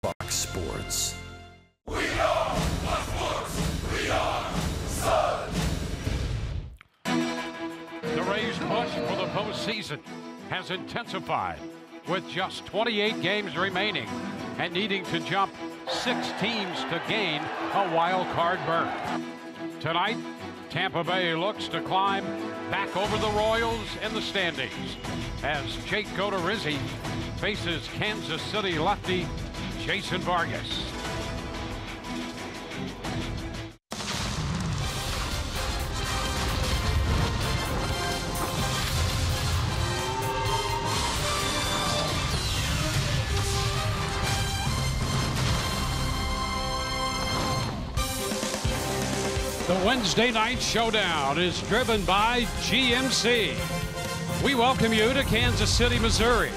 Fox Sports. We are Fox Sports. We are Sun. The Rays' push for the postseason has intensified with just 28 games remaining and needing to jump 6 teams to gain a wild card berth. Tonight, Tampa Bay looks to climb back over the Royals in the standings as Jake Odorizzi faces Kansas City lefty Jason Vargas. The Wednesday night showdown is driven by GMC. We welcome you to Kansas City, Missouri,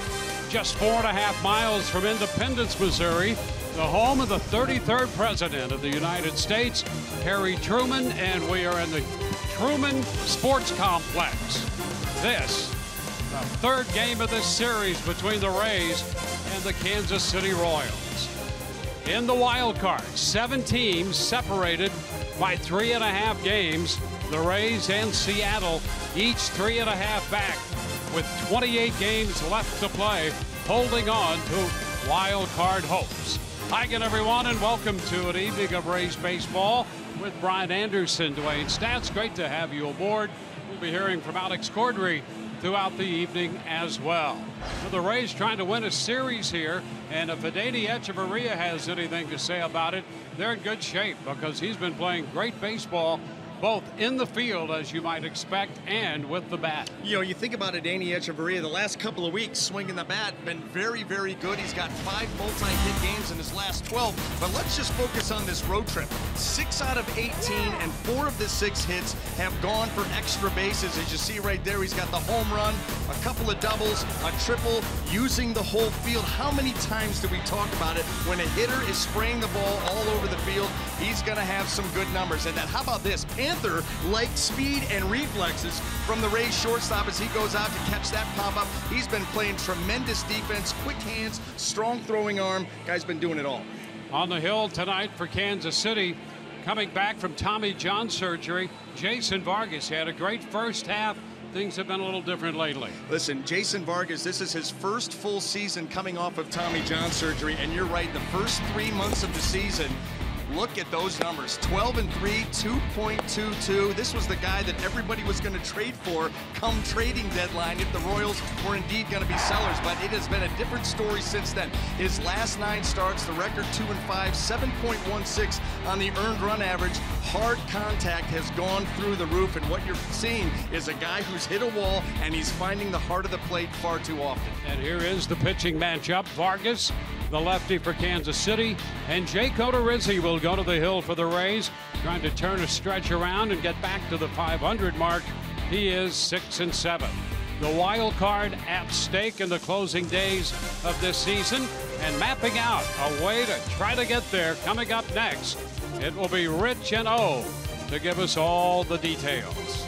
just 4.5 miles from Independence, Missouri, the home of the 33rd President of the United States, Harry Truman, and we are in the Truman Sports Complex. This, the third game of this series between the Rays and the Kansas City Royals. In the wild card, 7 teams separated by 3.5 games. The Rays and Seattle each 3.5 back with 28 games left to play, holding on to wild card hopes. Hi again, everyone, and welcome to an evening of Rays baseball with Brian Anderson, Dwayne Stats. Great to have you aboard. We'll be hearing from Alex Cordry throughout the evening as well. The Rays trying to win a series here, and if Adeiny Hechavarria has anything to say about it, they're in good shape because he's been playing great baseball both in the field, as you might expect, and with the bat. You know, you think about Adeiny Hechavarria, the last couple of weeks swinging the bat, been very, very good. He's got 5 multi-hit games in his last 12. But let's just focus on this road trip. 6 out of 18, and 4 of the 6 hits have gone for extra bases. As you see right there, he's got the home run, a couple of doubles, a triple, using the whole field. How many times do we talk about it? When a hitter is spraying the ball all over the field, he's going to have some good numbers. And then how about this? Panther-like speed and reflexes from the Rays shortstop as he goes out to catch that pop-up. He's been playing tremendous defense, quick hands, strong throwing arm. Guy's been doing it all. On the hill tonight for Kansas City, coming back from Tommy John surgery, Jason Vargas. He had a great first half. Things have been a little different lately. Listen, Jason Vargas, this is his first full season coming off of Tommy John surgery, and you're right, the first 3 months of the season, look at those numbers. 12-3, 2.22. This was the guy that everybody was going to trade for come trading deadline if the Royals were indeed going to be sellers. But it has been a different story since then. His last 9 starts, the record 2-5, 7.16 on the earned run average. Hard contact has gone through the roof, and what you're seeing is a guy who's hit a wall, and he's finding the heart of the plate far too often. And here is the pitching matchup. Vargas, the lefty for Kansas City, and Jake Odorizzi will go to the hill for the Rays, trying to turn a stretch around and get back to the 500 mark. He is 6-7. The wild card at stake in the closing days of this season, and mapping out a way to try to get there. Coming up next, it will be Rich and O to give us all the details.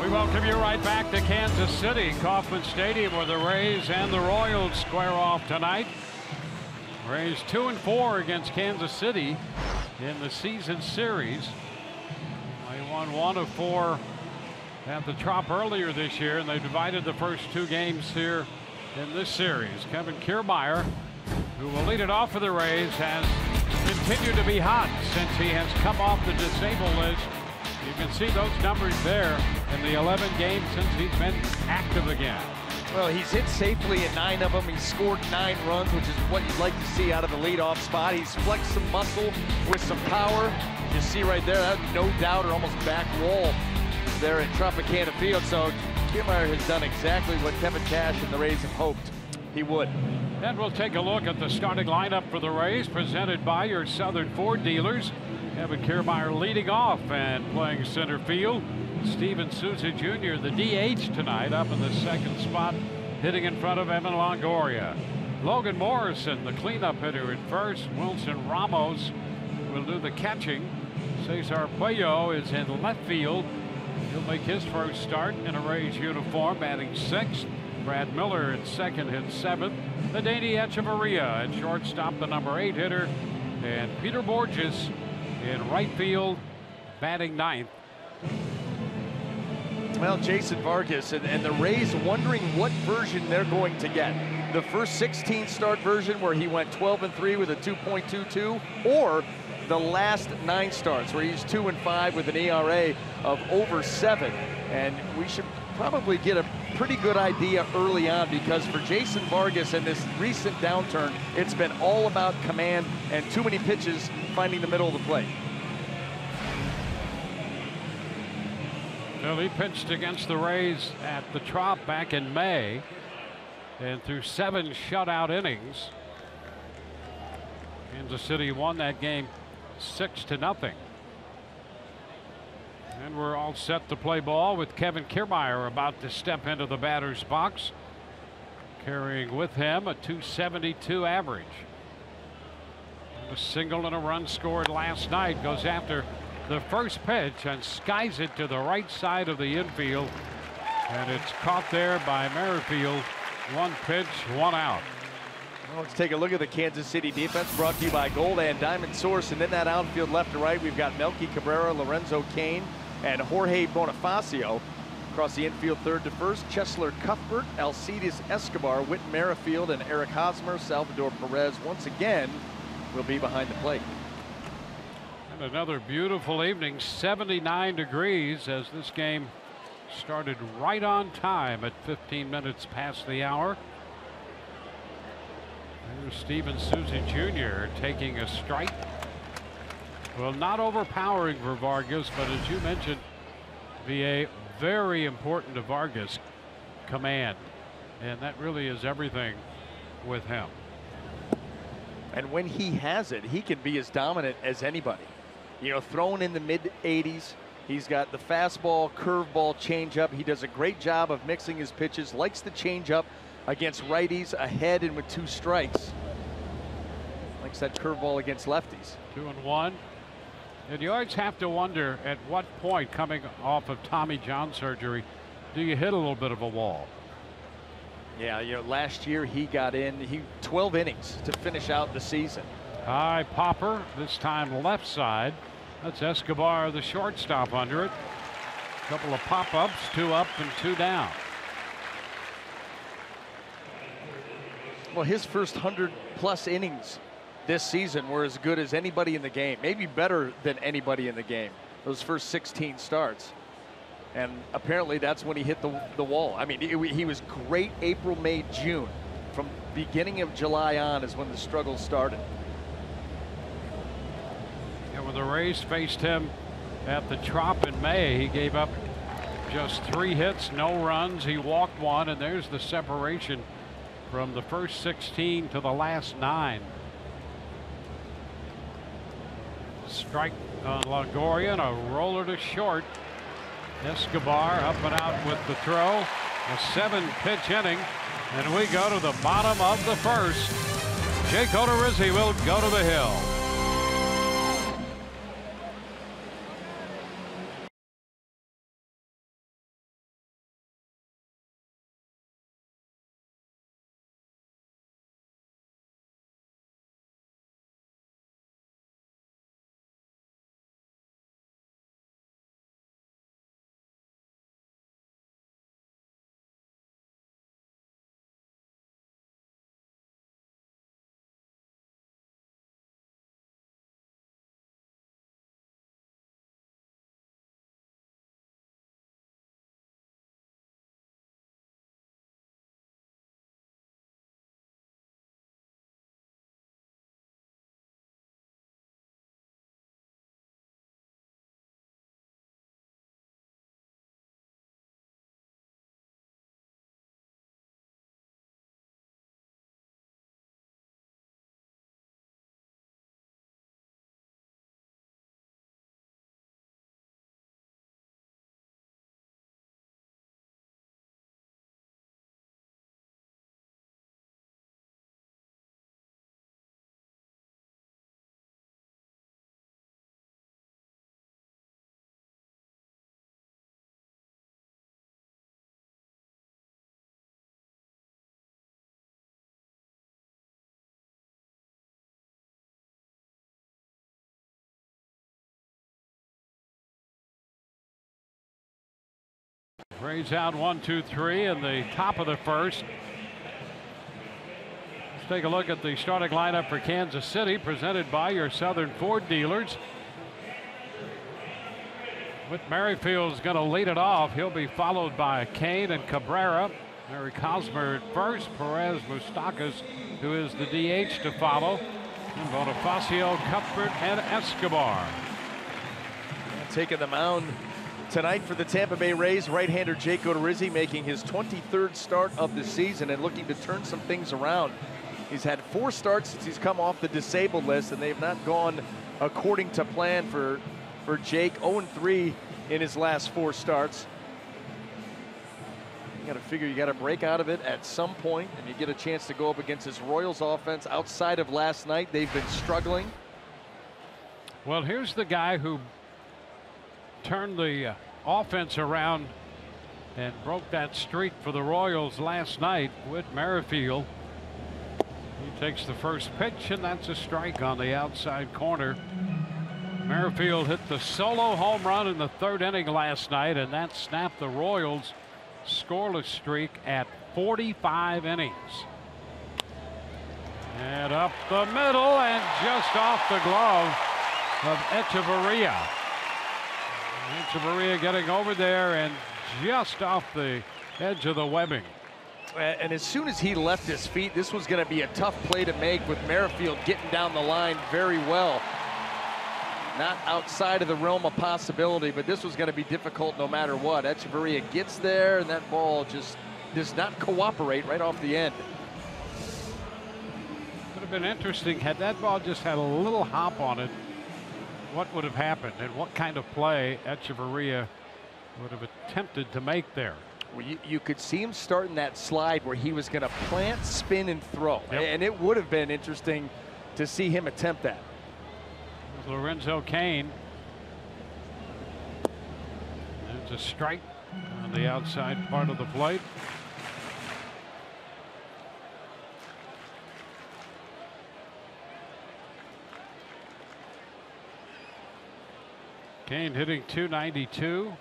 We welcome you right back to Kansas City, Kauffman Stadium, where the Rays and the Royals square off tonight. Rays 2-4 against Kansas City in the season series. They won 1 of 4 at the Trop earlier this year, and they divided the first 2 games here in this series. Kevin Kiermaier, who will lead it off for the Rays, has continued to be hot since he has come off the disabled list. You can see those numbers there in the 11 games since he's been active again. Well, he's hit safely in 9 of them. He's scored 9 runs, which is what you'd like to see out of the leadoff spot. He's flexed some muscle with some power. You see right there, that no doubt, or almost back wall there at Tropicana Field. So Kiermaier has done exactly what Kevin Cash and the Rays have hoped he would. And we'll take a look at the starting lineup for the Rays, presented by your Southern Ford dealers. Kevin Kiermaier leading off and playing center field. Steven Souza Jr., the DH tonight, up in the second spot, hitting in front of Evan Longoria. Logan Morrison, the cleanup hitter at first. Wilson Ramos will do the catching. Cesar Puello is in left field. He'll make his first start in a Rays uniform, batting 6th. Brad Miller at second, hit 7th. Adeiny Echeverria at shortstop, the number 8 hitter. And Peter Borges in right field, batting 9th. Well, Jason Vargas and the Rays wondering what version they're going to get. The first 16 start version where he went 12-3 with a 2.22, or the last 9 starts where he's 2-5 with an ERA of over 7. And we should probably get a pretty good idea early on, because for Jason Vargas in this recent downturn, it's been all about command and too many pitches finding the middle of the plate. Well, he pitched against the Rays at the Trop back in May, and through 7 shutout innings, Kansas City won that game 6-0. And we're all set to play ball with Kevin Kiermaier about to step into the batter's box, carrying with him a .272 average. And a single and a run scored last night. Goes after the first pitch and skies it to the right side of the infield, and it's caught there by Merrifield. 1 pitch, 1 out. Well, let's take a look at the Kansas City defense, brought to you by Gold and Diamond Source. And in that outfield left to right, we've got Melky Cabrera, Lorenzo Cain, and Jorge Bonifacio. Across the infield, third to first, Chesler Cuthbert, Alcides Escobar, Whit Merrifield, and Eric Hosmer. Salvador Perez once again will be behind the plate. And another beautiful evening, 79 degrees, as this game started right on time at 15 minutes past the hour. Here's Steven Souza Jr. taking a strike. Well, not overpowering for Vargas, but as you mentioned, VA, very important to Vargas, command. And that really is everything with him. And when he has it, he can be as dominant as anybody. You know, thrown in the mid-80s. He's got the fastball, curveball, changeup. He does a great job of mixing his pitches, likes the changeup against righties, ahead and with 2 strikes. Likes that curveball against lefties. 2-1. And you always have to wonder at what point, coming off of Tommy John surgery, do you hit a little bit of a wall? Yeah, you know, last year he got in 12 innings to finish out the season. High popper, this time left side. That's Escobar, the shortstop, under it. A couple of pop-ups, 2 up and 2 down. Well, his first 100+ innings this season were as good as anybody in the game, maybe better than anybody in the game, those first 16 starts. And apparently that's when he hit the wall. I mean, he was great April, May, June. From beginning of July on is when the struggle started. And when the Rays faced him at the Trop in May, he gave up just 3 hits, no runs. He walked 1, and there's the separation from the first 16 to the last 9. Strike on Longoria and a roller to short. Escobar up and out with the throw. A 7-pitch inning, and we go to the bottom of the first. Jake Odorizzi will go to the hill. Rays out 1-2-3 in the top of the first. Let's take a look at the starting lineup for Kansas City, presented by your Southern Ford dealers. Whit Merrifield's going to lead it off. He'll be followed by Kane and Cabrera. Eric Hosmer at first. Perez, Moustakas, who is the DH, to follow. And Bonifacio, Cuthbert, and Escobar. Taking the mound tonight for the Tampa Bay Rays, right-hander Jake Odorizzi making his 23rd start of the season and looking to turn some things around. He's had 4 starts since he's come off the disabled list, and they've not gone according to plan for Jake. 0-3 in his last 4 starts. You got to figure you got to break out of it at some point, and you get a chance to go up against this Royals offense. Outside of last night, they've been struggling. Well, here's the guy who turned the offense around and broke that streak for the Royals last night. Whit Merrifield. He takes the first pitch, and that's a strike on the outside corner. Merrifield hit the solo home run in the 3rd inning last night, and that snapped the Royals' scoreless streak at 45 innings. And up the middle and just off the glove of Echeverria. Echeverria getting over there and just off the edge of the webbing. And as soon as he left his feet, this was going to be a tough play to make, with Merrifield getting down the line very well. Not outside of the realm of possibility, but this was going to be difficult no matter what. Echeverria gets there, and that ball just does not cooperate right off the end. Would have been interesting had that ball just had a little hop on it. What would have happened, and what kind of play Echeverria would have attempted to make there? Well, you could see him starting that slide where he was going to plant, spin, and throw. Yep. And it would have been interesting to see him attempt that. Lorenzo Cain. There's a strike on the outside part of the plate. Cain hitting .292.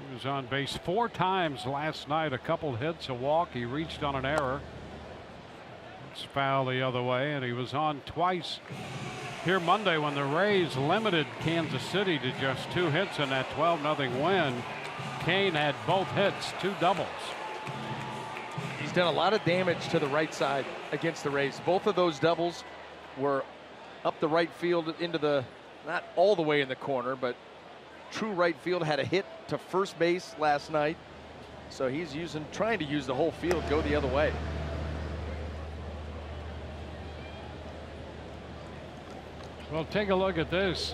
He was on base 4 times last night, a couple hits, a walk. He reached on an error. It's foul the other way, and he was on twice here Monday when the Rays limited Kansas City to just 2 hits in that 12-0 win. Cain had both hits, 2 doubles. He's done a lot of damage to the right side against the Rays. Both of those doubles were up the right field into the, not all the way in the corner, but true right field. Had a hit to first base last night. So he's trying to use the whole field, go the other way. Well, take a look at this.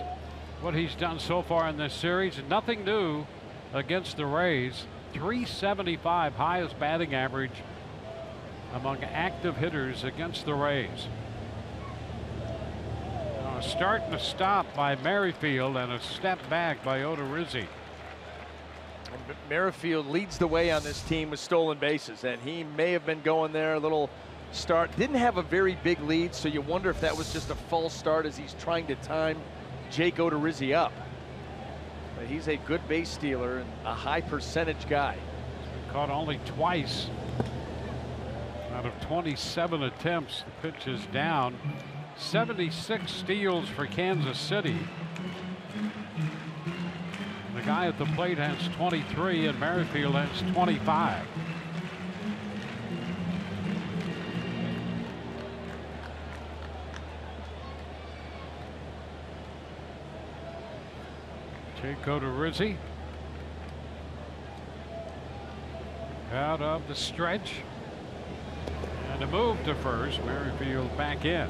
What he's done so far in this series. Nothing new against the Rays. .375, highest batting average among active hitters against the Rays. A start and a stop by Merrifield and a step back by Odorizzi. Merrifield leads the way on this team with stolen bases, and he may have been going there a little start. Didn't have a very big lead, so you wonder if that was just a false start as he's trying to time Jake Odorizzi up. But he's a good base stealer and a high percentage guy. He's been caught only twice out of 27 attempts. The pitch is down. 76 steals for Kansas City. The guy at the plate has 23 and Merrifield has 25. Jake Odorizzi out of the stretch, and a move to first. Merrifield back in.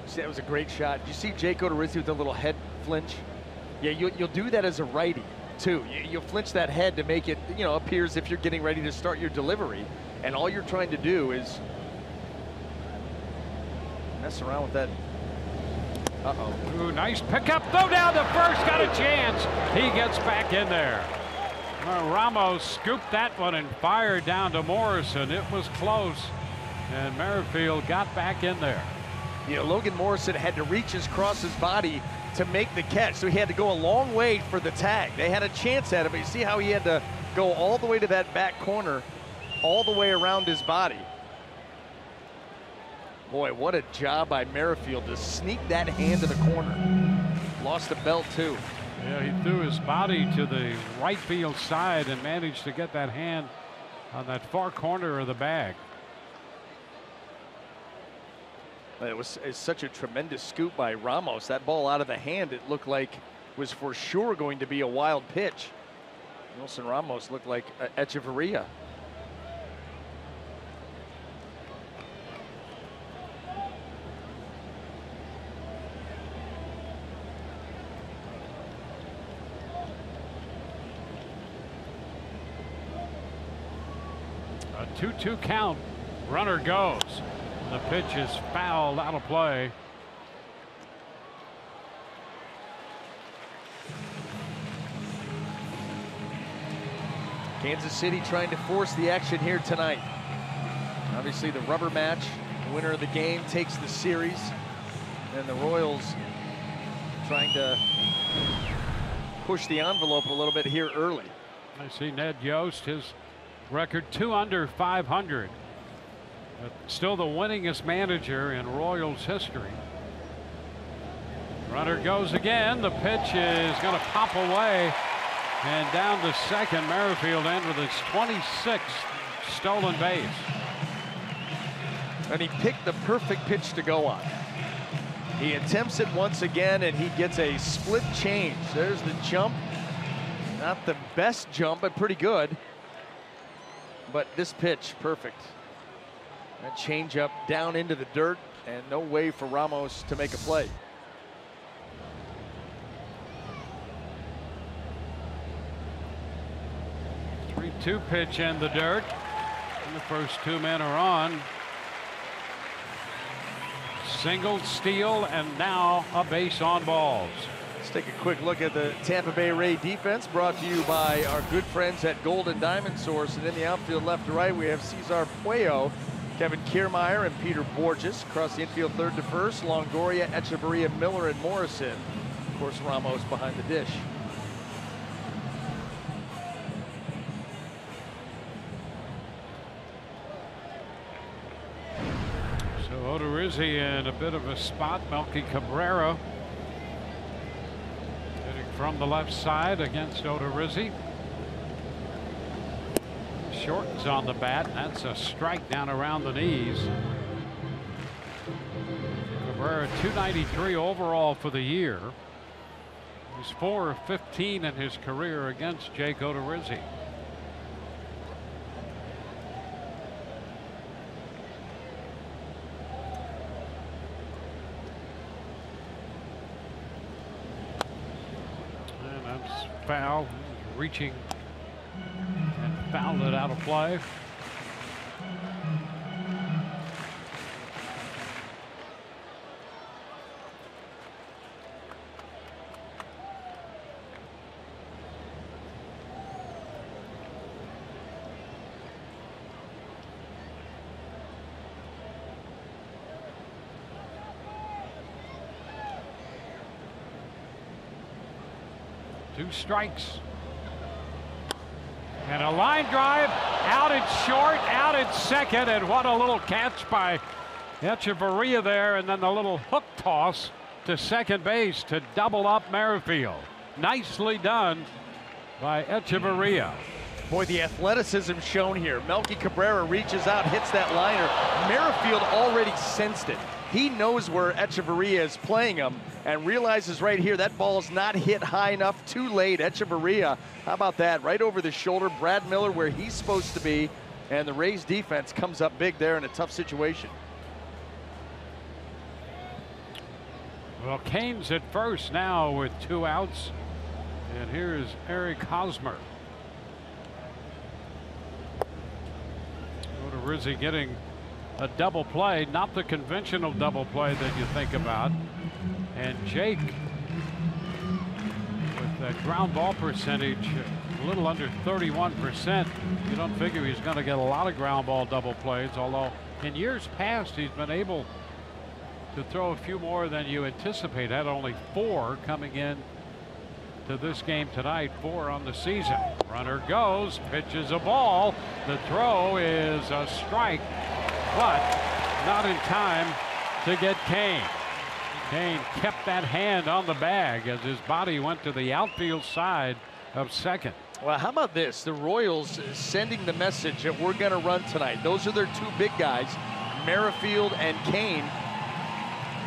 See, that was a great shot. Did you see Jake Odorizzi with a little head flinch? Yeah, you'll do that as a righty too. You'll flinch that head to make it, appear as if you're getting ready to start your delivery, and all you're trying to do is mess around with that. Ooh, nice pickup. Throw down the first. Got a chance. He gets back in there. Ramos scooped that one and fired down to Morrison. It was close, and Merrifield got back in there. Logan Morrison had to reach across his body to make the catch, so he had to go a long way for the tag. They had a chance at it, but you see how he had to go all the way to that back corner, all the way around his body. Boy, what a job by Merrifield to sneak that hand to the corner. Lost the belt too. Yeah, he threw his body to the right field side and managed to get that hand on that far corner of the bag. It's such a tremendous scoop by Ramos. That ball out of the hand, it looked like was for sure going to be a wild pitch. Wilson Ramos looked like Echeverria. A 2-2 count. Runner goes. The pitch is fouled out of play. Kansas City trying to force the action here tonight. Obviously the rubber match. The winner of the game takes the series. And the Royals trying to push the envelope a little bit here early. I see Ned Yost, his record 2 under 500. But still the winningest manager in Royals history. Runner goes again. The pitch is going to pop away. And down to second, Merrifield in with his 26th stolen base. And he picked the perfect pitch to go on. He attempts it once again, and he gets a split change. There's the jump. Not the best jump, but pretty good. But this pitch, perfect. That change up down into the dirt, and no way for Ramos to make a play. Two pitch in the dirt, and the first two men are on. Single, steal, and now a base on balls. Let's take a quick look at the Tampa Bay Ray defense, brought to you by our good friends at Golden Diamond Source. And in the outfield left to right, we have Cesar Puello, Kevin Kiermaier, and Peter Borges. Across the infield, third to first, Longoria, Echeverria, Miller, and Morrison. Of course, Ramos behind the dish. Odorizzi in a bit of a spot. Melky Cabrera hitting from the left side against Odorizzi. Shortens on the bat. That's a strike down around the knees. Cabrera 293 overall for the year. He's 4 of 15 in his career against Jake Odorizzi. Foul, reaching and fouled it out of play. Two strikes. And a line drive out at short, out at second, and what a little catch by Echeverria there, and then the little hook toss to second base to double up Merrifield. Nicely done by Echeverria. Boy, the athleticism shown here. Melky Cabrera reaches out, hits that liner. Merrifield already sensed it. He knows where Echeverria is playing him and realizes right here that ball's not hit high enough, too late. Echeverria, how about that? Right over the shoulder. Brad Miller where he's supposed to be, and the Rays defense comes up big there in a tough situation. Well, Kane's at first now with 2 outs, and here's Eric Hosmer. Odorizzi getting a double play, not the conventional double play that you think about. And Jake, with that ground ball percentage a little under 31%, you don't figure he's going to get a lot of ground ball double plays, although in years past he's been able to throw a few more than you anticipate. Had only 4 coming in to this game tonight, 4 on the season. Runner goes, pitches a ball. The throw is a strike, but not in time to get Kane. Kane kept that hand on the bag as his body went to the outfield side of second. Well, how about this? The Royals sending the message that we're going to run tonight. Those are their 2 big guys, Merrifield and Kane.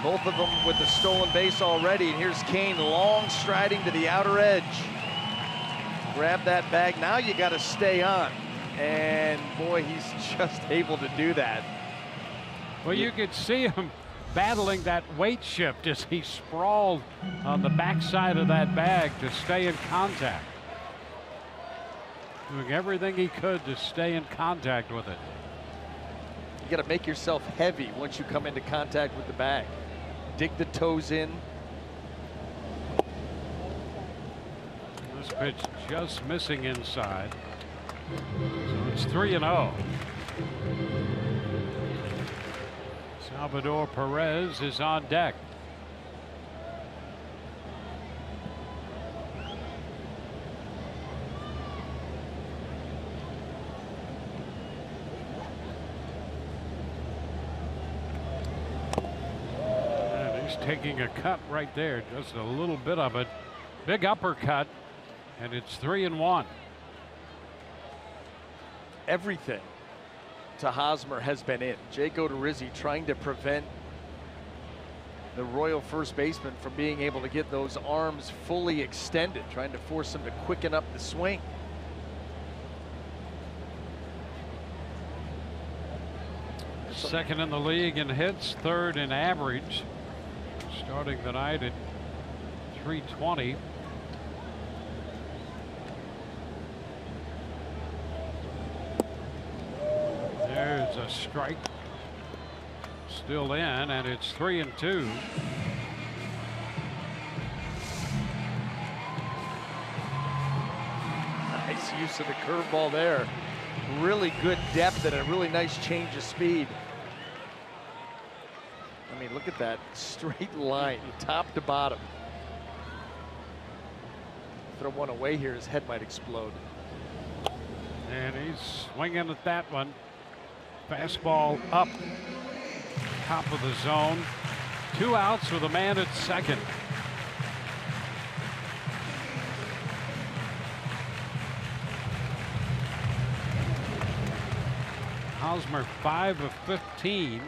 Both of them with the stolen base already. And here's Kane long striding to the outer edge. Grab that bag. Now you got to stay on. And boy, he's just able to do that. Well, you could see him battling that weight shift as he sprawled on the backside of that bag to stay in contact. Doing everything he could to stay in contact with it. You got to make yourself heavy once you come into contact with the bag. Dig the toes in. This pitch just missing inside. So it's 3-0. Salvador Perez is on deck. Taking a cut right there, just a little bit of it. Big uppercut, and it's 3-1. Everything to Hosmer has been in. Jake Odorizzi trying to prevent the Royal first baseman from being able to get those arms fully extended, trying to force him to quicken up the swing. Second in the league in hits, 3rd in average. Starting the night at 320. There's a strike. Still in, and it's 3-2. Nice use of the curveball there. Really good depth and a really nice change of speed. I mean, look at that straight line, top to bottom. Throw one away here, his head might explode. And he's swinging at that one. Fastball up, top of the zone. 2 outs with a man at second. Hosmer 5 of 15.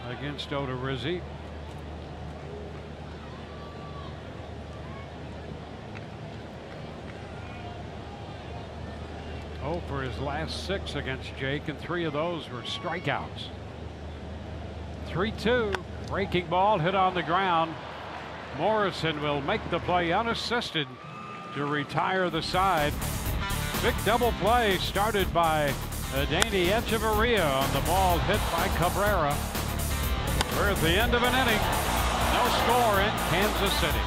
Against Odorizzi. Oh, for his last 6 against Jake, and 3 of those were strikeouts. 3-2, breaking ball hit on the ground. Morrison will make the play unassisted to retire the side. Big double play started by Danny Echeverria on the ball hit by Cabrera. We're at the end of an inning. No score in Kansas City.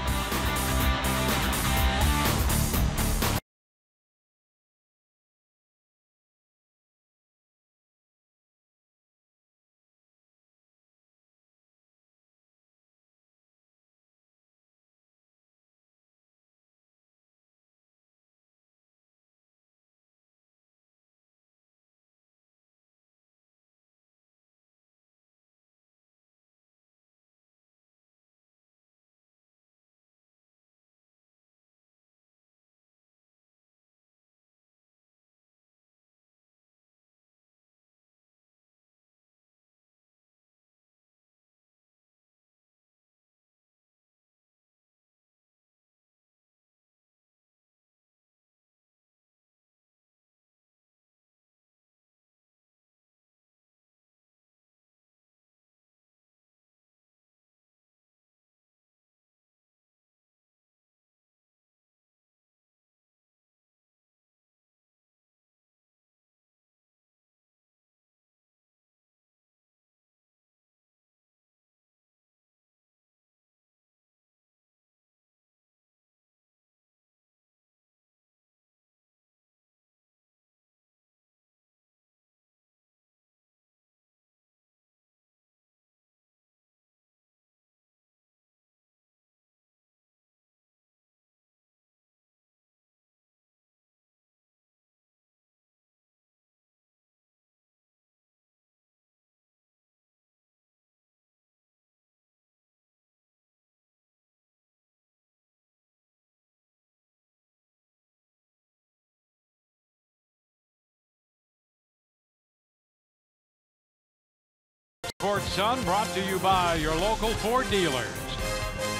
Sports Sun brought to you by your local Ford dealers.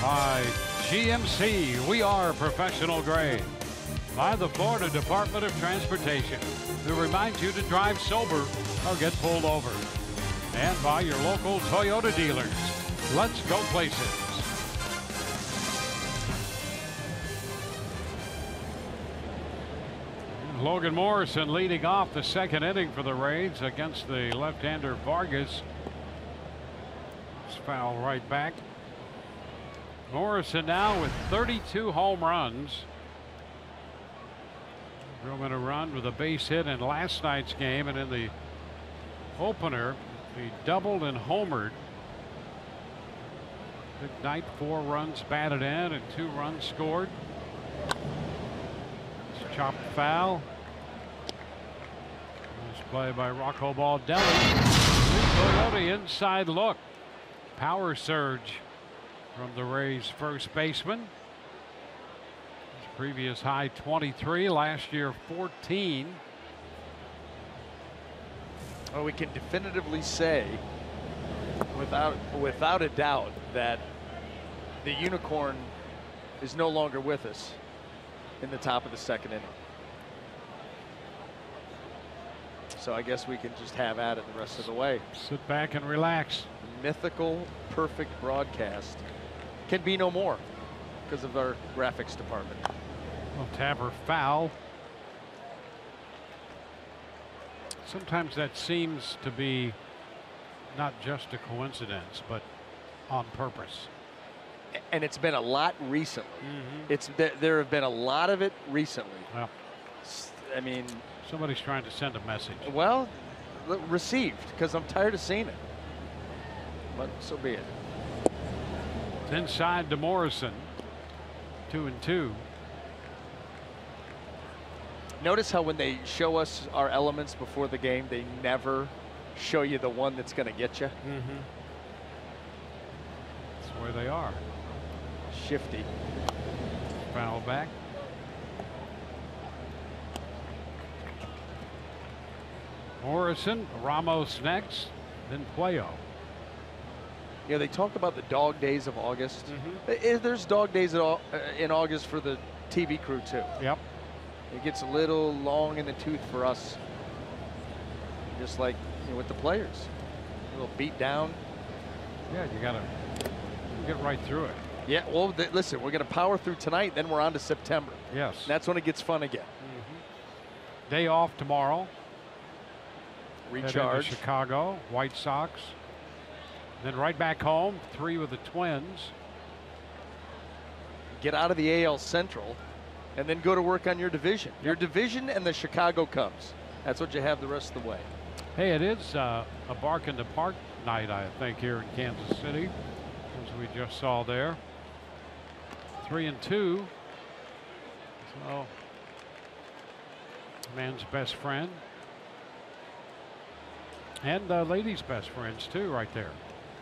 By GMC, we are professional grade. By the Florida Department of Transportation, who reminds you to drive sober or get pulled over. And by your local Toyota dealers. Let's go places. Logan Morrison leading off the second inning for the Rays against the left-hander Vargas. It's foul right back. Morrison now with 32 home runs. Drove in a run with a base hit in last night's game, and in the opener he doubled and homered. Big night, 4 runs batted in and 2 runs scored. It's chopped foul. Nice play by Rocco Baldelli. Toyota inside look. Power surge from the Rays first baseman. His previous high 23, last year 14. Well, we can definitively say without a doubt that the unicorn is no longer with us in the top of the second inning. So I guess we can just have at it the rest of the way. Sit back and relax. Mythical, perfect broadcast can be no more because of our graphics department. Well, Tapper foul. Sometimes that seems to be not just a coincidence, but on purpose. And it's been a lot recently. There have been a lot of it recently. Well, I mean, somebody's trying to send a message. Well, received, because I'm tired of seeing it. But so be it. It's inside to Morrison. 2-2. Notice how when they show us our elements before the game, they never show you the one that's going to get you. That's where they are. Shifty. Foul back. Morrison, Ramos next, then Puello. Yeah, they talk about the dog days of August. There's dog days in August for the TV crew too. Yep. It gets a little long in the tooth for us, just like with the players. A little beat down. Yeah, you gotta get right through it. Yeah, well, listen, we're going to power through tonight, then we're on to September. Yes. That's when it gets fun again. Day off tomorrow. Recharge. Head into Chicago, White Sox. Then right back home, 3 with the Twins. Get out of the AL Central, and then go to work on your division. Your division and the Chicago Cubs. That's what you have the rest of the way. Hey, it is a bark in the park night, I think, here in Kansas City, as we just saw there. 3-2. So, man's best friend. And ladies' best friends, too, right there.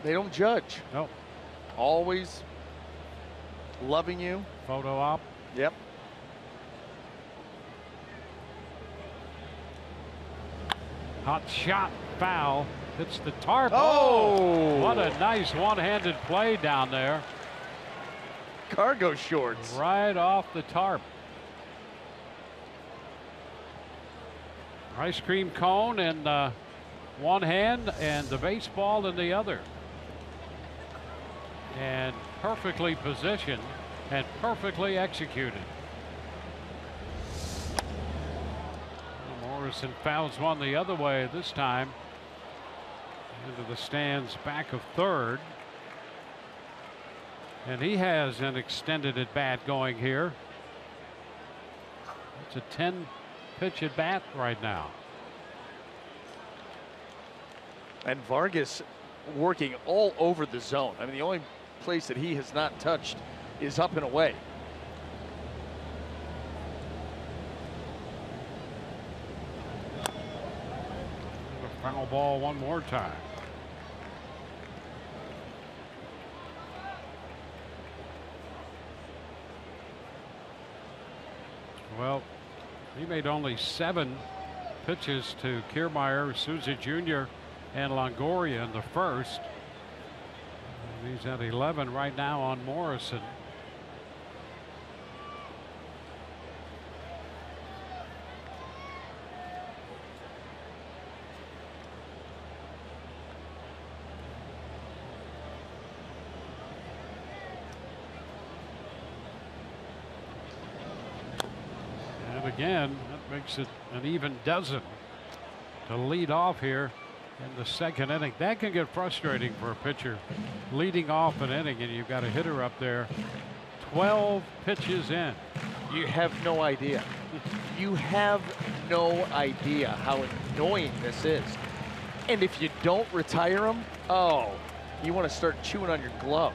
They don't judge. Nope. Always loving you. Photo op. Yep. Hot shot, foul. Hits the tarp. Oh! What a nice one-handed play down there. Cargo shorts. Right off the tarp. Ice cream cone in one hand and the baseball in the other. And perfectly positioned and perfectly executed. Morrison fouls one the other way this time. Into the stands back of third. And he has an extended at bat going here. It's a 10-pitch at bat right now. And Vargas working all over the zone. I mean, the only place that he has not touched is up and away. A foul ball one more time. Well, he made only 7 pitches to Kiermaier, Souza Jr., and Longoria in the first. And he's at 11 right now on Morrison. Again, that makes it an even dozen to lead off here in the second inning. That can get frustrating for a pitcher leading off an inning, and you've got a hitter up there 12 pitches in. You have no idea. You have no idea how annoying this is. And if you don't retire him, oh, you want to start chewing on your glove.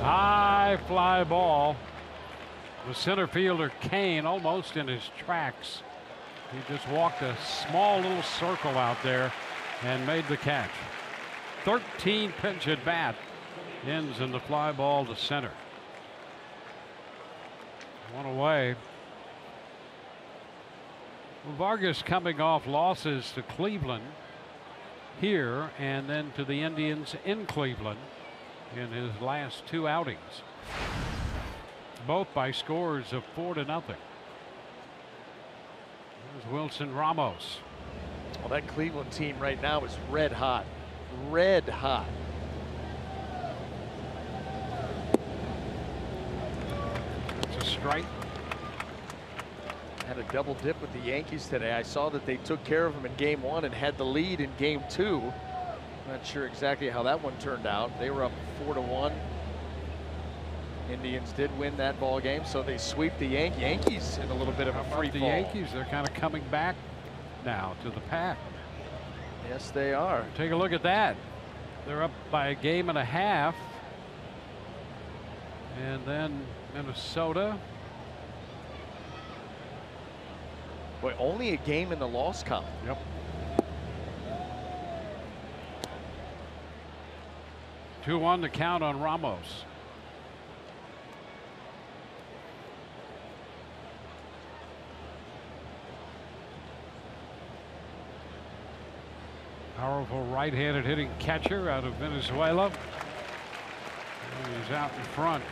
High fly ball. The center fielder Kane almost in his tracks. He just walked a small little circle out there and made the catch. 13 pitch at bat ends in the fly ball to center. One away. Well, Vargas coming off losses to Cleveland here and then to the Indians in Cleveland in his last 2 outings. Both by scores of 4-0. There's Wilson Ramos. Well, that Cleveland team right now is red hot. Red hot. It's a strike. Had a double dip with the Yankees today. I saw that they took care of them in game 1 and had the lead in game 2. Not sure exactly how that one turned out. They were up 4-1. Indians did win that ball game, so they sweep the Yankees in a little bit of a free fall. The Yankees, they're kind of coming back now to the pack. Yes, they are. Take a look at that. They're up by a game and a half. And then Minnesota. Boy, only a game in the loss column. Yep. 2-1 to count on Ramos. Powerful right-handed hitting catcher out of Venezuela. And he's out in front.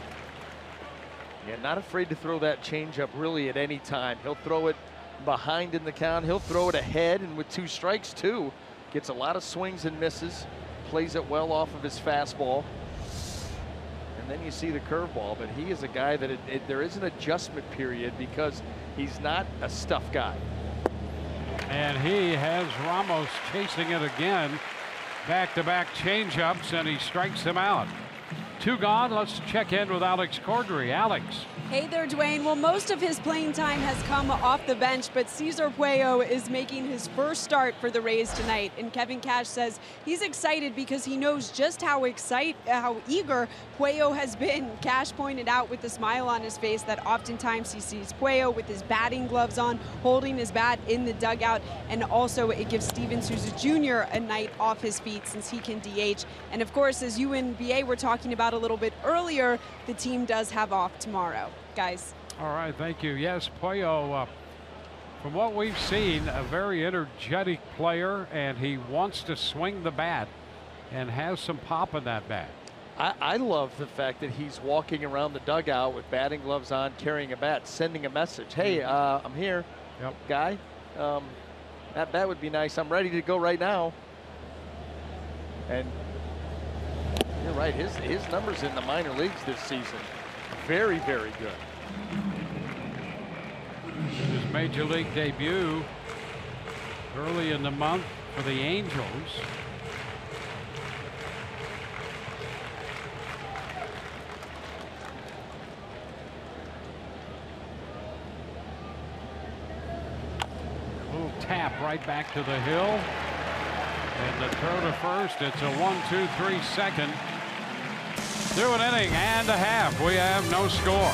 Yeah, not afraid to throw that changeup really at any time. He'll throw it behind in the count. He'll throw it ahead, and with 2 strikes too. Gets a lot of swings and misses. Plays it well off of his fastball. And then you see the curveball, but he is a guy that there is an adjustment period because he's not a stuff guy. And he has Ramos chasing it again. Back-to-back changeups, and he strikes him out. 2 gone. Let's check in with Alex Cordry. Alex. Hey there, Dwayne. Well, most of his playing time has come off the bench, but Cesar Puello is making his first start for the Rays tonight. And Kevin Cash says he's excited because he knows just how eager Puello has been. Cash pointed out with a smile on his face that oftentimes he sees Puello with his batting gloves on, holding his bat in the dugout, and also it gives Steven Souza Jr. a night off his feet since he can DH. And of course, as you and BA were talking about a little bit earlier, the team does have off tomorrow. Guys. All right, thank you. Yes, Puello, from what we've seen, a very energetic player, and he wants to swing the bat and has some pop in that bat. I love the fact that he's walking around the dugout with batting gloves on, carrying a bat, sending a message. Hey, I'm here, guy. That bat would be nice. I'm ready to go right now. And you're right, his numbers in the minor leagues this season, very, very good. His major league debut early in the month for the Angels. A little tap right back to the hill. And the throw to first. It's a 1-2-3 second. Through an inning and a half. We have no score.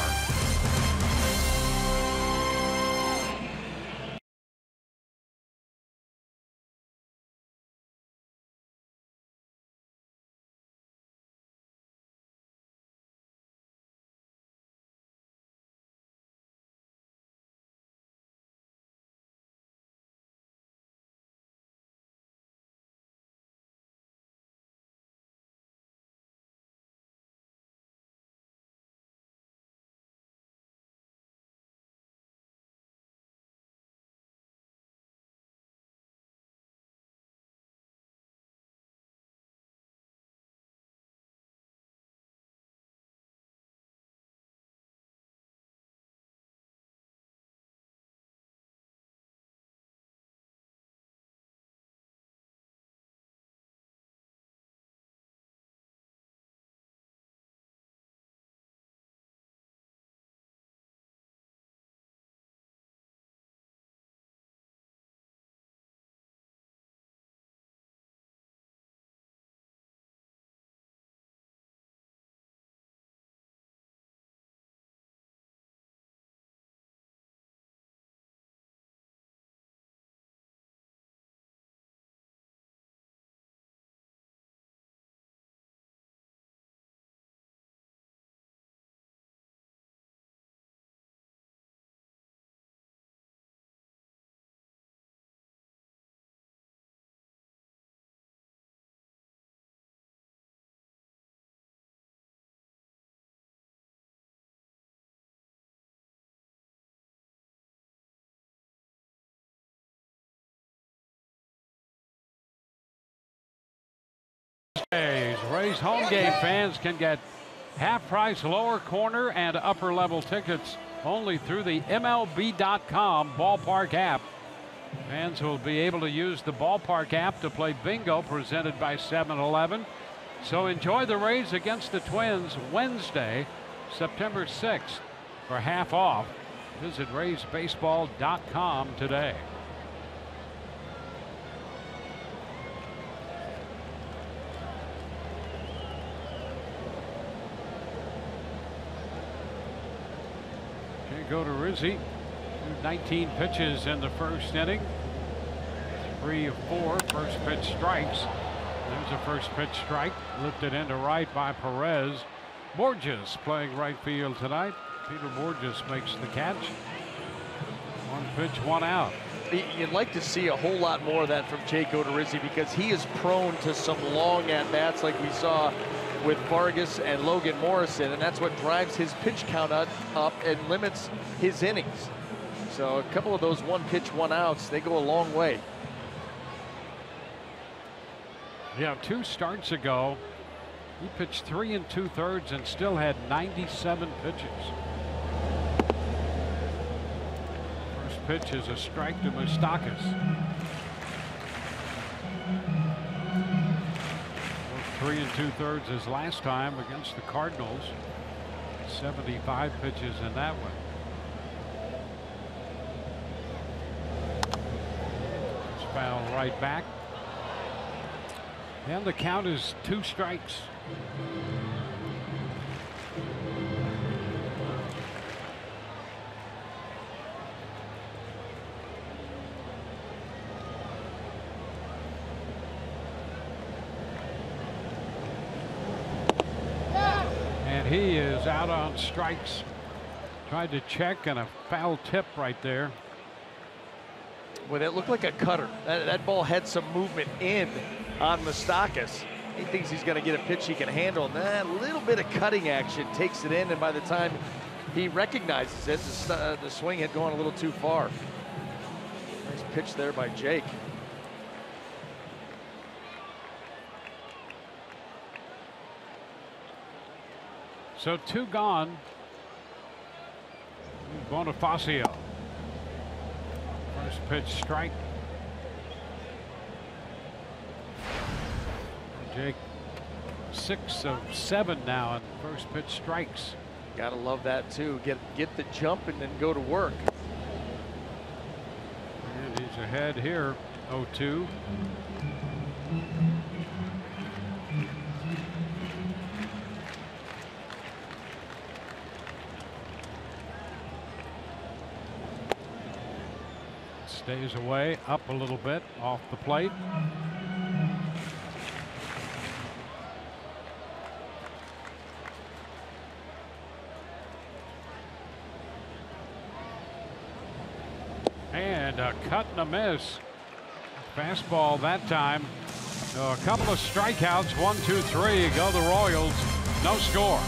Rays home game fans can get half price lower corner and upper level tickets only through the MLB.com ballpark app. Fans will be able to use the ballpark app to play bingo presented by 7-Eleven. So enjoy the Rays against the Twins Wednesday, September 6th for half off. Visit RaysBaseball.com today. Go to Rizzi. 19 pitches in the first inning. 3 of 4. First pitch strikes. There's a first pitch strike. Lifted into right by Perez. Borges playing right field tonight. Peter Borges makes the catch. 1 pitch, 1 out. You'd like to see a whole lot more of that from Jake Odorizzi because he is prone to some long at-bats like we saw with Vargas and Logan Morrison, and that's what drives his pitch count up and limits his innings. So a couple of those 1 pitch, 1 outs, they go a long way. Yeah, 2 starts ago, he pitched 3 2/3 and still had 97 pitches. First pitch is a strike to Moustakas. 3 2/3 his last time against the Cardinals. 75 pitches in that one. It's foul right back. And the count is 2 strikes. He is out on strikes. Tried to check and a foul tip right there. Well, that looked like a cutter. That ball had some movement in on Moustakas. He thinks he's going to get a pitch he can handle. And that little bit of cutting action takes it in, and by the time he recognizes it, the swing had gone a little too far. Nice pitch there by Jake. So 2 gone. Bonifacio. First pitch strike. Jake 6 of 7 now and first pitch strikes. Gotta love that too. Get the jump and then go to work. And he's ahead here. 0-2. Stays away, up a little bit off the plate. And a cut and a miss. Fastball that time. A couple of strikeouts. 1, 2, 3. Go the Royals. No score.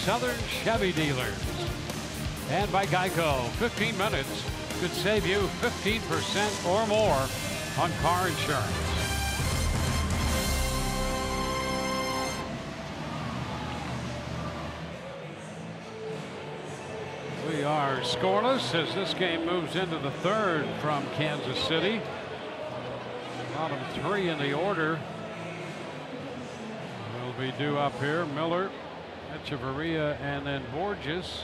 Southern Chevy dealers. And by Geico, 15 minutes could save you 15% or more on car insurance. We are scoreless as this game moves into the third from Kansas City. Bottom three in the order will be due up here. Miller, Echeverria, and then Borges.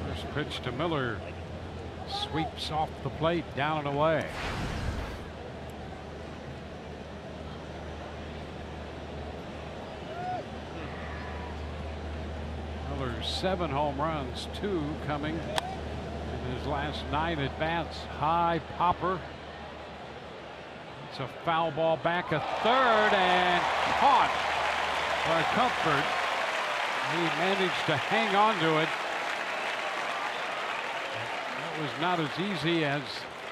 First pitch to Miller. Sweeps off the plate, down and away. Miller's 7 home runs, 2 coming in his last 9 at bats. High popper. It's a foul ball back a third and caught by Cuthbert. He managed to hang on to it. That was not as easy as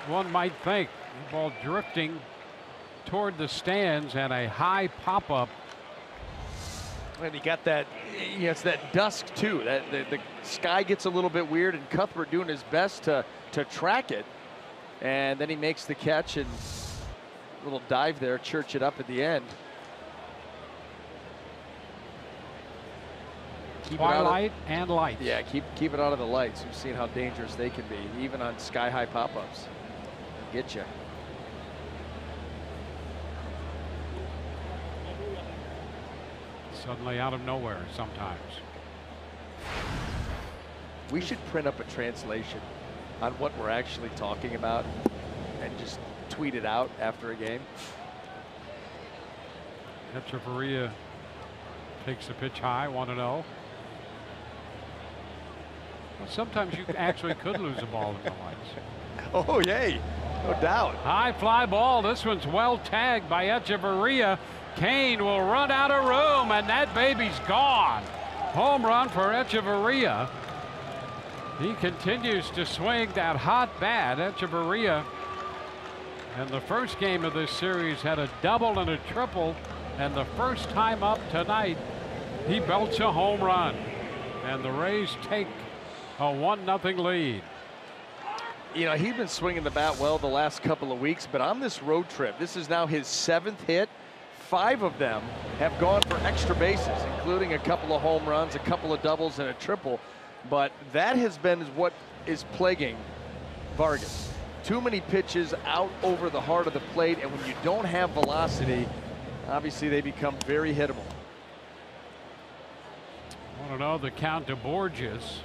one might think. The ball drifting toward the stands and a high pop-up. And you got that, it's that dusk too. That the sky gets a little bit weird, and Cuthbert doing his best to track it. And then he makes the catch and a little dive there, church it up at the end. Twilight and lights. Yeah, keep it out of the lights. We've seen how dangerous they can be, even on sky-high pop-ups. Get you. Suddenly out of nowhere sometimes. We should print up a translation on what we're actually talking about and just tweet it out after a game. Echeverria takes the pitch high, 1-0. Well, sometimes you actually could lose a ball in the lights. Oh, yay. No doubt. High fly ball. This one's well tagged by Echeverria. Kane will run out of room, and that baby's gone. Home run for Echeverria. He continues to swing that hot bat. Echeverria, in the first game of this series, had a double and a triple, and the first time up tonight, he belts a home run, and the Rays take a 1-0 lead. You know, he's been swinging the bat well the last couple of weeks, but on this road trip, this is now his 7th hit. 5 of them have gone for extra bases, including a couple of home runs, a couple of doubles, and a triple. But that has been what is plaguing Vargas. Too many pitches out over the heart of the plate, and when you don't have velocity, obviously they become very hittable. 1-0 the count to Borges.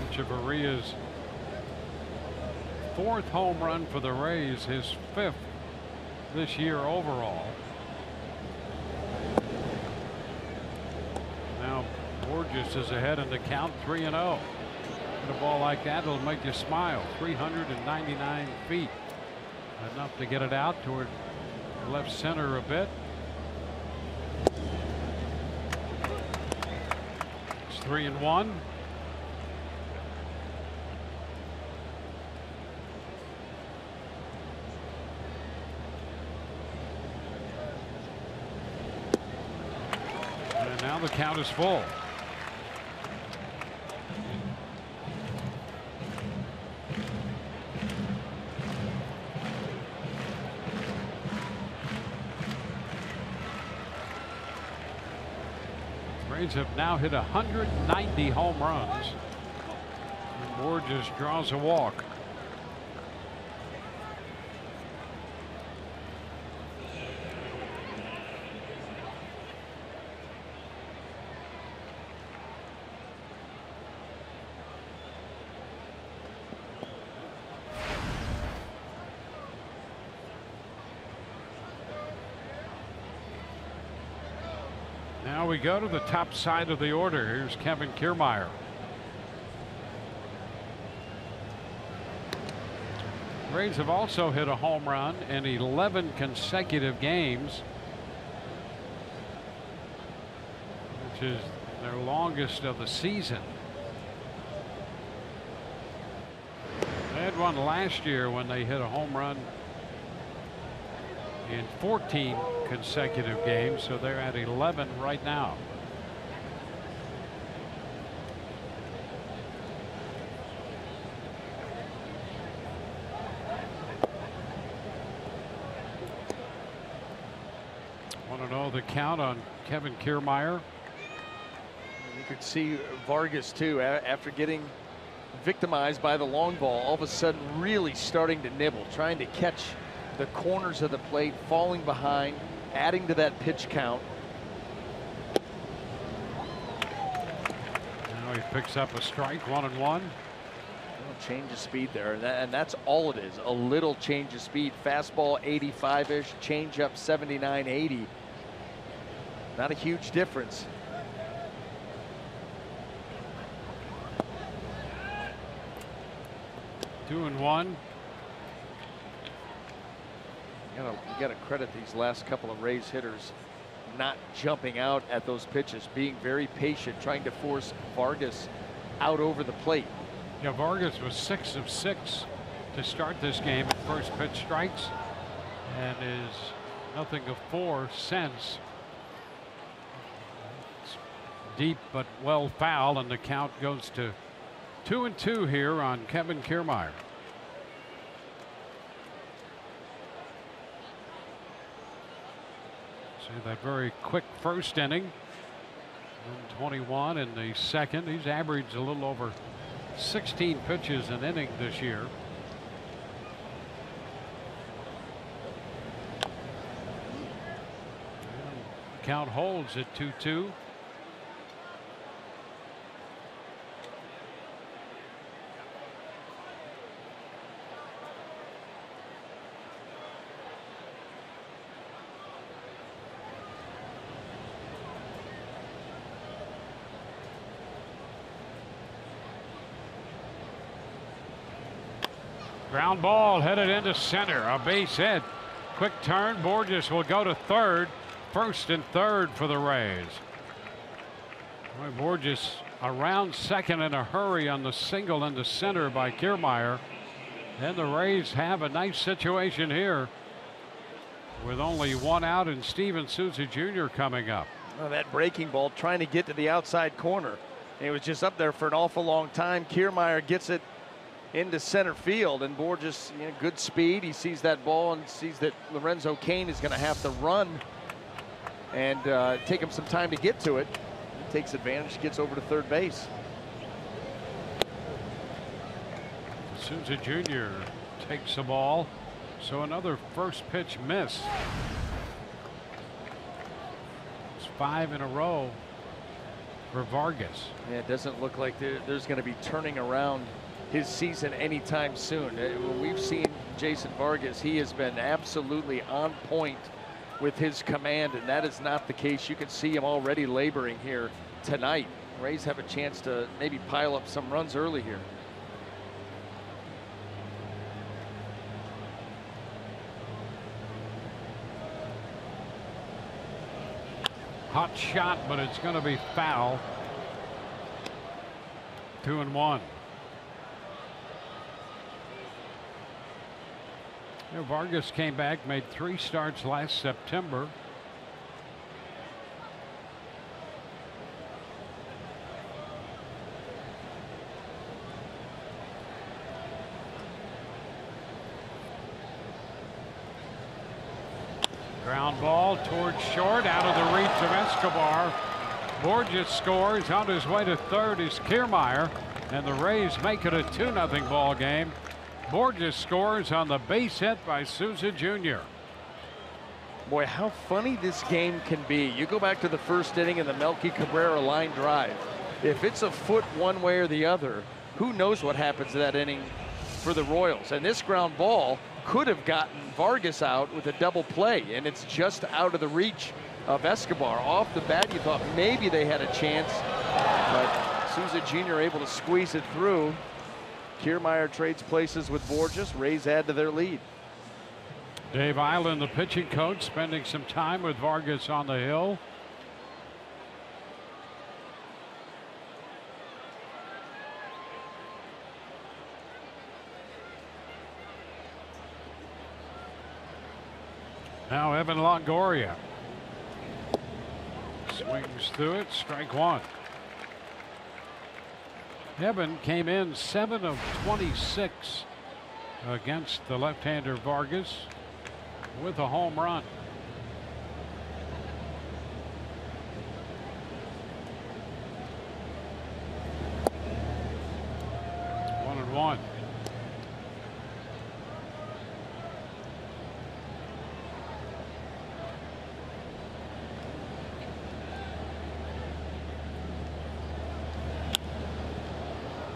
Echeverria's 4th home run for the Rays, his 5th this year overall. Now Borges is ahead in the count, 3-0. A ball like that will make you smile. 399 feet, enough to get it out toward left center a bit. It's 3-1. Now the count is full. Rays have now hit 190 home runs. And Borges draws a walk. Now we go to the top side of the order. Here's Kevin Kiermaier. Rays have also hit a home run in 11 consecutive games. which is their longest of the season. They had one last year when they hit a home run in 14 consecutive games, so they're at 11 right now. Want to know the count on Kevin Kiermaier? You could see Vargas too, after getting victimized by the long ball, all of a sudden really starting to nibble, trying to catch the corners of the plate, falling behind, adding to that pitch count. Now he picks up a strike, 1-1. Change of speed there, and that's all it is, a little change of speed. Fastball 85-ish, changeup 79-80. Not a huge difference. Two and one. You gotta credit these last couple of Rays hitters not jumping out at those pitches, being very patient, trying to force Vargas out over the plate. Yeah, Vargas was 6 of 6 to start this game at first pitch strikes, and is nothing of 4 since. It's deep but well foul, and the count goes to 2-2 here on Kevin Kiermaier. See that very quick first inning. 21 in the second. He's averaged a little over 16 pitches an inning this year. And count holds at 2-2. Ground ball headed into center, a base hit. Quick turn, Borges will go to third. First and third for the Rays. Boy, Borges around second in a hurry on the single into center by Kiermaier. And the Rays have a nice situation here with only one out and Steven Souza Jr. coming up. Oh, that breaking ball trying to get to the outside corner. It was just up there for an awful long time. Kiermaier gets it into center field, and Borges, good speed. He sees that ball and sees that Lorenzo Cain is going to have to run and take him some time to get to it. He takes advantage, gets over to third base. Souza Jr. takes the ball, so another first pitch miss. It's 5 in a row for Vargas. Yeah, it doesn't look like there's going to be turning around his season anytime soon. When we've seen Jason Vargas, he has been absolutely on point with his command, and that is not the case. You can see him already laboring here tonight. Rays have a chance to maybe pile up some runs early here. Hot shot, but it's going to be foul. 2-1. Vargas came back, made 3 starts last September. Ground ball towards short, out of the reach of Escobar. Borges scores. On his way to third is Kiermaier, and the Rays make it a 2-0 ball game. Borges scores on the base hit by Souza Jr. Boy, how funny this game can be. You go back to the first inning and the Melky Cabrera line drive. If it's a foot one way or the other, who knows what happens to that inning for the Royals. And this ground ball could have gotten Vargas out with a double play, and it's just out of the reach of Escobar. Off the bat, you thought maybe they had a chance, but Souza Jr. able to squeeze it through. Kiermaier trades places with Borges. Rays add to their lead. Dave Island, the pitching coach, spending some time with Vargas on the hill. Now Evan Longoria swings through it, strike one. Evan came in 7 of 26 against the left-hander Vargas with a home run. One and one.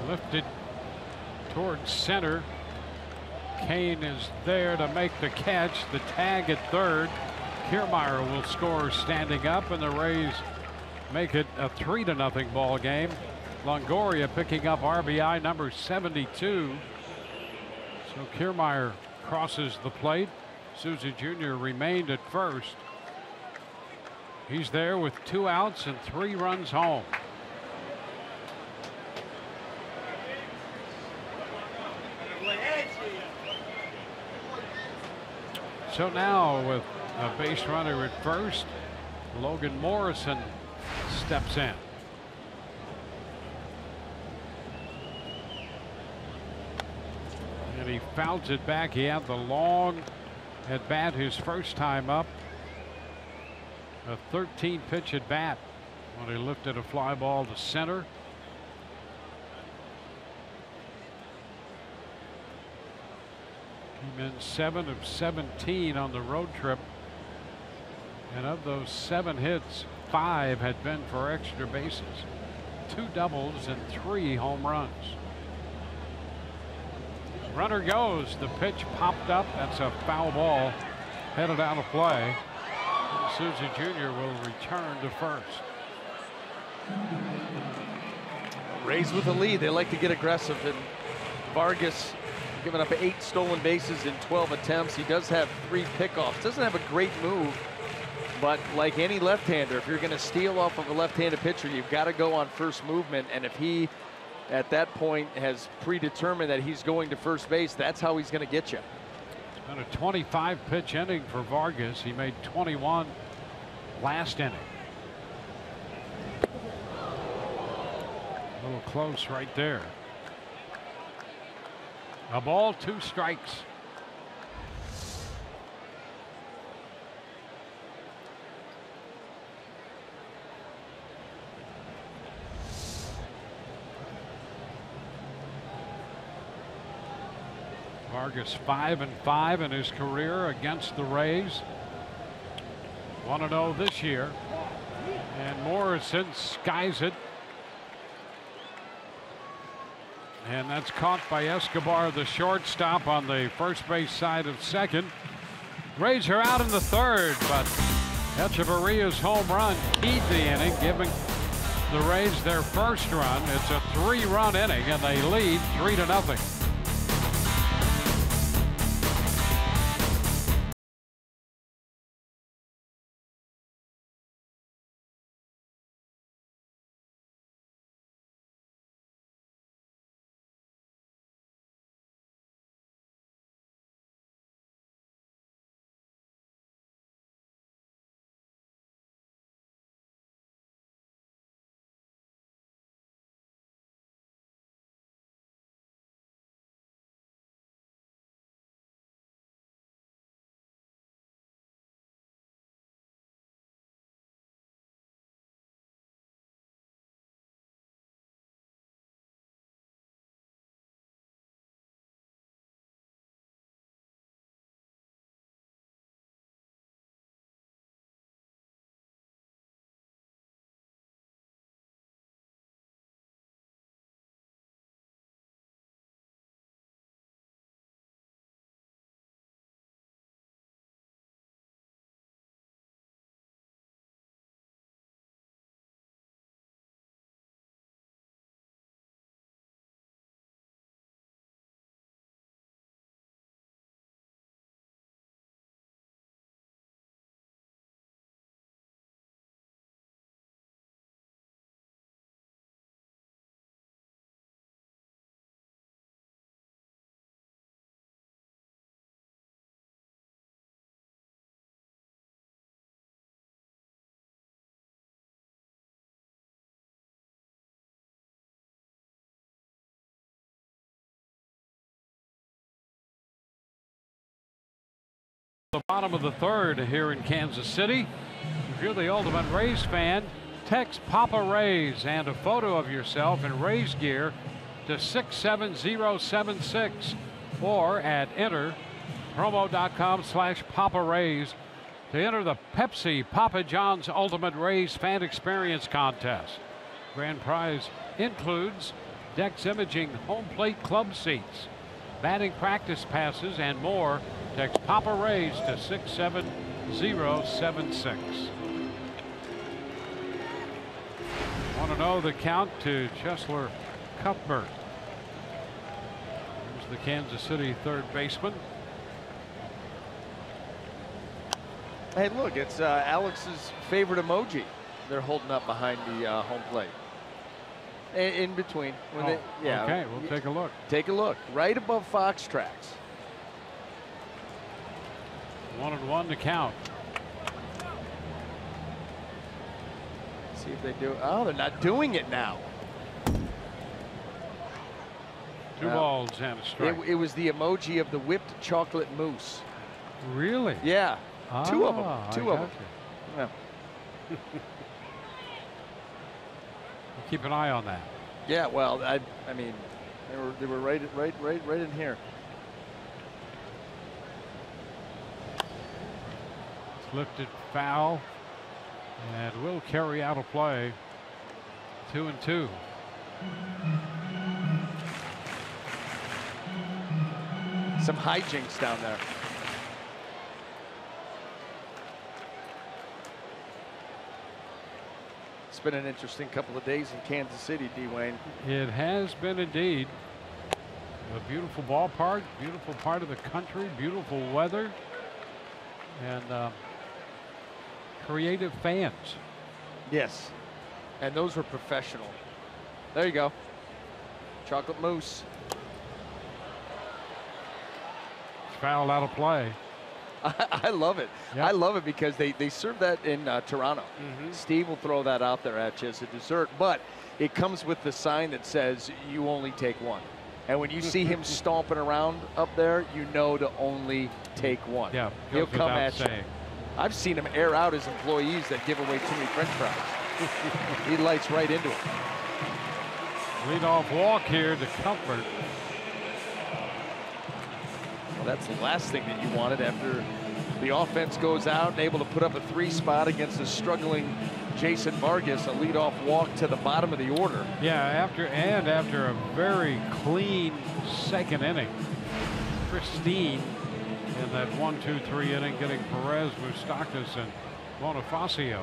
Lifted towards center. Kane is there to make the catch. The tag at third. Kiermaier will score standing up, and the Rays make it a 3-0 ball game. Longoria picking up RBI number 72. So Kiermaier crosses the plate. Souza Jr. remained at first. He's there with 2 outs and 3 runs home. So now with a base runner at first, Logan Morrison steps in. And he fouls it back. He had the long at bat his first time up. A 13 pitch at bat when he lifted a fly ball to center. Came in 7 of 17 on the road trip. And of those 7 hits, 5 had been for extra bases. 2 doubles and 3 home runs. Runner goes. The pitch popped up. That's a foul ball headed out of play. And Souza Jr. will return to first. Rays with the lead. They like to get aggressive, and Vargas giving up 8 stolen bases in 12 attempts. He does have 3 pickoffs. Doesn't have a great move, but like any left-hander, if you're going to steal off of a left-handed pitcher, you've got to go on first movement. And if he, at that point, has predetermined that he's going to first base, that's how he's going to get you. It's been a 25 pitch inning for Vargas. He made 21 last inning. A little close right there. A ball, 2 strikes. Vargas 5-5 in his career against the Rays. 1-0 this year. And Morrison skies it. And that's caught by Escobar, the shortstop, on the first base side of second. Rays are out in the third, but Echeverria's home run keyed the inning, giving the Rays their first run. It's a 3-run inning, and they lead 3-0. The bottom of the third here in Kansas City. If you're the ultimate Rays fan, text Papa Rays and a photo of yourself in Rays gear to 67076 or at promo.com/Papa Rays to enter the Pepsi Papa John's Ultimate Rays Fan Experience Contest. Grand prize includes Dex Imaging home plate club seats, batting practice passes, and more. Text Papa Rays to 67076. Want to know the count to Cheslor Cuthbert. Here's the Kansas City third baseman. Hey, look, it's Alex's favorite emoji. They're holding up behind the home plate. In between. Yeah. Okay, we'll take a look. Take a look. Right above Fox Tracks. 1-1 to count. See if they do. Oh, they're not doing it now. Two balls and a strike. It was the emoji of the whipped chocolate mousse. Really? Yeah. Two of them. Two of them. Yeah. Keep an eye on that. Yeah. Well, I mean, they were right in here. It's lifted foul, and will carry out a play. 2-2. Some hijinks down there. It's been an interesting couple of days in Kansas City, D. Wayne. It has been indeed. A beautiful ballpark, beautiful part of the country, beautiful weather, and creative fans. Yes, and those were professional. There you go. Chocolate mousse. It's fouled out of play. I love it. Yep. I love it because they serve that in Toronto. Steve will throw that out there at you as a dessert, but it comes with the sign that says you only take one. And when you see him stomping around up there, you know to only take one. Yeah, he'll come at you. I've seen him air out his employees that give away too many French fries. He lights right into it. Leadoff walk here to Comfort. Well, that's the last thing that you wanted after the offense goes out and able to put up a 3 spot against a struggling Jason Vargas, a leadoff walk to the bottom of the order. Yeah, after a very clean second inning. Pristine in that 1-2-3 inning, getting Perez, Moustakas, and Bonifacio.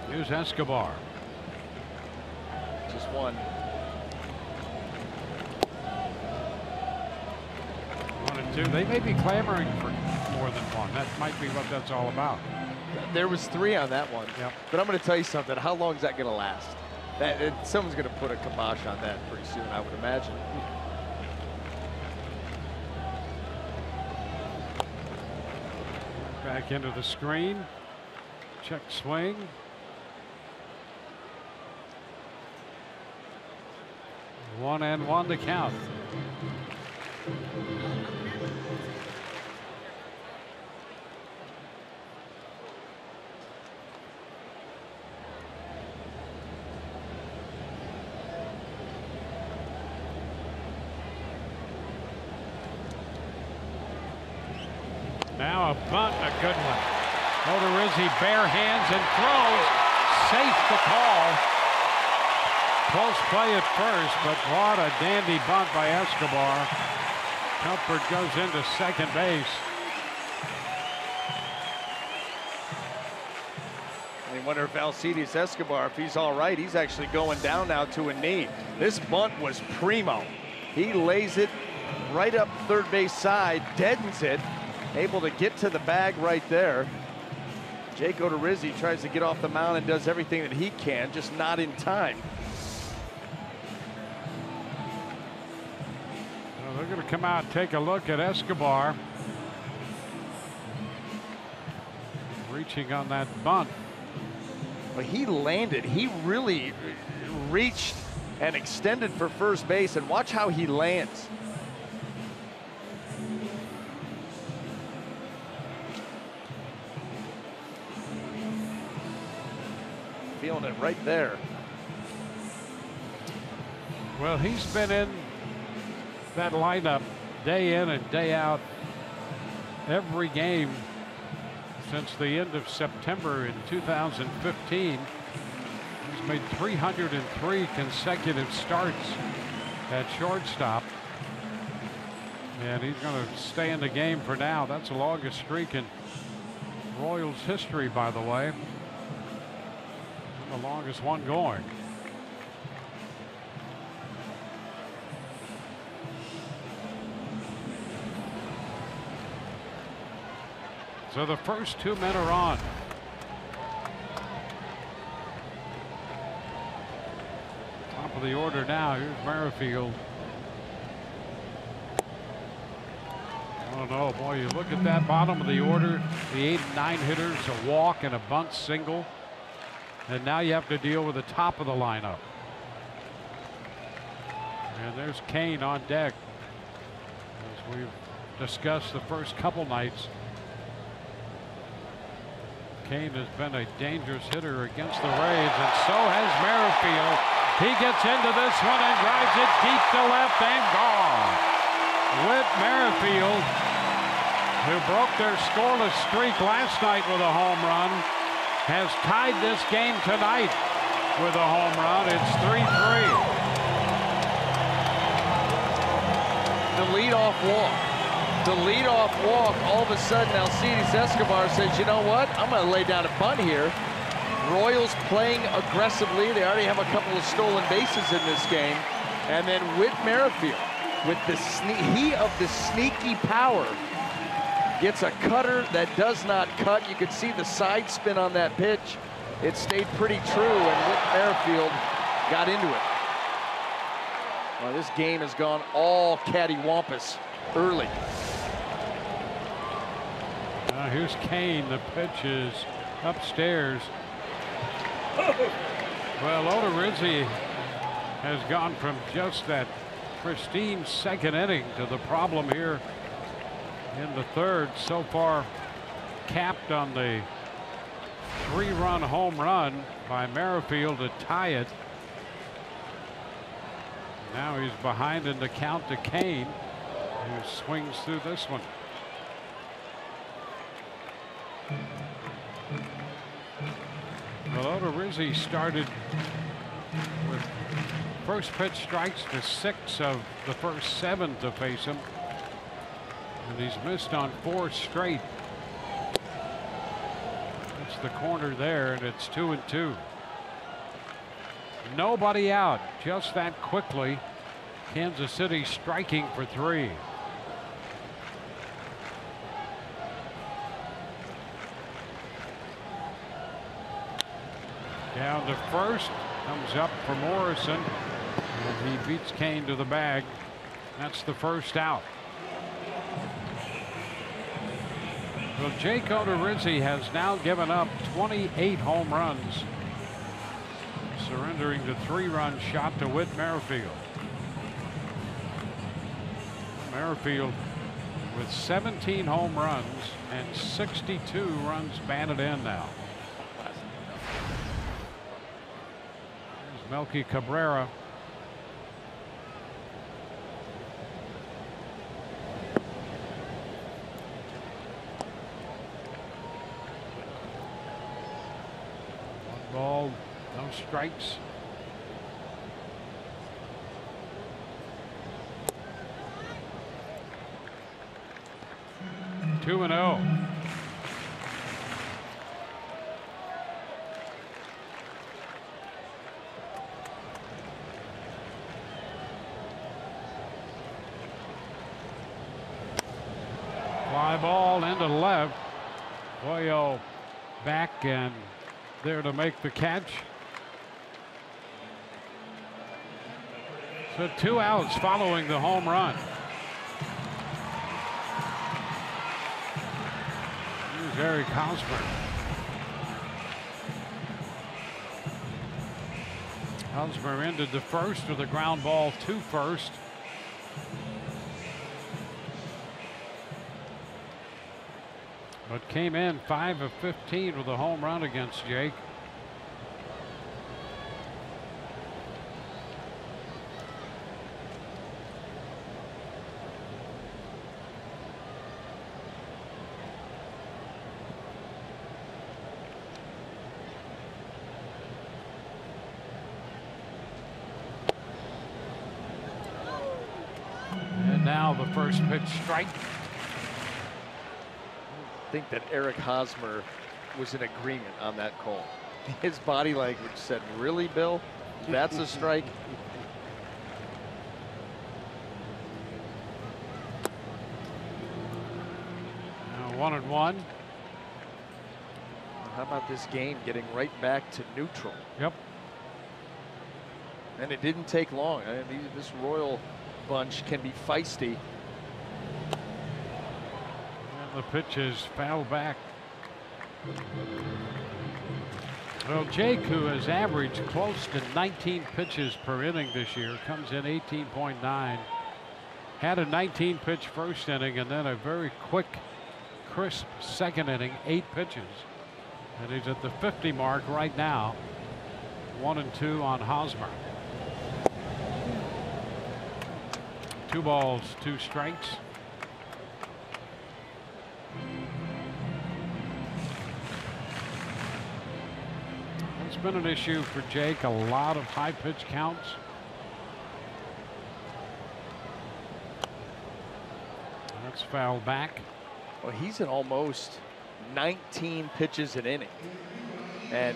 Here's Escobar. Just one. 1-2. They may be clamoring for more than one. That might be what that's all about. There was 3 on that one. Yep. But I'm going to tell you something. How long is that going to last? Someone's going to put a kibosh on that pretty soon, I would imagine. Back into the screen. Check swing. 1-1 to count. Now a bunt, a good one. Odorizzi bare hands and throws. Safe to call. Close play at first, but what a dandy bunt by Escobar. Comfort goes into second base. I wonder if Alcides Escobar, if he's all right, he's actually going down now to a knee. This bunt was primo. He lays it right up third base side, deadens it, able to get to the bag right there. Jake Odorizzi tries to get off the mound and does everything that he can, just not in time. Well, they're going to come out and take a look at Escobar. Reaching on that bunt. But he landed. He really reached and extended for first base, and watch how he lands. feeling it right there. Well, he's been in that lineup day in and day out every game since the end of September in 2015. He's made 303 consecutive starts at shortstop. And he's going to stay in the game for now. That's the longest streak in Royals history, by the way. The longest one going. So the first two men are on. Top of the order now. Here's Merrifield. Oh no, boy, you look at that bottom of the order, the 8 and 9 hitters, a walk and a bunt single. And now you have to deal with the top of the lineup. And there's Kane on deck. As we've discussed the first couple nights, Kane has been a dangerous hitter against the Rays, and so has Merrifield. He gets into this one and drives it deep to left and gone. Whit Merrifield, who broke their scoreless streak last night with a home run, has tied this game tonight with a home run. It's 3-3. The leadoff walk. The leadoff walk, all of a sudden Alcides Escobar says, you know what, I'm going to lay down a bunt here. Royals playing aggressively. They already have a couple of stolen bases in this game. And then Whit Merrifield, with the heat of the sneaky power, gets a cutter that does not cut. You could see the side spin on that pitch. It stayed pretty true, and Whit Merrifield got into it. Well, this game has gone all cattywampus early. Here's Kane. The pitch is upstairs. Well, Odorizzi has gone from just that pristine second inning to the problem here in the third. So far capped on the 3-run home run by Merrifield to tie it. Now he's behind in the count to Kane, who swings through this one. Well, Odorizzi started with first pitch strikes to 6 of the first 7 to face him, and he's missed on 4 straight. That's the corner there, and it's 2-2. Nobody out just that quickly. Kansas City striking for 3. Down to first, comes up for Morrison, and he beats Kane to the bag. That's the first out. Well, Jake Odorizzi has now given up 28 home runs, surrendering the 3-run shot to Whit Merrifield. Merrifield with 17 home runs and 62 runs batted in now. There's Melky Cabrera. One ball, no strikes. Two and 0. Fly ball into left. Boyo back and there to make the catch. So 2 outs following the home run. Eric Hosmer. Hosmer ended the first with a ground ball to first. But came in 5 of 15 with a home run against Jake. now the first pitch strike. I think that Eric Hosmer was in agreement on that call. His body language said, really, Bill? That's a strike? Now 1-1. How about this game getting right back to neutral? Yep. And it didn't take long. This Royal bunch can be feisty. And the pitch is fouled back. Well, Jake, who has averaged close to 19 pitches per inning this year, comes in 18.9. Had a 19-pitch first inning and then a very quick, crisp second inning, 8 pitches. And he's at the 50 mark right now. 1-2 on Hosmer. 2 balls, 2 strikes. It's been an issue for Jake, a lot of high pitch counts. That's fouled back. Well, he's at almost 19 pitches an inning. And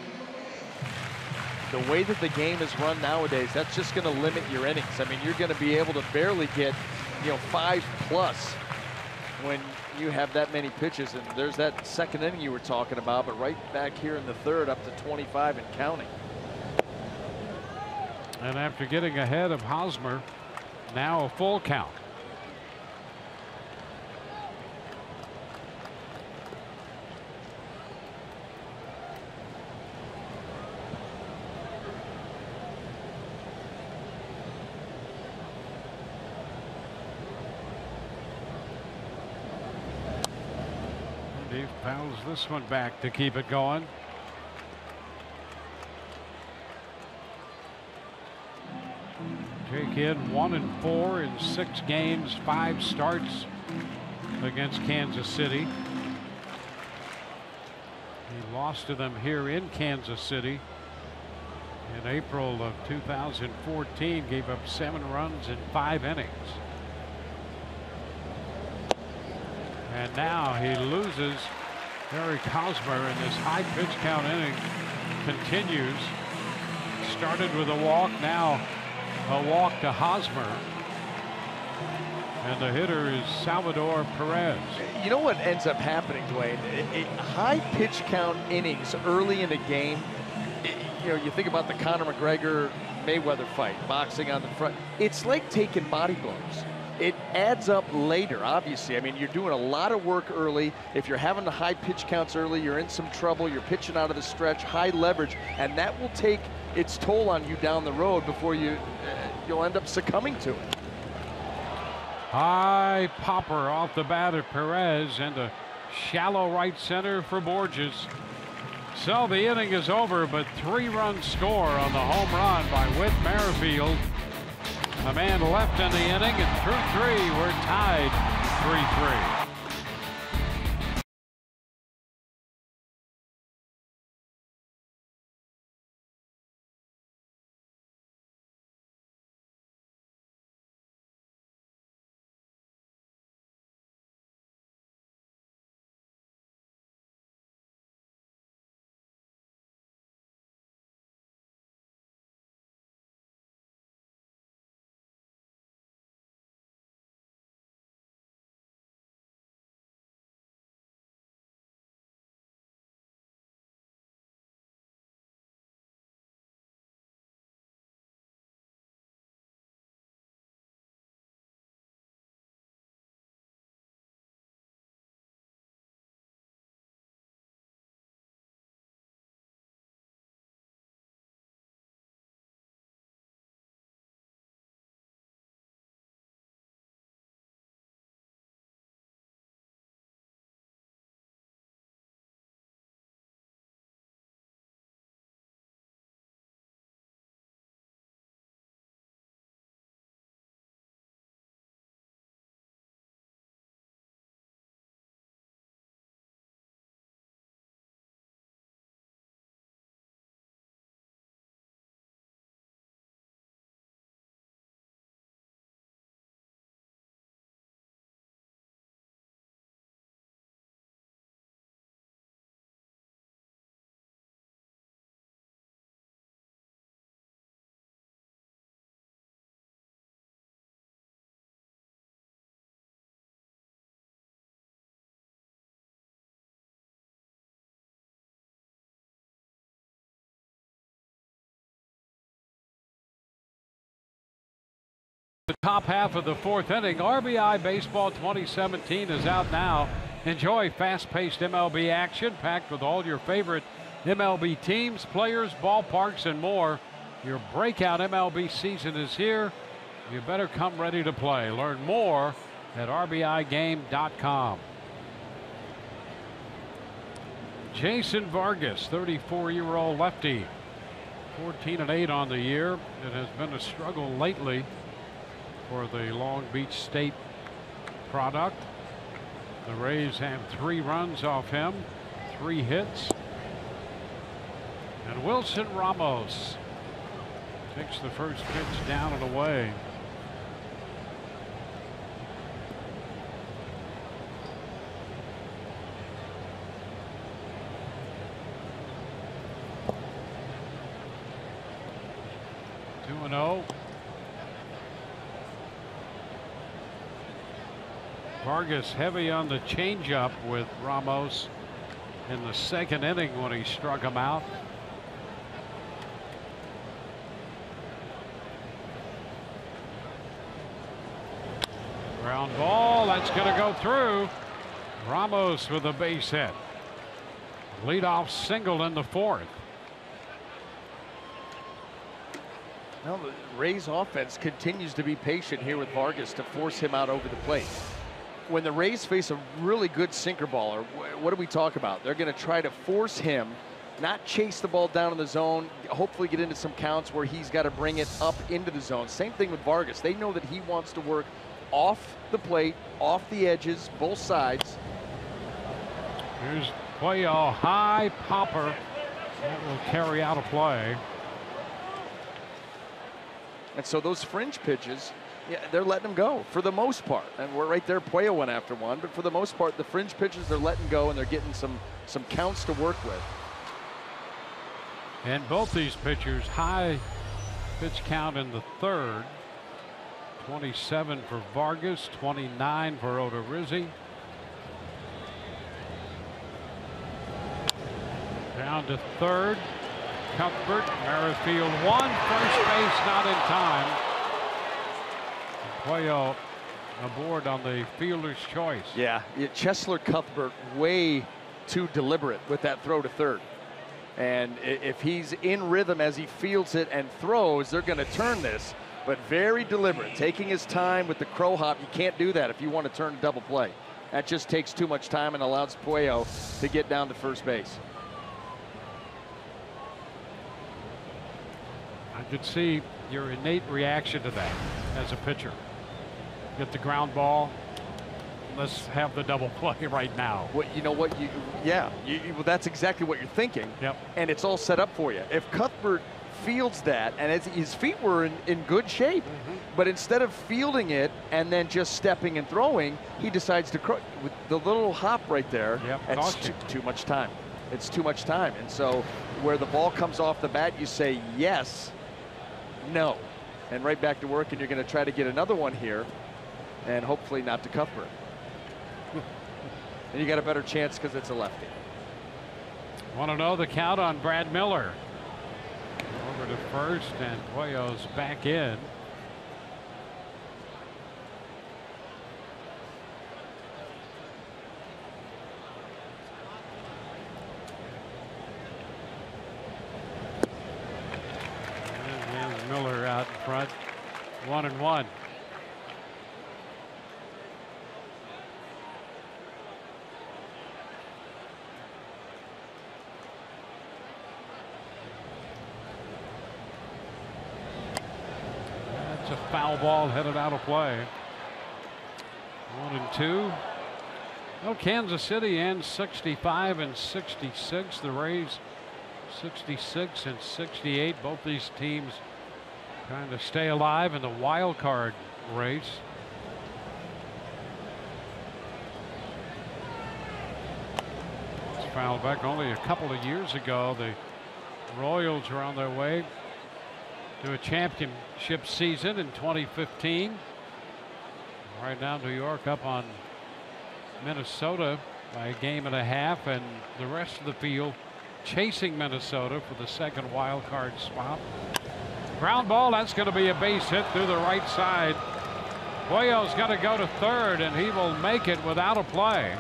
the way that the game is run nowadays, that's just going to limit your innings. I mean, you're going to be able to barely get, 5+ when you have that many pitches. And there's that second inning you were talking about, but right back here in the third, up to 25 and counting. And after getting ahead of Hosmer, now a full count. He fouls this one back to keep it going. Jake in 1-4 in 6 games, 5 starts against Kansas City. He lost to them here in Kansas City in April of 2014, gave up 7 runs in 5 innings. And now he loses Eric Hosmer, and this high pitch count inning continues. Started with a walk, now a walk to Hosmer. And the hitter is Salvador Perez. You know what ends up happening, Dwayne? High pitch count innings early in a game, you think about the Conor McGregor Mayweather fight, boxing on the front. It's like taking body blows. It adds up later, obviously. I mean, you're doing a lot of work early. If you're having the high pitch counts early, you're in some trouble. You're pitching out of the stretch, high leverage, and that will take its toll on you down the road before you'll end up succumbing to it. High popper off the bat of Perez and a shallow right center for Borges. So the inning is over, but 3-run score on the home run by Whit Merrifield. A man left in the inning, and through 3, we're tied 3-3. Top half of the fourth inning. RBI Baseball 2017 is out now. Enjoy fast-paced MLB action packed with all your favorite MLB teams, players, ballparks, and more. Your breakout MLB season is here. You better come ready to play. Learn more at RBIGame.com. Jason Vargas, 34-year-old lefty, 14-8 on the year. It has been a struggle lately for the Long Beach State product. The Rays have 3 runs off him, 3 hits. And Wilson Ramos takes the first pitch down and away. Two and 0. Vargas heavy on the changeup with Ramos in the second inning when he struck him out. Ground ball, that's going to go through. Ramos with a base hit. Leadoff single in the fourth. Well, the Rays offense continues to be patient here with Vargas to force him out over the plate. When the Rays face a really good sinker baller, what do we talk about? They're going to try to force him, not chase the ball down in the zone, hopefully get into some counts where he's got to bring it up into the zone. Same thing with Vargas. They know that he wants to work off the plate, off the edges, both sides. Here's Cuello, high popper. That will carry out a play. And so those fringe pitches, yeah, they're letting them go for the most part. And we're right there. Puello went after one, but for the most part, the fringe pitches they're letting go, and they're getting some counts to work with. And both these pitchers, high pitch count in the third. 27 for Vargas, 29 for Odorizzi. Down to third. Cuthbert, Merrifield, one, first base not in time. Cuello aboard on the fielder's choice. Yeah, Chesler Cuthbert way too deliberate with that throw to third. And if he's in rhythm as he fields it and throws, they're going to turn this, but very deliberate, taking his time with the crow hop. You can't do that if you want to turn a double play. That just takes too much time and allows Puello to get down to first base. I could see your innate reaction to that as a pitcher. Get the ground ball. Let's have the double play right now. Well, you know what? Well, that's exactly what you're thinking. Yep. And it's all set up for you. If Cuthbert fields that, and his feet were in good shape, but instead of fielding it and then just stepping and throwing, he decides to with the little hop right there. Yep. It's too much time. It's too much time. And so where the ball comes off the bat, you say yes, no, and right back to work, and you're going to try to get another one here, and hopefully not to Cuthbert. And you got a better chance because it's a lefty. Want to know the count on Brad Miller? Over to first, and Cuello's back in. Miller out in front, 1-1. That's a foul ball headed out of play. 1-2. Well, Kansas City ends 65 and 66. The Rays 66 and 68. Both these teams trying to stay alive in the wild card race. It's fouled back only a couple of years ago. The Royals are on their way to a championship season in 2015. Right now, New York up on Minnesota by a game and a half, and the rest of the field chasing Minnesota for the second wild card spot. Ground ball, that's going to be a base hit through the right side Cuello's got to go to third, and he will make it without a play.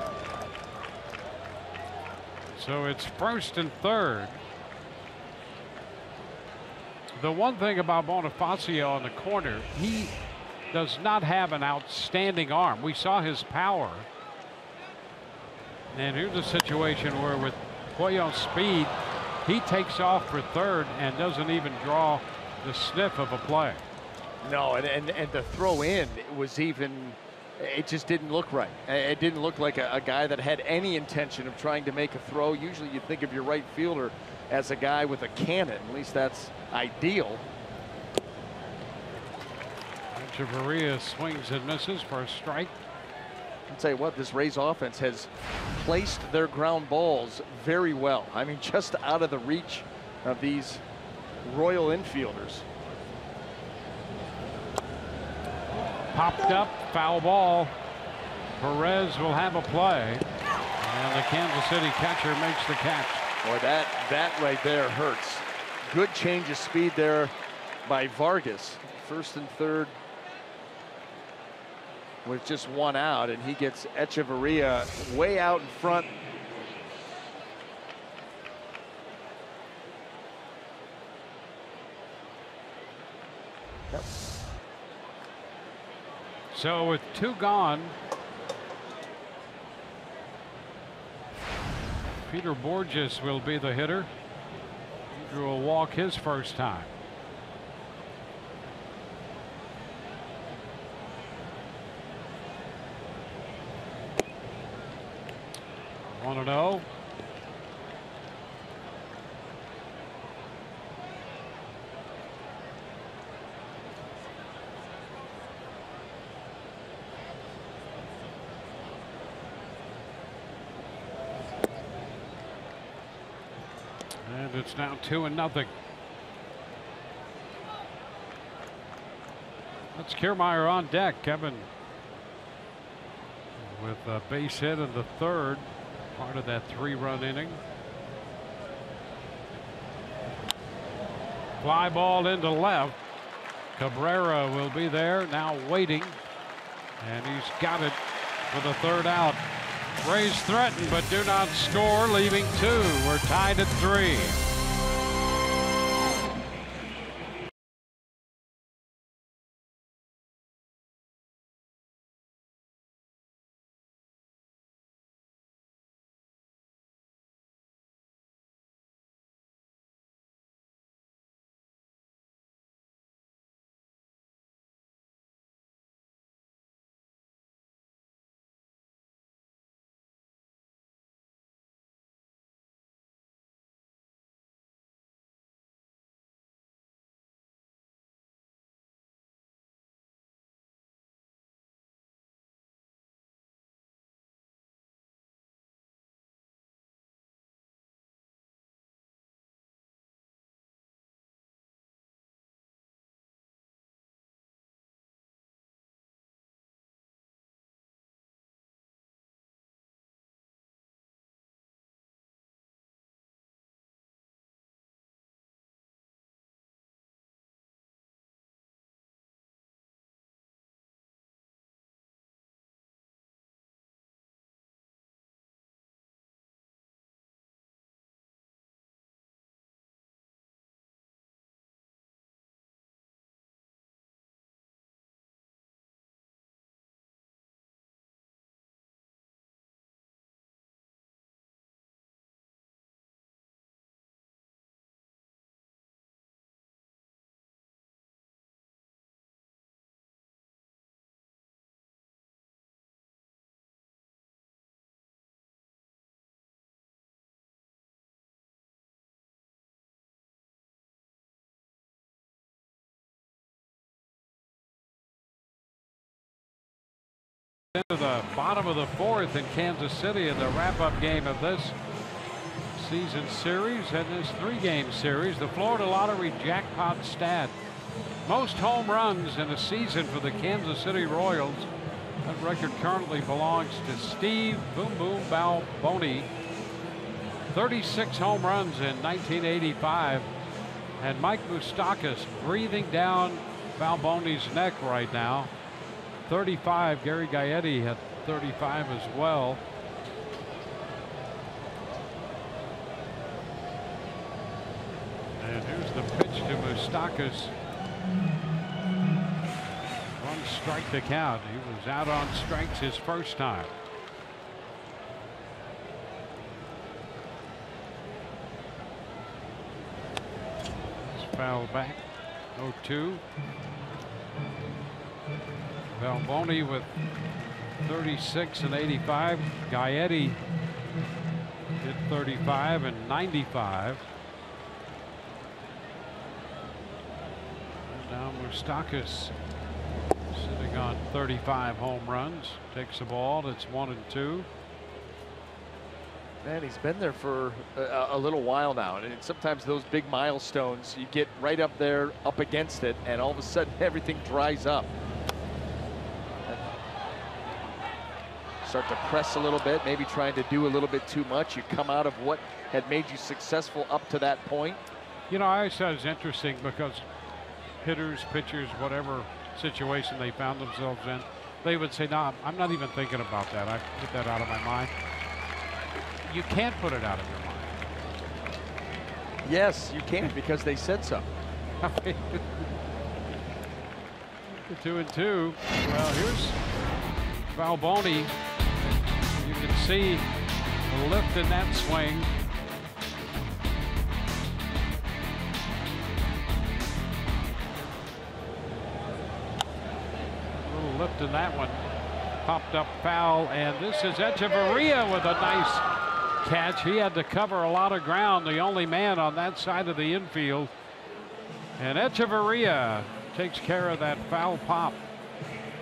So it's first and third. The one thing about Bonifacio in the corner, he does not have an outstanding arm. We saw his power. And here's a situation where with Cuello's speed, he takes off for third and doesn't even draw the sniff of a play. No, and the throw in was even, it just didn't look right. It didn't look like a guy that had any intention of trying to make a throw. Usually you think of your right fielder as a guy with a cannon. At least that's ideal. Echeverria swings and misses for a strike. I'll tell you what, this Rays offense has placed their ground balls very well. I mean, just out of the reach of these Royal infielders. Popped up, foul ball. Perez will have a play. And the Kansas City catcher makes the catch. Boy, that right there hurts. Good change of speed there by Vargas. First and third with just one out, and he gets Echeverria way out in front. Yep. So with two gone, Peter Borges will be the hitter. He drew a walk his first time. Want to know? And it's now 2-0. That's Kiermaier on deck. Kevin with a base hit in the third, part of that 3-run inning. Fly ball into left. Cabrera will be there now waiting, and he's got it for the third out. Rays threaten but do not score, leaving 2. We're tied at 3. Into the bottom of the fourth in Kansas City in the wrap-up game of this season series and this 3-game series. The Florida Lottery jackpot stat: most home runs in a season for the Kansas City Royals. That record currently belongs to Steve Boom Boom Balboni. 36 home runs in 1985, and Mike Moustakas breathing down Balboni's neck right now. 35. Gary Gaetti had 35 as well. And here's the pitch to Moustakas. One strike to count. He was out on strikes his first time. It's fouled back. 0-2. Valboni with 36 and 85. Gaetti hit 35 and 95. And now Moustakas sitting on 35 home runs. Takes the ball. It's 1-2. Man, he's been there for a little while now, and sometimes those big milestones, you get right up there, up against it, and all of a sudden everything dries up. Start to press a little bit, maybe trying to do a little bit too much. You come out of what had made you successful up to that point. You know, I always thought it was interesting because hitters, pitchers, whatever situation they found themselves in, they would say, no, I'm not even thinking about that. I put that out of my mind. You can't put it out of your mind. Yes, you can, because they said so. 2-2. Well, here's Valboni. You can see the lift in that swing. A little lift in that one. Popped up foul, and this is Echeverria with a nice catch. He had to cover a lot of ground, the only man on that side of the infield. And Echeverria takes care of that foul pop.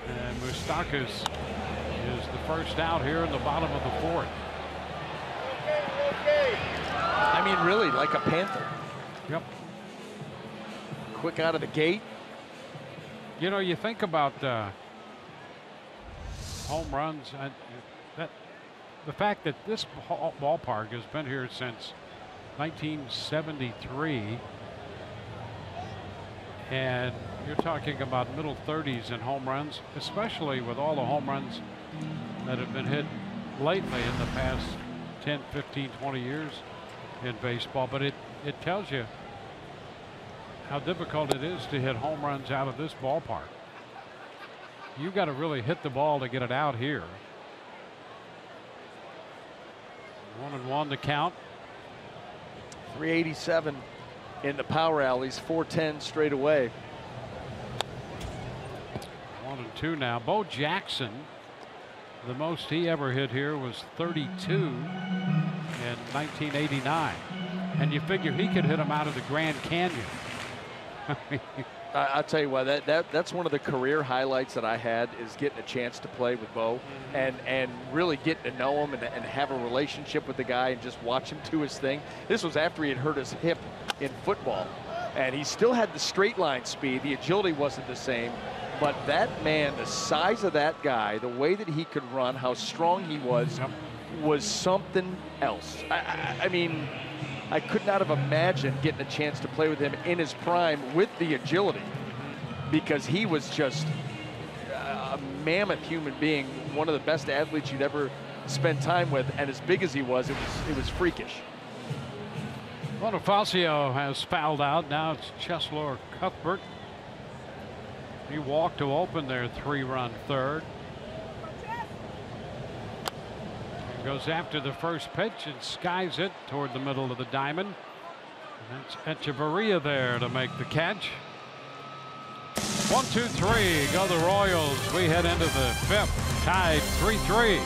And Moustakas is the first out here in the bottom of the fourth. I mean, really, like a Panther. Yep. Quick out of the gate. You know, you think about home runs, the fact that this ballpark has been here since 1973, and you're talking about middle 30s in home runs, especially with all the home runs that have been hit lately in the past 10, 15, 20 years in baseball. But it tells you how difficult it is to hit home runs out of this ballpark. You got to really hit the ball to get it out here. 1-1 to count. 387 in the power alleys, 410 straight away. 1-2 now. Bo Jackson, the most he ever hit here was 32 in 1989. And you figure he could hit him out of the Grand Canyon. I'll tell you what, that's one of the career highlights that I had, is getting a chance to play with Bo, and really getting to know him and have a relationship with the guy and just watch him do his thing. This was after he had hurt his hip in football, and he still had the straight line speed. The agility wasn't the same, but that man, the size of that guy, the way that he could run, how strong he was something else. I mean, I could not have imagined getting a chance to play with him in his prime with the agility, because he was just a mammoth human being, one of the best athletes you'd ever spend time with, and as big as he was, it was freakish. Bonifacio has fouled out. Now it's Cheslor Cuthbert. He walked to open their 3-run third. Goes after the first pitch and skies it toward the middle of the diamond. And that's Echeverria there to make the catch. 1, 2, 3 go the Royals. We head into the fifth, tied 3-3.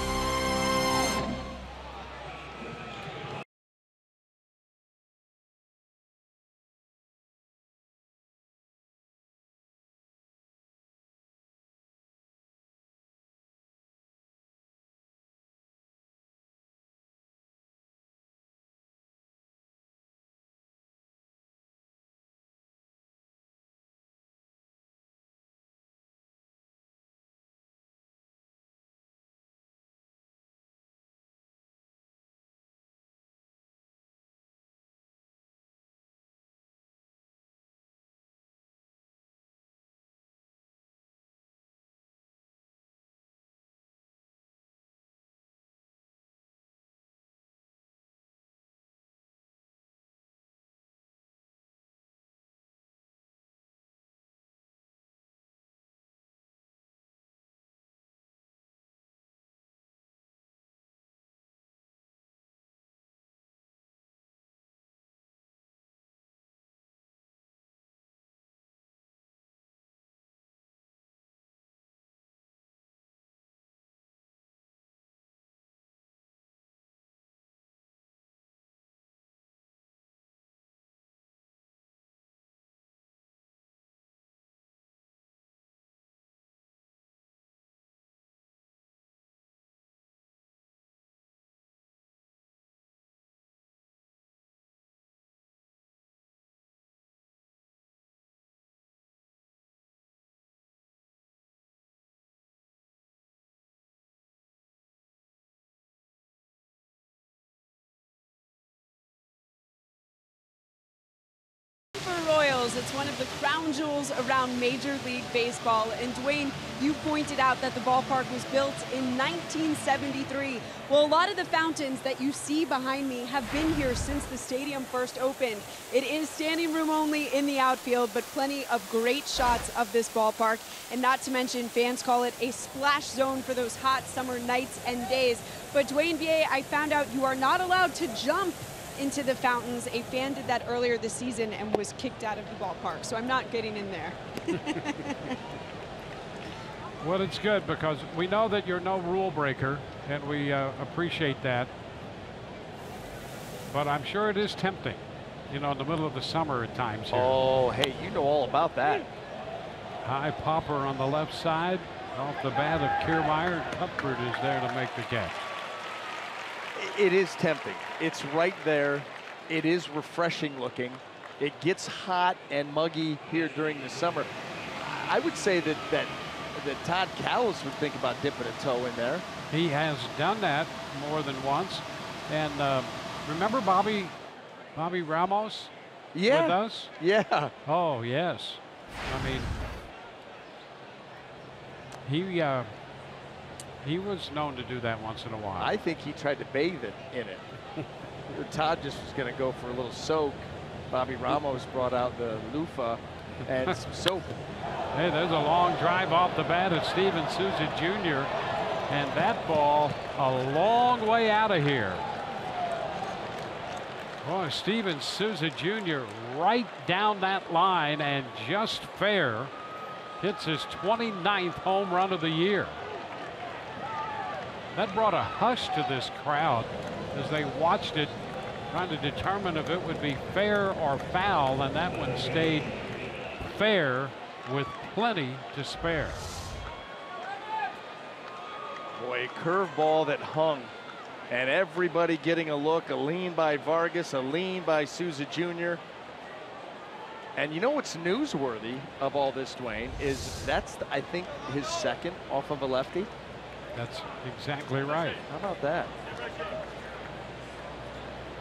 It's one of the crown jewels around Major League Baseball. And Dwayne, you pointed out that the ballpark was built in 1973. Well, a lot of the fountains that you see behind me have been here since the stadium first opened. It is standing room only in the outfield, but plenty of great shots of this ballpark. And not to mention, fans call it a splash zone for those hot summer nights and days. But Dwayne Vier, I found out you are not allowed to jump into the fountains. A fan did that earlier this season and was kicked out of the ballpark, so I'm not getting in there. Well, it's good because we know that you're no rule breaker, and we appreciate that. But I'm sure it is tempting, you know, in the middle of the summer at times here. Oh, hey, you know all about that. High popper on the left side off the bat of Kiermaier. Cuthbert is there to make the catch. It is tempting. It's right there. It is refreshing looking. It gets hot and muggy here during the summer. I would say that Todd Callis would think about dipping a toe in there. He has done that more than once. And remember Bobby Ramos with us? Yeah. Oh, yes. I mean, he was known to do that once in a while. I think he tried to bathe in it. Todd just was going to go for a little soak. Bobby Ramos brought out the loofah and some soap. Hey, there's a long drive off the bat of Steven Souza Jr. And that ball a long way out of here. Boy, Steven Souza Jr. right down that line and just fair. Hits his 29th home run of the year. That brought a hush to this crowd as they watched it, trying to determine if it would be fair or foul, and that one stayed fair with plenty to spare. Boy, a curveball that hung, and everybody getting a look. A lean by Vargas, a lean by Souza Jr. And you know what's newsworthy of all this, Dwayne, is that's, I think, his second off of a lefty. That's exactly right. How about that?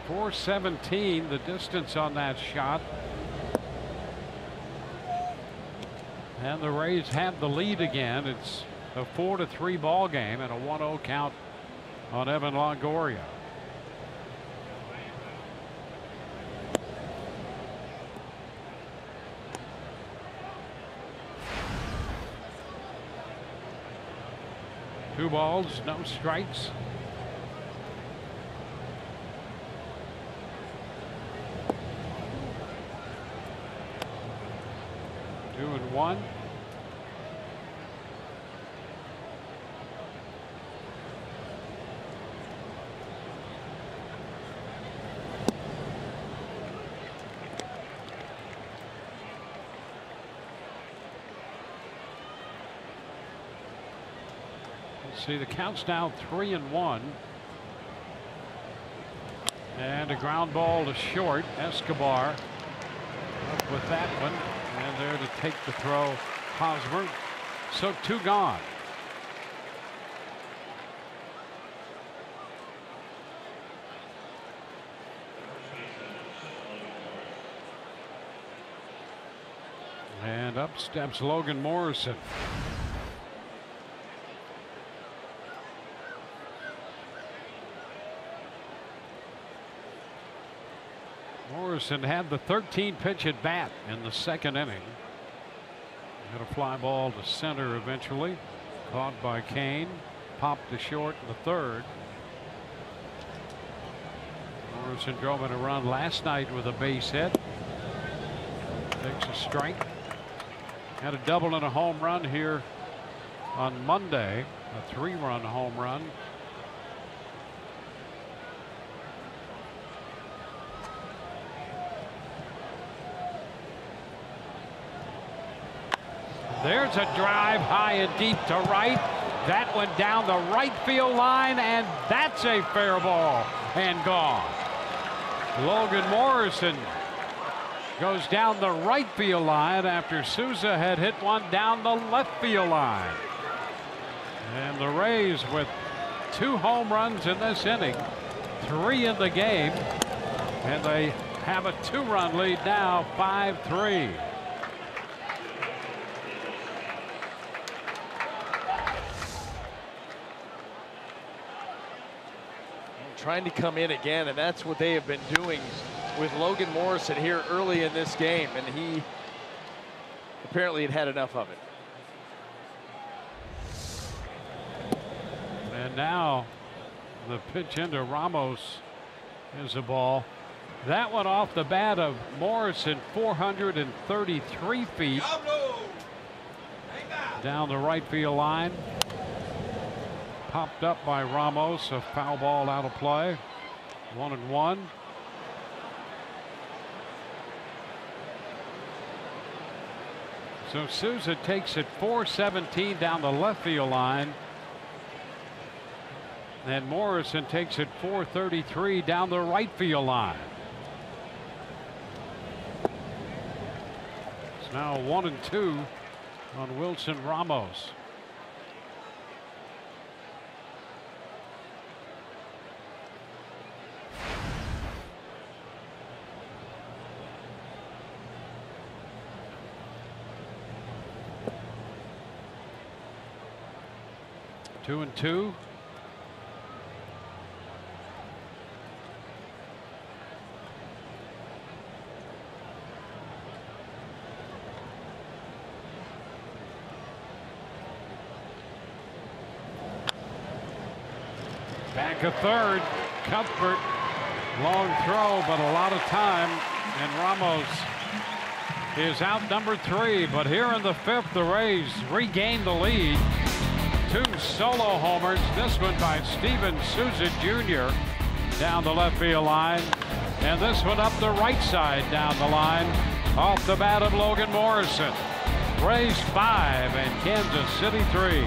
417 the distance on that shot. And the Rays have the lead again. It's a 4-3 ball game and a 1-0 count on Evan Longoria. Two balls, no strikes. Two and one. See, the count's now 3-1. And a ground ball to short. Escobar up with that one. And there to take the throw, Hosmer. So two gone. And up steps Logan Morrison. Morrison had the 13 pitch at bat in the second inning. Had a fly ball to center eventually. Caught by Kane. Popped to short in the third. Morrison drove in a run last night with a base hit. Takes a strike. Had a double and a home run here on Monday. A 3-run home run. There's a drive high and deep to right. That one down the right field line, and that's a fair ball and gone. Logan Morrison goes down the right field line after Souza had hit one down the left field line. And the Rays with 2 home runs in this inning, 3 in the game, and they have a 2-run lead now, 5-3. trying to come in again, and that's what they have been doing with Logan Morrison here early in this game, and he apparently had enough of it. And now the pitch into Ramos is a ball. That one off the bat of Morrison, 433 feet down the right field line. Popped up by Ramos, a foul ball out of play. 1-1. So Souza takes it 417 down the left field line. And Morrison takes it 433 down the right field line. It's now 1-2 on Wilson Ramos. Two and two. Back a third. Cuthbert, long throw, but a lot of time, and Ramos is out number 3. But here in the 5th, the Rays regain the lead. 2 solo homers, this one by Steven Souza Jr. down the left field line, and this one up the right side down the line off the bat of Logan Morrison. Rays 5 and Kansas City 3.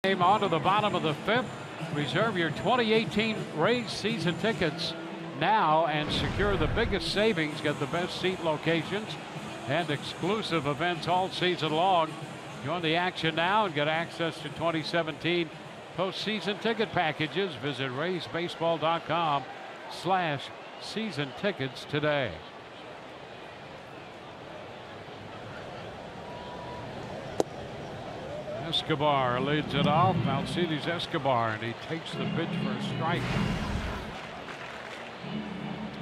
Game on to the bottom of the 5th. Reserve your 2018 Rays season tickets now and secure the biggest savings. Get the best seat locations and exclusive events all season long. Join the action now and get access to 2017 postseason ticket packages. Visit RaysBaseball.com/season tickets today. Escobar leads it off. Alcides Escobar, and he takes the pitch for a strike.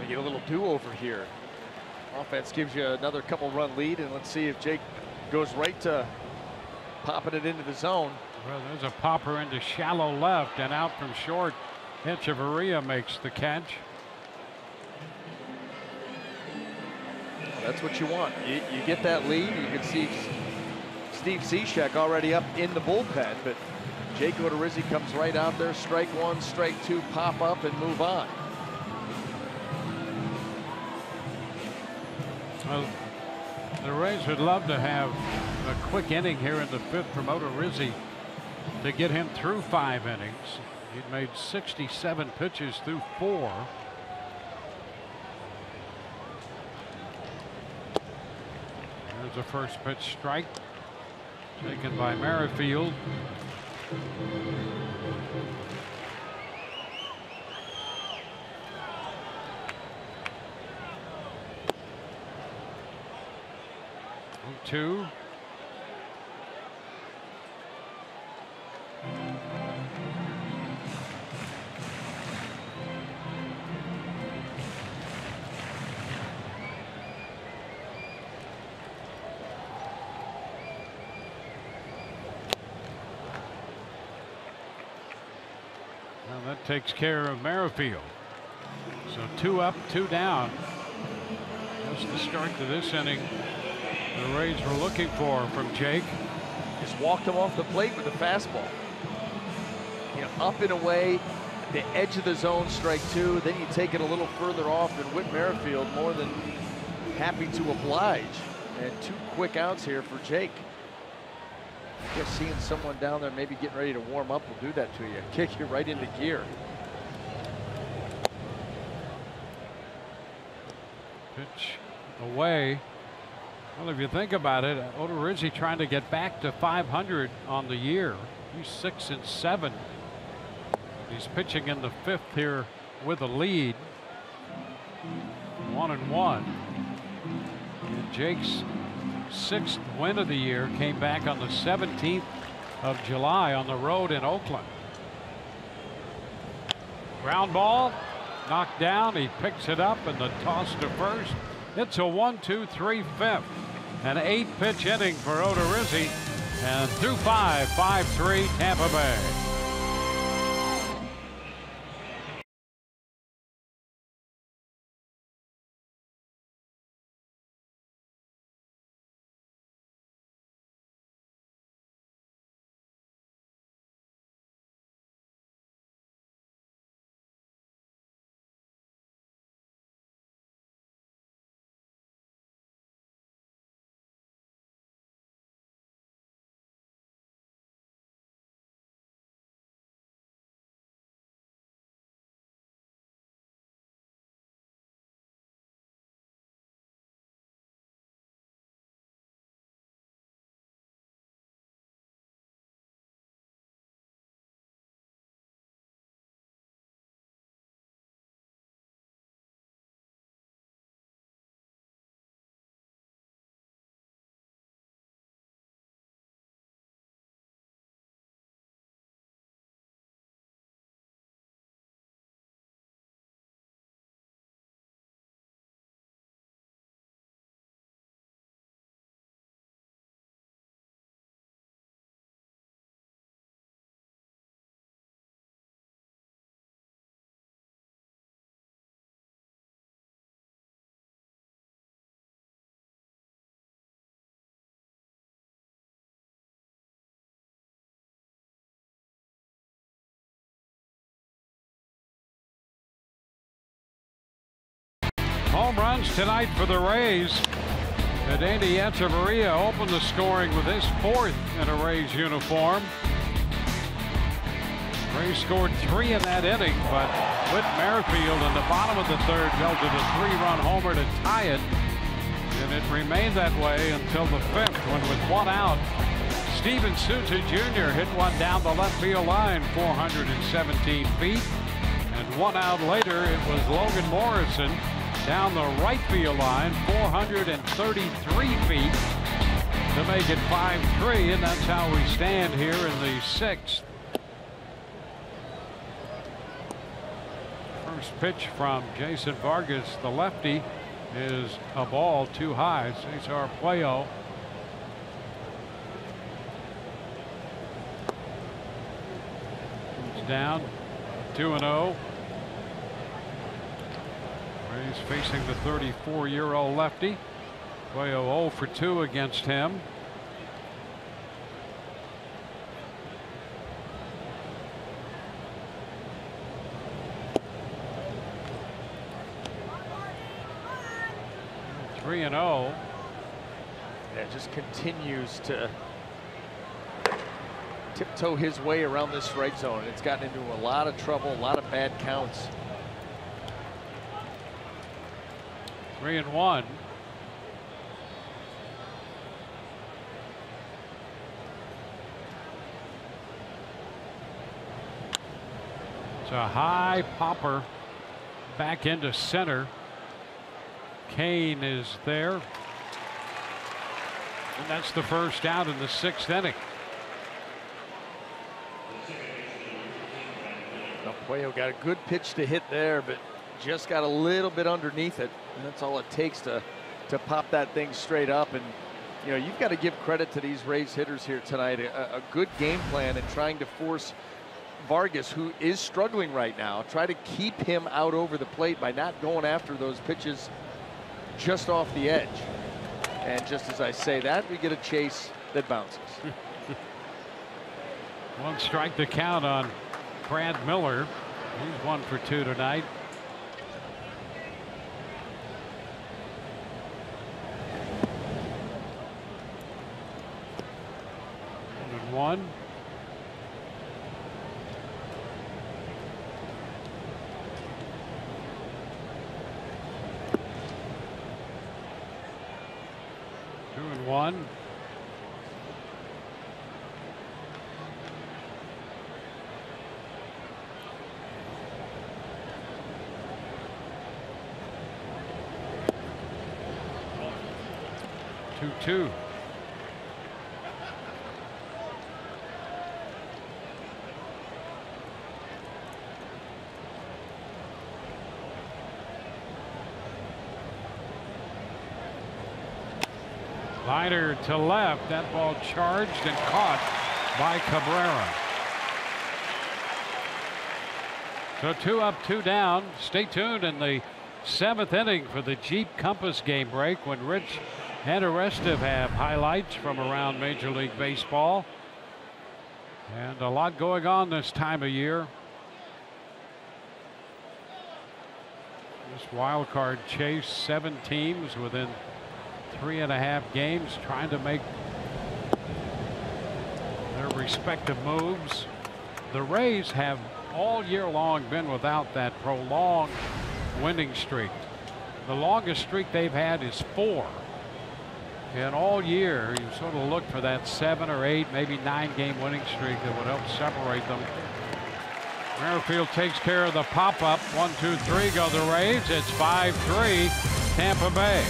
We get a little do-over here. Offense gives you another couple-run lead, and let's see if Jake goes right to popping it into the zone. Well, there's a popper into shallow left, and out from short. Echeverria makes the catch. That's what you want. You get that lead. You can see Steve Cishek already up in the bullpen, but Jake Odorizzi comes right out there. Strike 1, strike 2, pop up and move on. Well, The Rays would love to have a quick inning here in the 5th from Odorizzi to get him through 5 innings. He'd made 67 pitches through 4. There's a first pitch strike taken by Merrifield. Two. Well, that takes care of Merrifield. So 2 up, 2 down. Just the start to this inning the Rays were looking for from Jake. Just walked him off the plate with a fastball. You know, up and away, at the edge of the zone, strike 2. Then you take it a little further off, and Whit Merrifield more than happy to oblige. And 2 quick outs here for Jake. Just seeing someone down there maybe getting ready to warm up will do that to you. Kick you right into gear. Pitch away. Well, if you think about it, Odorizzi trying to get back to 500 on the year. He's 6-7. He's pitching in the 5th here with a lead. 1-1. And Jake's 6th win of the year came back on the 17th of July on the road in Oakland. Ground ball knocked down. He picks it up and the toss to first. It's a 1-2-3 5th. An 8-pitch inning for Odorizzi, and through 5, 5-3 Tampa Bay. Home runs tonight for the Rays. And Andy Echeverria opened the scoring with his 4th in a Rays uniform. Rays scored 3 in that inning, but Whit Merrifield in the bottom of the 3rd belted a 3-run homer to tie it. And it remained that way until the 5th, when with 1 out, Steven Souza Jr. hit one down the left field line 417 feet. And 1 out later, it was Logan Morrison down the right field line 433 feet to make it 5-3, and that's how we stand here in the 6th. First pitch from Jason Vargas, the lefty, is a ball too high. Cesar Puello. He's down 2-0. He's facing the 34-year-old lefty. Puello 0 for 2 against him. Three and 0. And just continues to tiptoe his way around this strike zone. It's gotten into a lot of trouble, a lot of bad counts. 3-1. It's a high popper back into center. Kane is there. And that's the first out in the 6th inning. Puello got a good pitch to hit there, but just got a little bit underneath it. And that's all it takes to pop that thing straight up. And, you know, you've got to give credit to these Rays hitters here tonight. A good game plan and trying to force Vargas, who is struggling right now, try to keep him out over the plate by not going after those pitches just off the edge. And just as I say that, we get a chase that bounces. 1 strike to count on Brad Miller. He's 1 for 2 tonight. And 1. And 1. Two. Liner to left. That ball charged and caught by Cabrera. So 2 up, 2 down. Stay tuned in the 7th inning for the Jeep Compass game break when Rich and Arestive have highlights from around Major League Baseball. And a lot going on this time of year. This wild card chase, 7 teams within 3.5 games trying to make their respective moves. The Rays have all year long been without that prolonged winning streak. The longest streak they've had is 4. And all year, you sort of look for that 7 or 8, maybe 9-game winning streak that would help separate them. Merrifield takes care of the pop-up. 1, 2, 3 go the Rays. It's 5-3 Tampa Bay.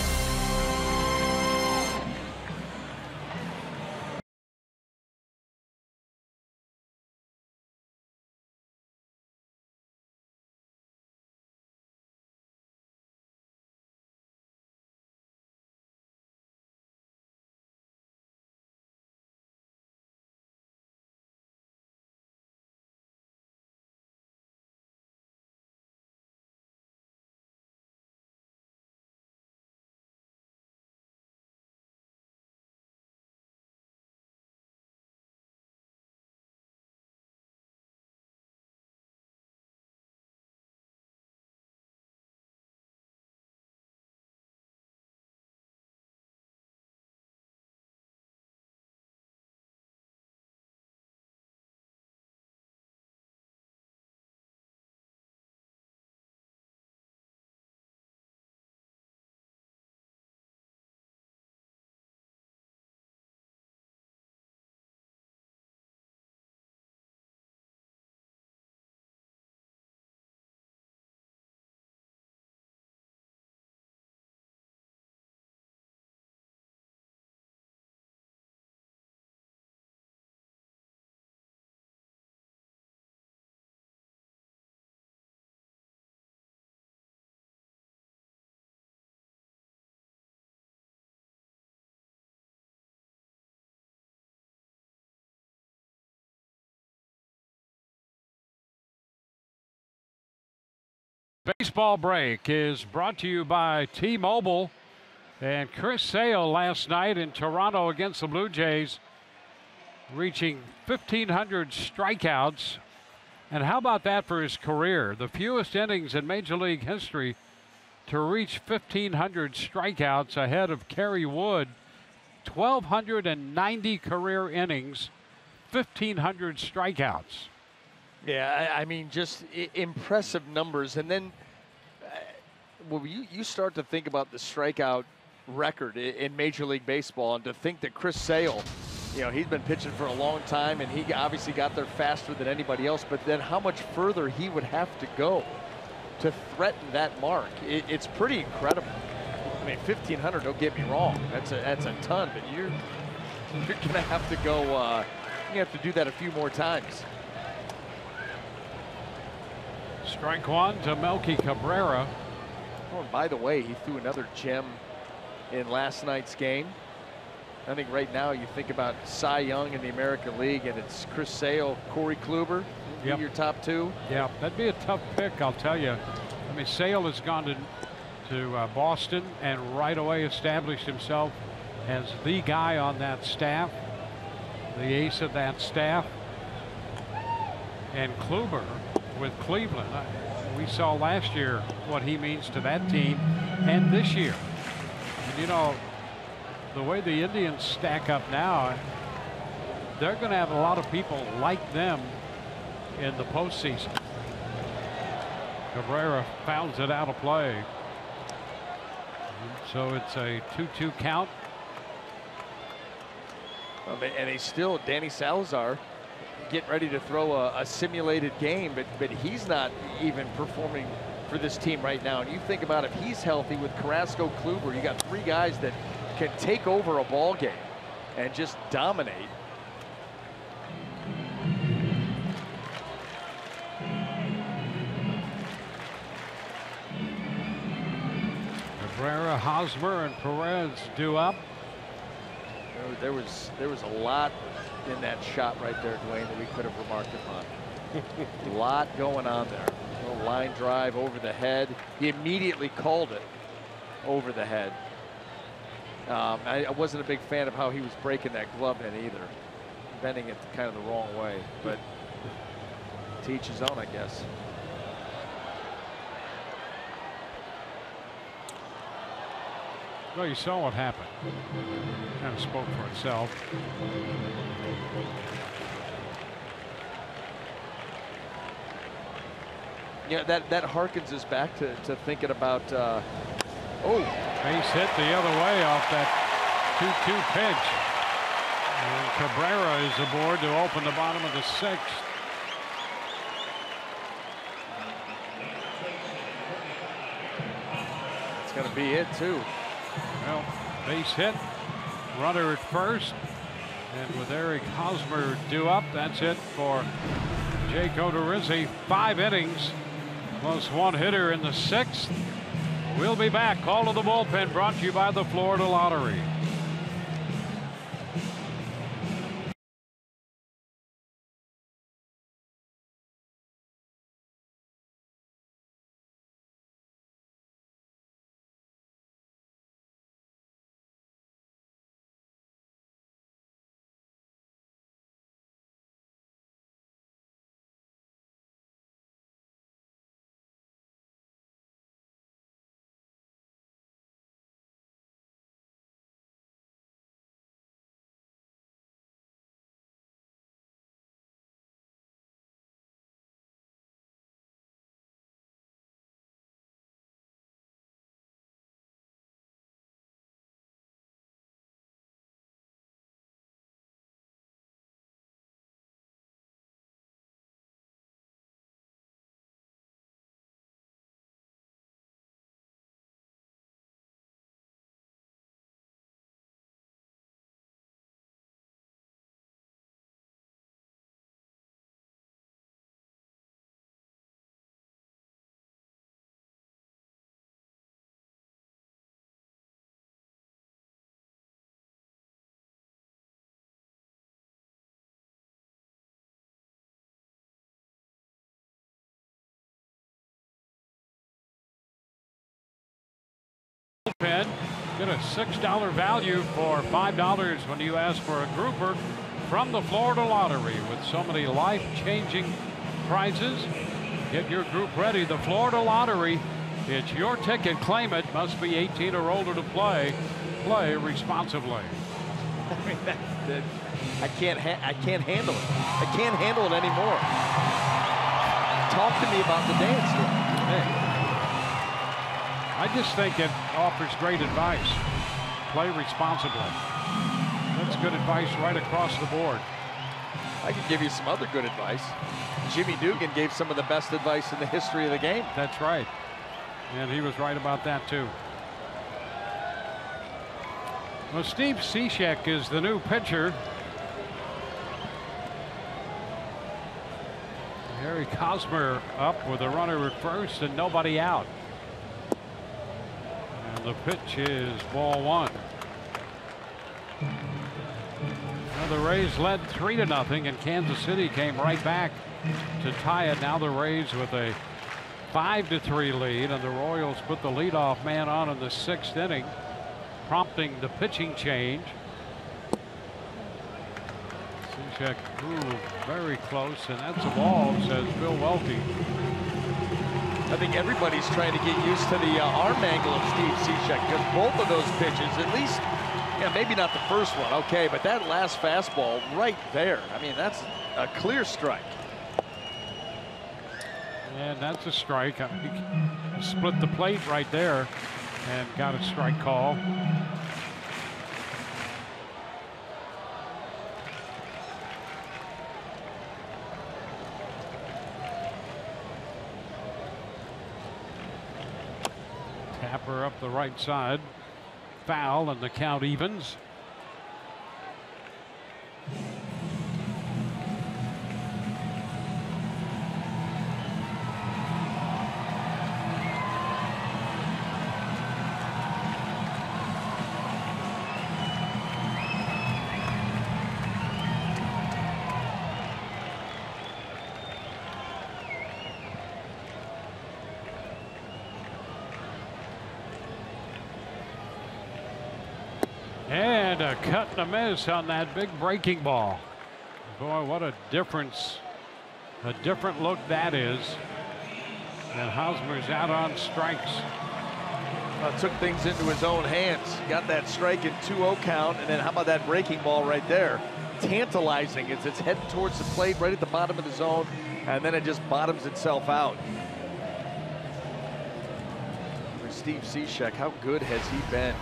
Baseball break is brought to you by T-Mobile. And Chris Sale last night in Toronto against the Blue Jays, reaching 1,500 strikeouts. And how about that for his career? The fewest innings in Major League history to reach 1,500 strikeouts, ahead of Kerry Wood 1,290 career innings, 1,500 strikeouts. Yeah, I mean, just impressive numbers. And then well, you start to think about the strikeout record in Major League Baseball, and to think that Chris Sale, you know, he's been pitching for a long time, and he obviously got there faster than anybody else, but then how much further he would have to go to threaten that mark. It's pretty incredible. I mean, 1,500, don't get me wrong, that's a ton, but you're gonna have to go, you have to do that a few more times. Strike one to Melky Cabrera. Oh, and by the way, he threw another gem in last night's game. I think right now you think about Cy Young in the American League, and it's Chris Sale, Corey Kluber, Yep. your top two. Yeah, that'd be a tough pick, I'll tell you. I mean, Sale has gone to Boston and right away established himself as the guy on that staff, the ace of that staff. And Kluber with Cleveland, we saw last year what he means to that team, and this year. And you know, the way the Indians stack up now, they're going to have a lot of people like them in the postseason. Cabrera fouls it out of play. So it's a 2-2 count. And he's still, Danny Salazar, getting ready to throw a simulated game, but he's not even performing for this team right now. And you think about if he's healthy with Carrasco, Kluber, you got three guys that can take over a ball game and just dominate. Cabrera, Hosmer, and Perez due up. There was a lot in that shot right there, Dwayne, that we could have remarked upon. A lot going on there. A little line drive over the head. He immediately called it over the head. I wasn't a big fan of how he was breaking that glove in either, bending it kind of the wrong way, but to each his own, I guess. Well, you saw what happened. Kind of spoke for itself. Yeah, that harkens us back to thinking about. Base hit the other way off that 2-2 pitch. And Cabrera is aboard to open the bottom of the sixth. It's going to be it too. Well, base hit, runner at first, and with Eric Hosmer due up, that's it for Jake Odorizzi. 5 innings, plus 1 hitter in the 6th. We'll be back. Call to the bullpen brought to you by the Florida Lottery. Pen, get a $6 value for $5 when you ask for a grouper from the Florida Lottery. With so many life-changing prizes, get your group ready. The Florida Lottery, it's your ticket. Claim it. Must be 18 or older to play. Play responsibly. I mean, I can't handle it. I can't handle it anymore. Talk to me about the dance. Hey. I just think it offers great advice. Play responsibly. That's good advice right across the board. I could give you some other good advice. Jimmy Dugan gave some of the best advice in the history of the game. That's right. And he was right about that, too. Well, Steve Cishek is the new pitcher. Harry Cosmer up with a runner at first and nobody out. And the pitch is ball one. Well, the Rays led 3-0, and Kansas City came right back to tie it. Now the Rays with a 5-3 lead, and the Royals put the leadoff man on in the 6th inning, prompting the pitching change. Cishek, very close, and that's a ball, says Bill Welke. I think everybody's trying to get used to the arm angle of Steve Cishek, because both of those pitches, at least, yeah, maybe not the first one, okay, but that last fastball right there, I mean, that's a clear strike. And that's a strike. He split the plate right there and got a strike call. Tapper up the right side. Foul, and the count evens. And a cut and a miss on that big breaking ball. Boy, what a difference. A different look that is. And Hosmer's out on strikes. Took things into his own hands. Got that strike and 2-0 count. And then how about that breaking ball right there? Tantalizing as it's heading towards the plate right at the bottom of the zone. And then it just bottoms itself out. For Steve Cishek, how good has he been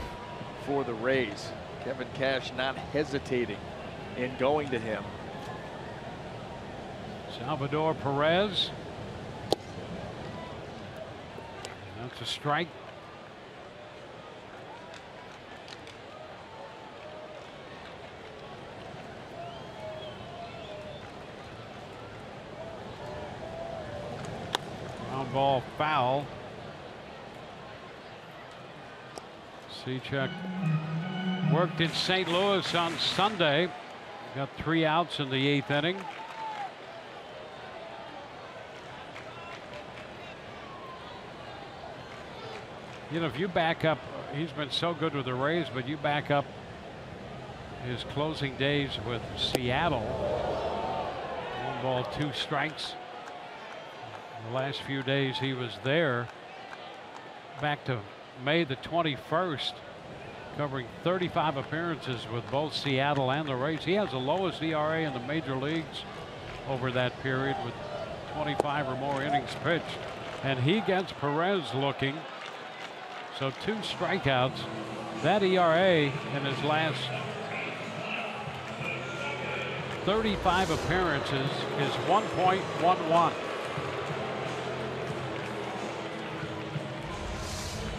for the Rays? Kevin Cash not hesitating in going to him. Salvador Perez. That's a strike. Ground ball foul. Cishek worked in St. Louis on Sunday. Got 3 outs in the 8th inning. You know, if you back up, he's been so good with the Rays, but you back up his closing days with Seattle. 1 ball, 2 strikes. The last few days he was there. Back to May the 21st, covering 35 appearances with both Seattle and the Rays. He has the lowest ERA in the major leagues over that period with 25 or more innings pitched. And he gets Perez looking. So 2 strikeouts. That ERA in his last 35 appearances is 1.11.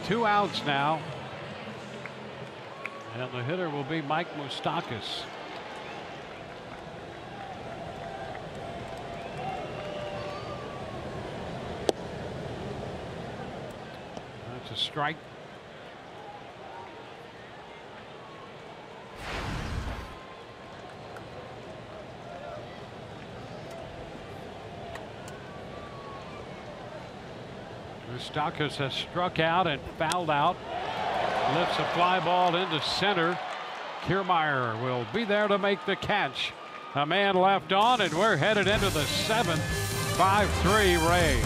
2 outs now. And the hitter will be Mike Moustakas. That's a strike. Moustakas has struck out and fouled out. Lifts a fly ball into center. Kiermaier will be there to make the catch. A man left on, and we're headed into the 7th. 5-3 Rays.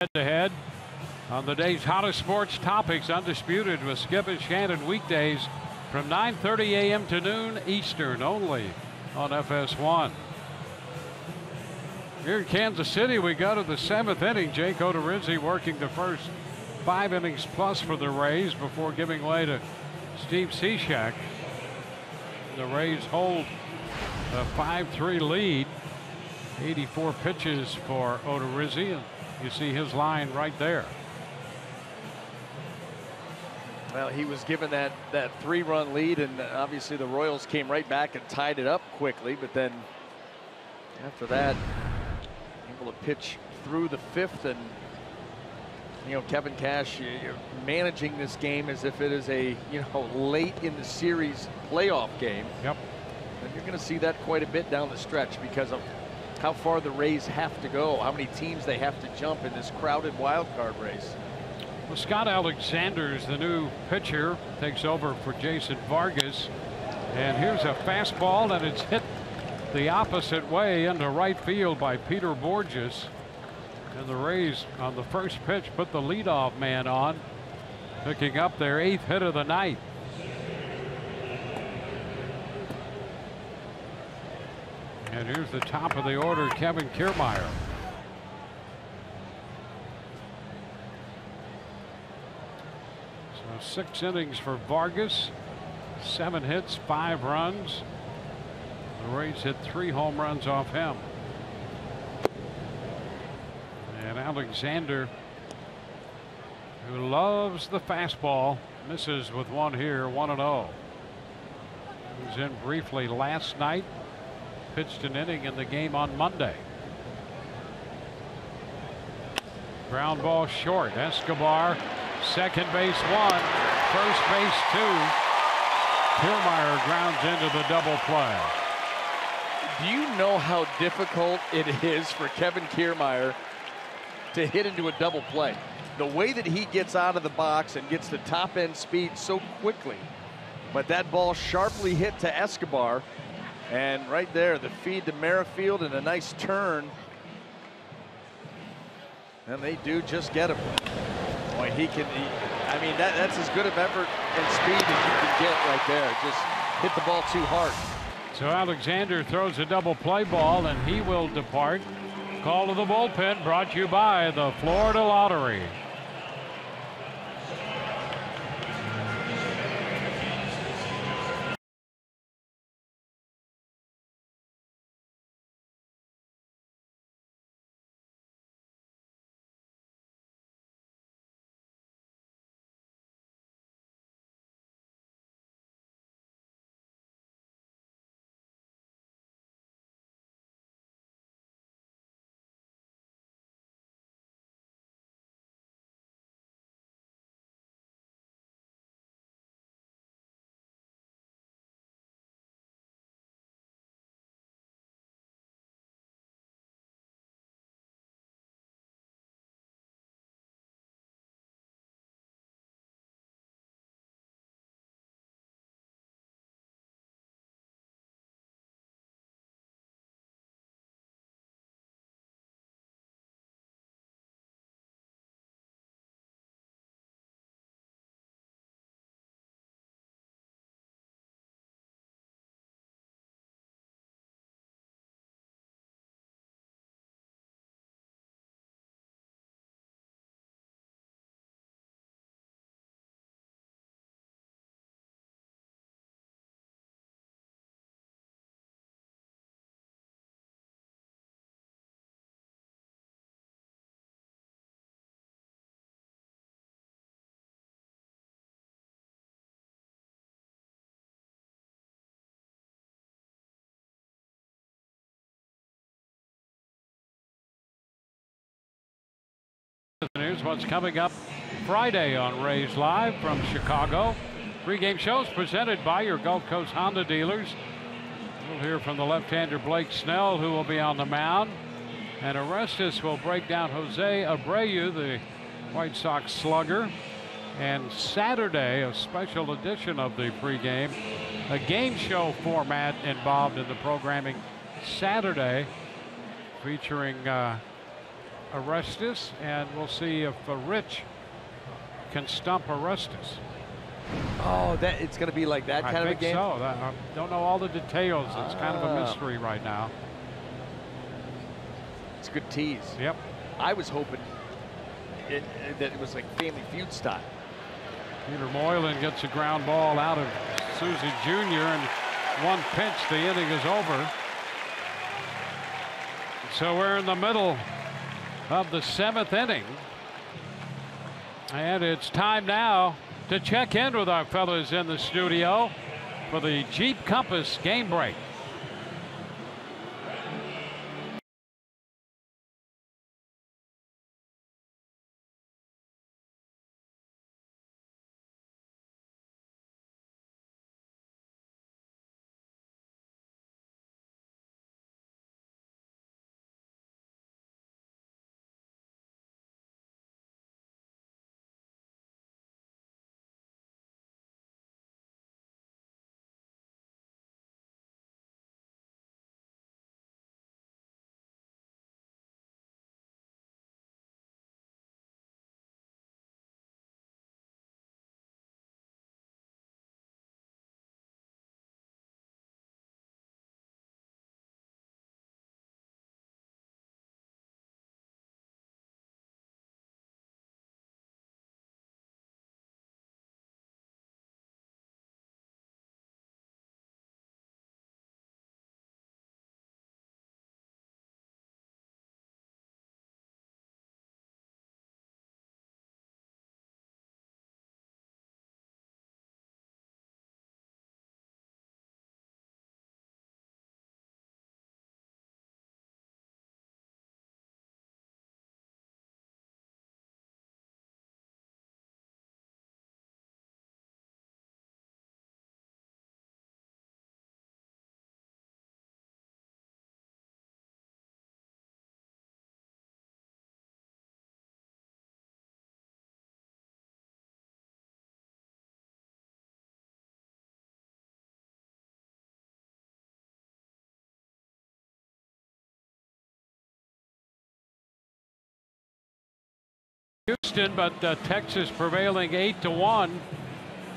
Head-to-head on the day's hottest sports topics, Undisputed with Skip and Shannon, weekdays from 9:30 a.m. to noon Eastern, only on FS1. Here in Kansas City, we go to the 7th inning. Jake Odorizzi working the first 5 innings plus for the Rays before giving way to Steve Cishek. The Rays hold a 5-3 lead. 84 pitches for Odorizzi, and you see his line right there. Well, he was given that 3-run lead, and obviously the Royals came right back and tied it up quickly. But then after that, able to pitch through the 5th, and Kevin Cash, you're managing this game as if it is a late in the series playoff game. Yep. And you're going to see that quite a bit down the stretch because of how far the Rays have to go, how many teams they have to jump in this crowded wild card race. Well, Scott Alexander's the new pitcher, takes over for Jason Vargas. And here's a fastball, and it's hit the opposite way into right field by Peter Borges. And the Rays on the first pitch put the leadoff man on, picking up their 8th hit of the night. And here's the top of the order, Kevin Kiermaier. So 6 innings for Vargas, 7 hits, 5 runs. The Rays hit 3 home runs off him. And Alexander, who loves the fastball, misses with one here, 1-0. He was in briefly last night. Pitched an inning in the game on Monday. Ground ball short. Escobar, second base 1, first base 2. Kiermaier grounds into the double play. Do you know how difficult it is for Kevin Kiermaier to hit into a double play? The way that he gets out of the box and gets the top end speed so quickly. But that ball sharply hit to Escobar. And right there, the feed to Merrifield and a nice turn. And they do just get him. Boy, I mean, that's as good of effort and speed as you can get right there. Just hit the ball too hard. So Alexander throws a double play ball, and he will depart. Call to the bullpen brought to you by the Florida Lottery. Here's what's coming up Friday on Rays Live from Chicago. Pre-game shows presented by your Gulf Coast Honda dealers. We'll hear from the left-hander Blake Snell, who will be on the mound. And Orestes will break down Jose Abreu, the White Sox slugger. And Saturday, a special edition of the pregame, a game show format involved in the programming Saturday, featuring Arestis, and we'll see if Rich can stump Arestis. Oh, it's going to be like that kind of a game? I think so. I don't know all the details. It's kind of a mystery right now. It's a good tease. Yep. I was hoping that it was like Family Feud style. Peter Moylan gets a ground ball out of Susie Jr. and one pinch, the inning is over. So we're in the middle of the 7th inning. And it's time now to check in with our fellas in the studio for the Jeep Compass game break. Houston, but Texas prevailing 8-1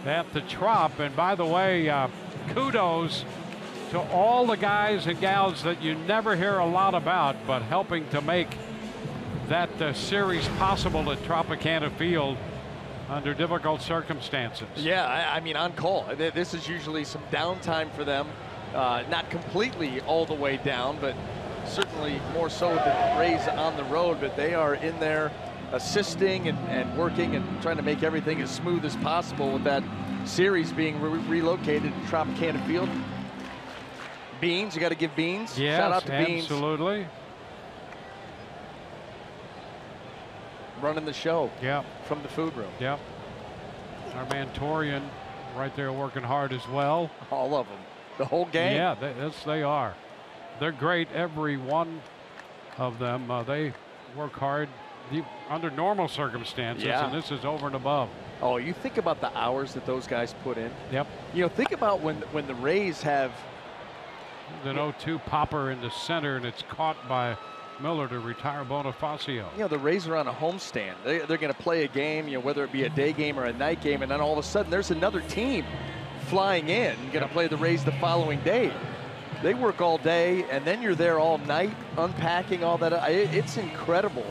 at the Trop. And by the way, kudos to all the guys and gals that you never hear a lot about, but helping to make that series possible at Tropicana Field under difficult circumstances. Yeah, I mean, on call. This is usually some downtime for them. Not completely all the way down, but certainly more so than Rays on the road. But they are in there assisting and working and trying to make everything as smooth as possible with that series being relocated to Tropicana Field. Beans, you got to give Beans. Yes, shout out to Beans. Absolutely. Running the show. Yep. From the food room. Yep. Our man Torian right there working hard as well. All of them. The whole game. Yeah, they are. They're great, every one of them. They work hard under normal circumstances, yeah. And this is over and above. Oh, you think about the hours that those guys put in. Yep. You know, think about when the Rays have an 0-2 popper in the center, and it's caught by Miller to retire Bonifacio. You know, the Rays are on a homestand. They're going to play a game, you know, whether it be a day game or a night game, and then all of a sudden there's another team flying in, going to play the Rays the following day. They work all day, and then you're there all night unpacking all that. It's incredible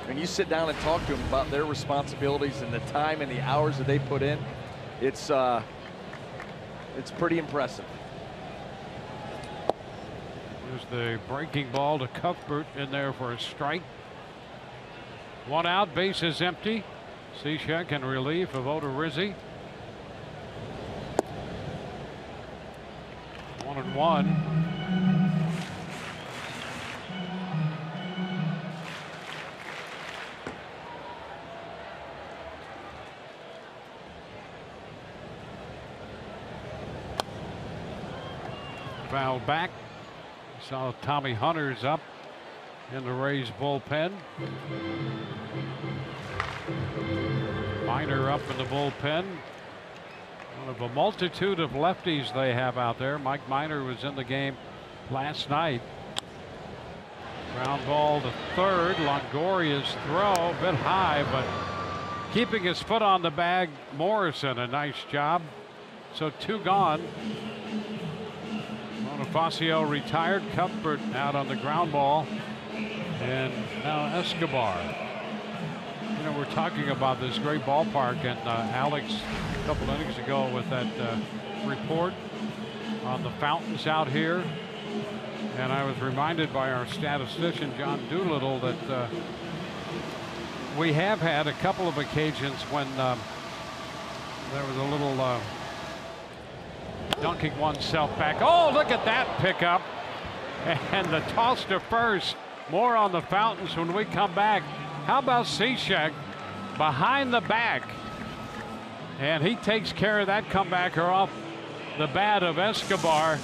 when you sit down and talk to them about their responsibilities and the time and the hours that they put in. It's pretty impressive. There's the breaking ball to Cuthbert in there for a strike. One out, base is empty. Cishek in relief of Odorizzi. 1-1. Foul back. Saw Tommy Hunter's up in the Rays bullpen. Minor up in the bullpen. One of a multitude of lefties they have out there. Mike Minor was in the game last night. Ground ball to third. Longoria's throw a bit high, but keeping his foot on the bag. Morrison, a nice job. So 2 gone. Bonifacio retired. Cuthbert out on the ground ball. And now Escobar. You know, we're talking about this great ballpark, and Alex a couple innings ago with that report on the fountains out here. And I was reminded by our statistician, John Doolittle, that we have had a couple of occasions when there was a little dunking oneself back. Oh, look at that pickup. And the toss to first. More on the fountains when we come back. How about Cishek behind the back? And he takes care of that comebacker off the bat of Escobar.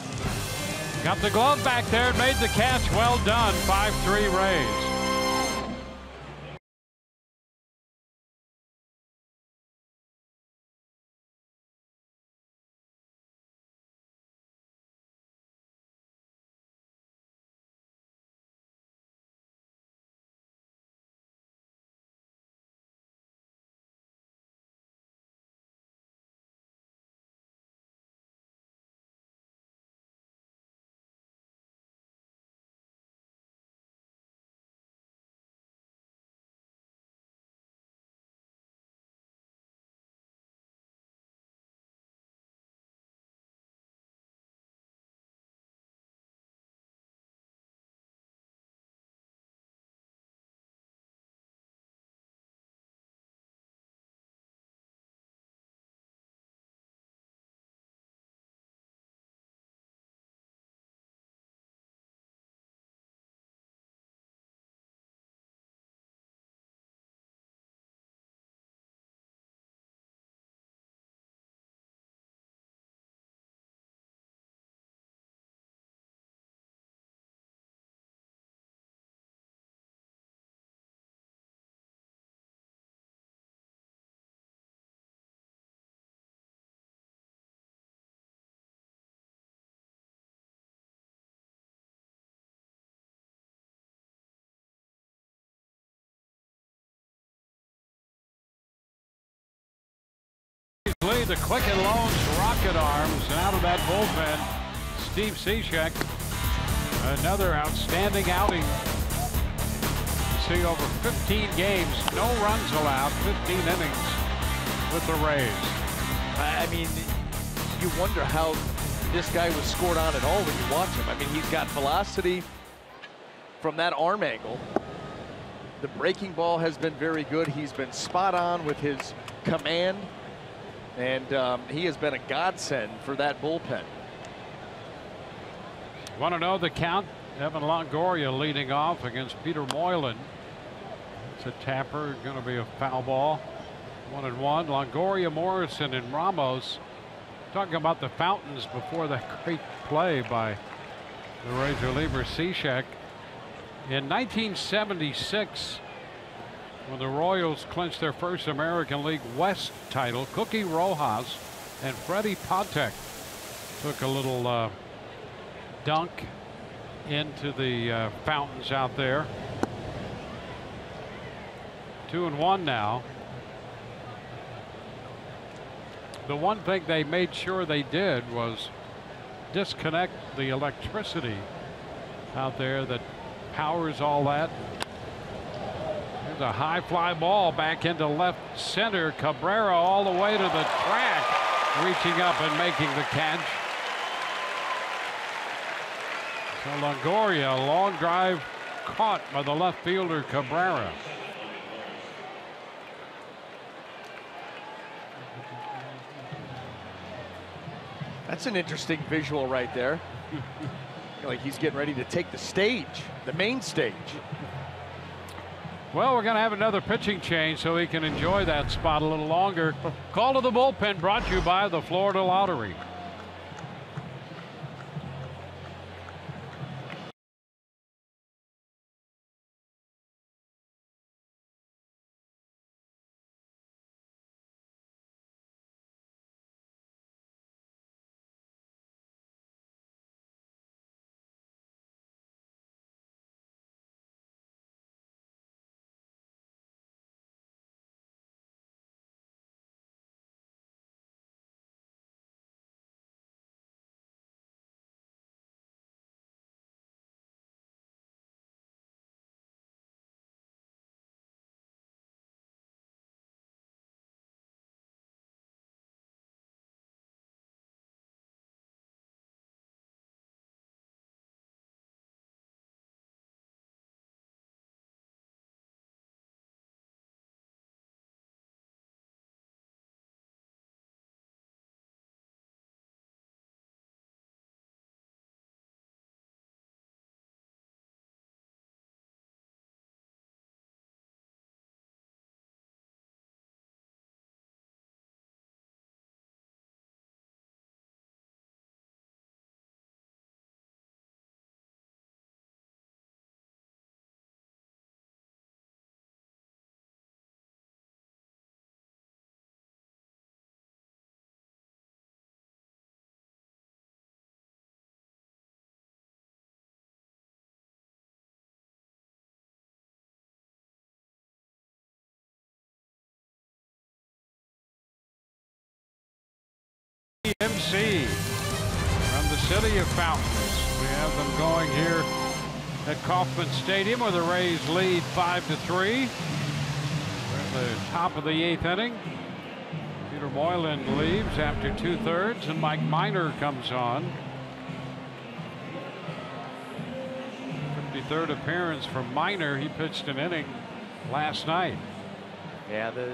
Got the glove back there and made the catch. Well done. 5-3 Rays. The Quicken Loans rocket arms, and out of that bullpen, Steve Cishek, another outstanding outing. You see, over 15 games, no runs allowed, 15 innings with the Rays. I mean, you wonder how this guy was scored on at all when you watch him. I mean, he's got velocity from that arm angle. The breaking ball has been very good. He's been spot on with his command. And he has been a godsend for that bullpen. Want to know the count? Evan Longoria leading off against Peter Moylan. It's a tapper, going to be a foul ball. 1-1. Longoria, Morrison, and Ramos. Talking about the fountains before that great play by the Rays reliever Cishek. In 1976, when the Royals clinched their first American League West title, Cookie Rojas and Freddie Patek took a little dunk into the fountains out there. 2-1 now. The one thing they made sure they did was disconnect the electricity out there that powers all that. There's a high fly ball back into left center. Cabrera all the way to the track, reaching up and making the catch. So Longoria, a long drive caught by the left fielder Cabrera. That's an interesting visual right there. Like he's getting ready to take the stage, the main stage. Well, we're going to have another pitching change so he can enjoy that spot a little longer. Call to the bullpen brought to you by the Florida Lottery. GMC from the city of Fountains. We have them going here at Kauffman Stadium where the Rays lead 5-3. We're at the top of the 8th inning. Peter Moylan leaves after 2/3 and Mike Minor comes on. 53rd appearance for Minor. He pitched an inning last night. Yeah, the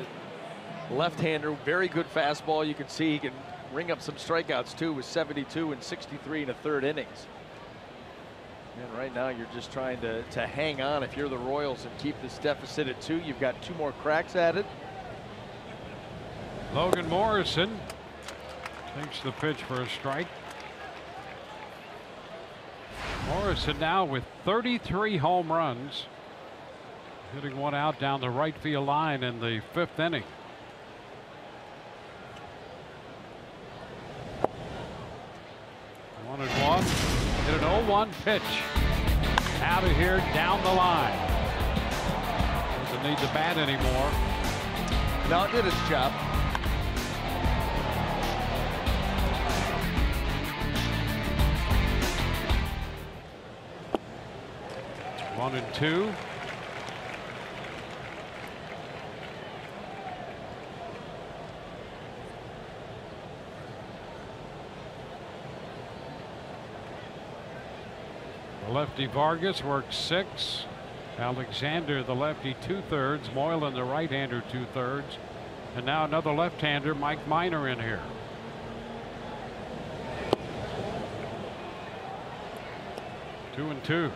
left-hander, very good fastball. You can see he can ring up some strikeouts too with 72 and 63 in the 3rd innings. And right now you're just trying to hang on if you're the Royals and keep this deficit at 2. You've got 2 more cracks at it. Logan Morrison takes the pitch for a strike. Morrison now with 33 home runs, hitting one out down the right field line in the 5th inning. One and one. Hit an 0-1 pitch. Out of here, down the line. Doesn't need the bat anymore. No, it did its job. One and two. The lefty Vargas works 6. Alexander, the lefty, 2/3. Moylan, the right-hander, 2/3. And now another left-hander, Mike Minor, in here. Two and two.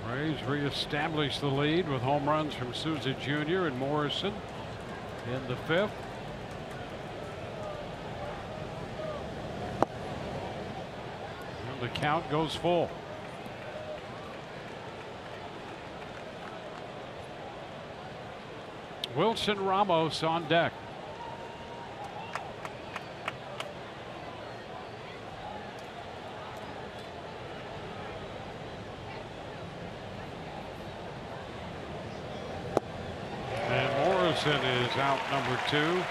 Rays reestablish the lead with home runs from Souza Jr. and Morrison in the 5th. And the count goes full. Wilson Ramos on deck. Is out number 2.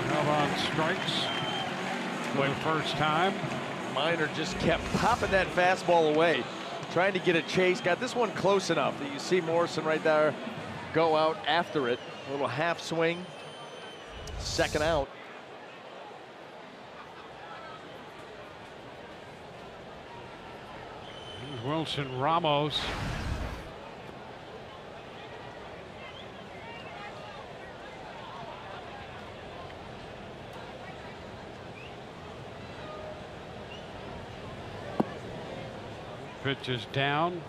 Now on strikes for the first time. Minor just kept popping that fastball away, trying to get a chase. Got this one close enough that you see Morrison right there go out after it. A little half swing. 2nd out. Here's Wilson Ramos. Pitch is down.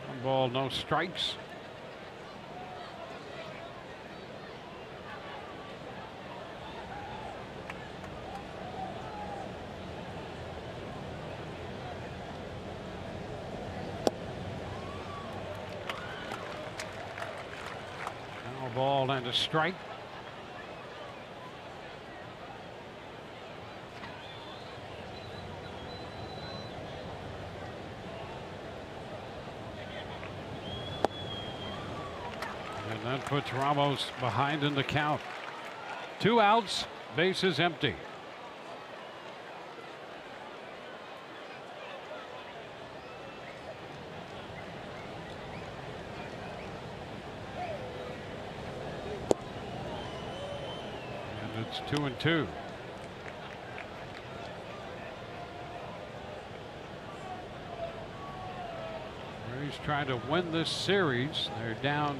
1 ball, no strikes. Now a ball and a strike. That puts Ramos behind in the count. 2 outs, bases empty. And it's 2 and 2. He's trying to win this series. They're down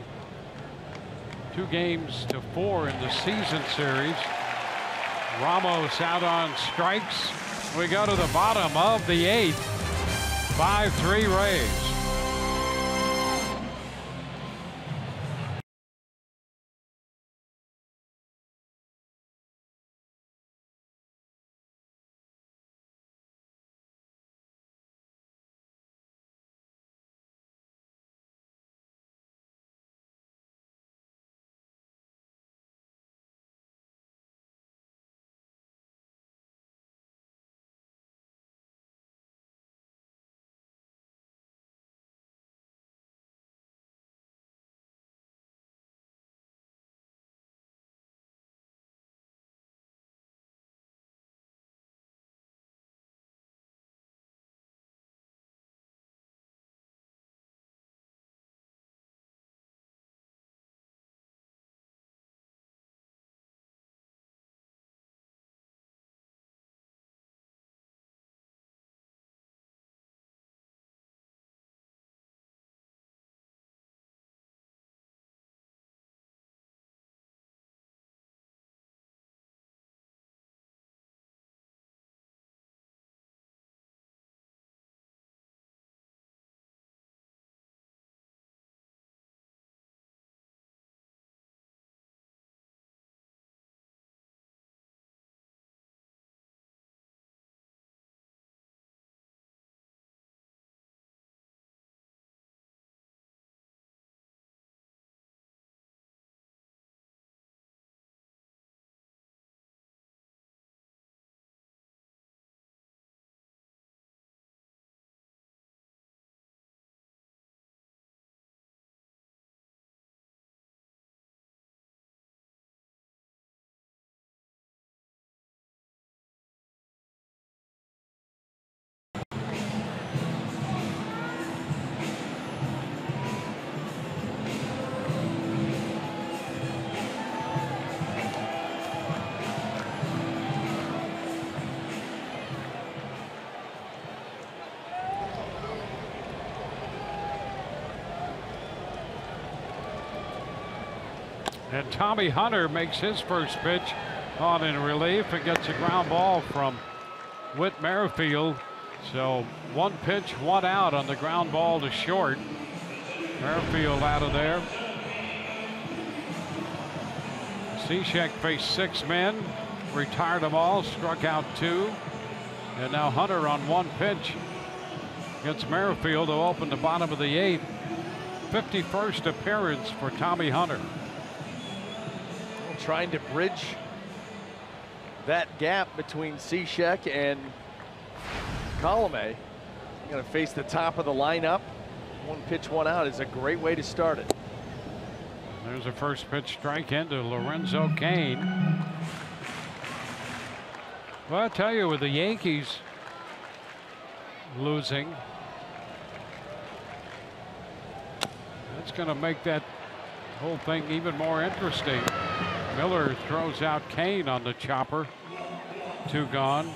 2-4 in the season series. Ramos out on strikes. We go to the bottom of the 8th. 5-3 Rays. And Tommy Hunter makes his first pitch on in relief and gets a ground ball from Whit Merrifield. So 1 pitch, 1 out on the ground ball to short. Merrifield out of there. Cishek faced 6 men, retired them all, struck out 2. And now Hunter on 1 pitch gets Merrifield to open the bottom of the 8th. 51st appearance for Tommy Hunter. Trying to bridge that gap between Cishek and Colomé. Going to face the top of the lineup. 1 pitch, 1 out is a great way to start it. There's a first pitch strike into Lorenzo Cain. Well, I tell you, with the Yankees losing, that's going to make that whole thing even more interesting. Miller throws out Cain on the chopper. 2 gone.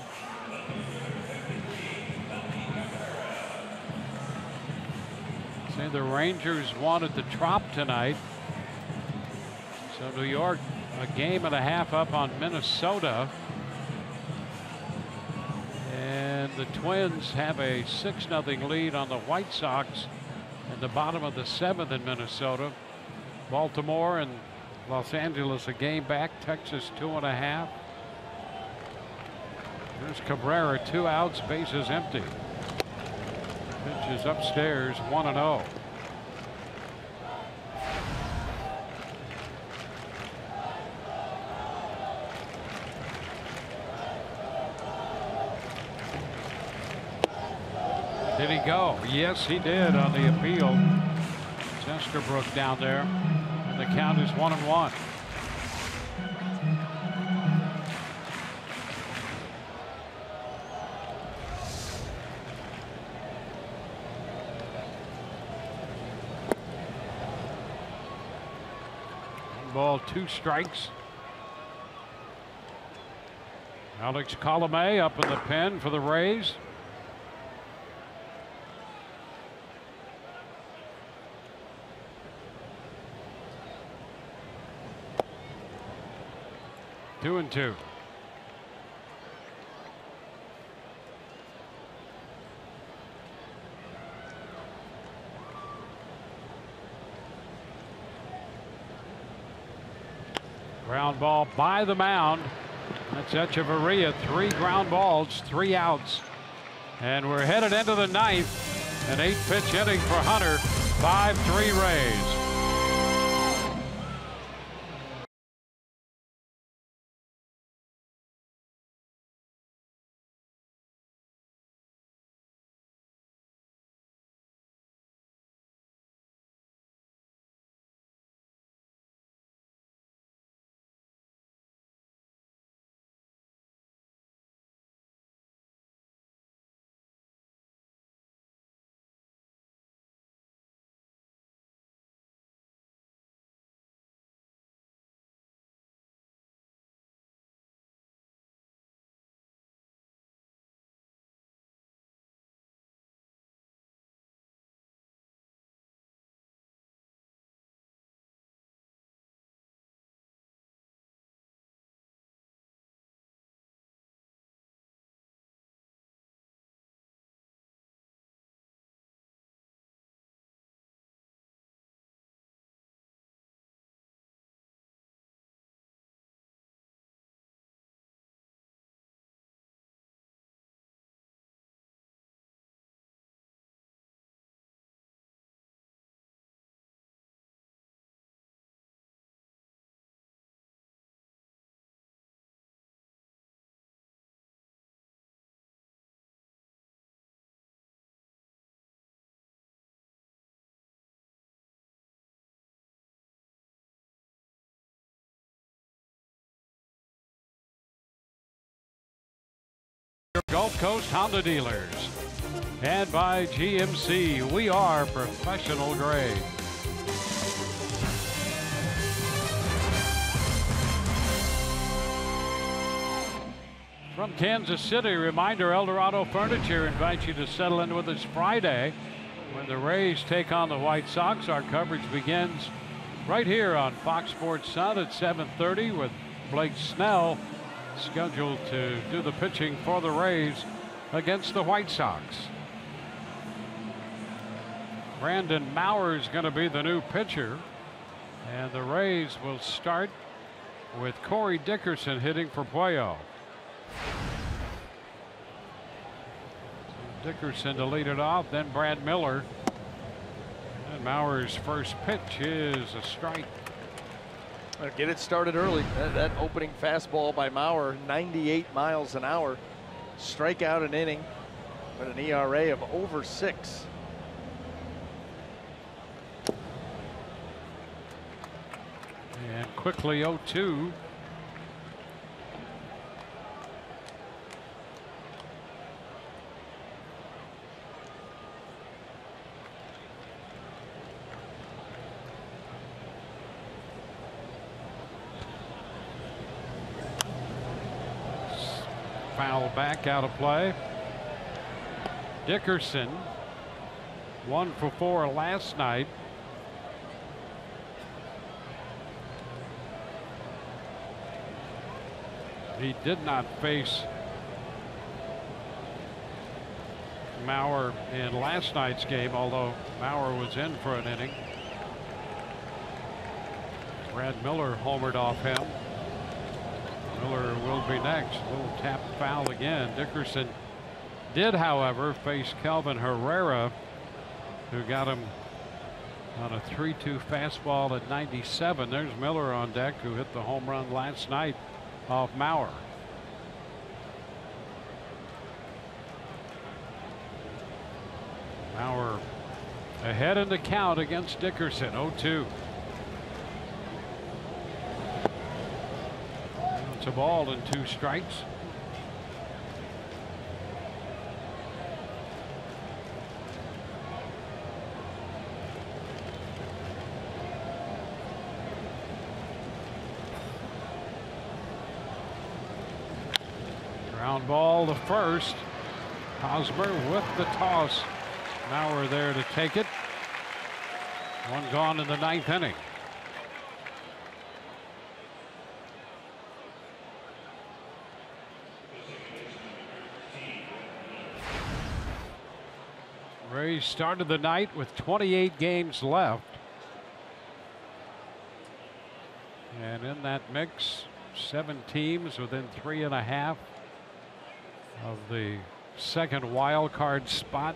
Say the Rangers wanted the Trop tonight. So New York a game and a half up on Minnesota. And the Twins have a 6-0 lead on the White Sox in the bottom of the 7th in Minnesota. Baltimore and Los Angeles a game back. Texas 2.5. There's Cabrera, 2 outs, bases empty. Pitch is upstairs, 1-0. Did he go? Yes, he did on the appeal. Chesterbrook down there. And the count is 1-1. Ball, 2 strikes. Alex Colomé up in the pen for the Rays. Two and 2. Ground ball by the mound. That's Echeverria. 3 ground balls, 3 outs. And we're headed into the 9th. An 8-pitch inning for Hunter. 5-3 Rays. Gulf Coast Honda dealers. And by GMC, we are professional grade. From Kansas City, reminder, Eldorado Furniture invites you to settle in with us Friday when the Rays take on the White Sox. Our coverage begins right here on Fox Sports Sun at 7:30 with Blake Snell scheduled to do the pitching for the Rays against the White Sox. Brandon Maurer is going to be the new pitcher, and the Rays will start with Corey Dickerson hitting for Puello. Dickerson to lead it off, then Brad Miller. And Maurer's first pitch is a strike. Get it started early. That opening fastball by Maurer, 98 miles an hour. Strikeout an inning, but an ERA of over 6. And quickly 0-2. Foul back, out of play. Dickerson 1 for 4 last night. He did not face Maurer in last night's game, although Maurer was in for an inning. Brad Miller homered off him. Miller will be next. Little tap foul again. Dickerson did, however, face Kelvin Herrera, who got him on a 3-2 fastball at 97. There's Miller on deck, who hit the home run last night off Maurer. Maurer ahead in the count against Dickerson. 0-2. It's a ball and 2 strikes. Ground ball to first. Hosmer with the toss. Maurer there to take it. 1 gone in the 9th inning. Rays started the night with 28 games left. And in that mix, 7 teams within 3.5 of the second wild card spot.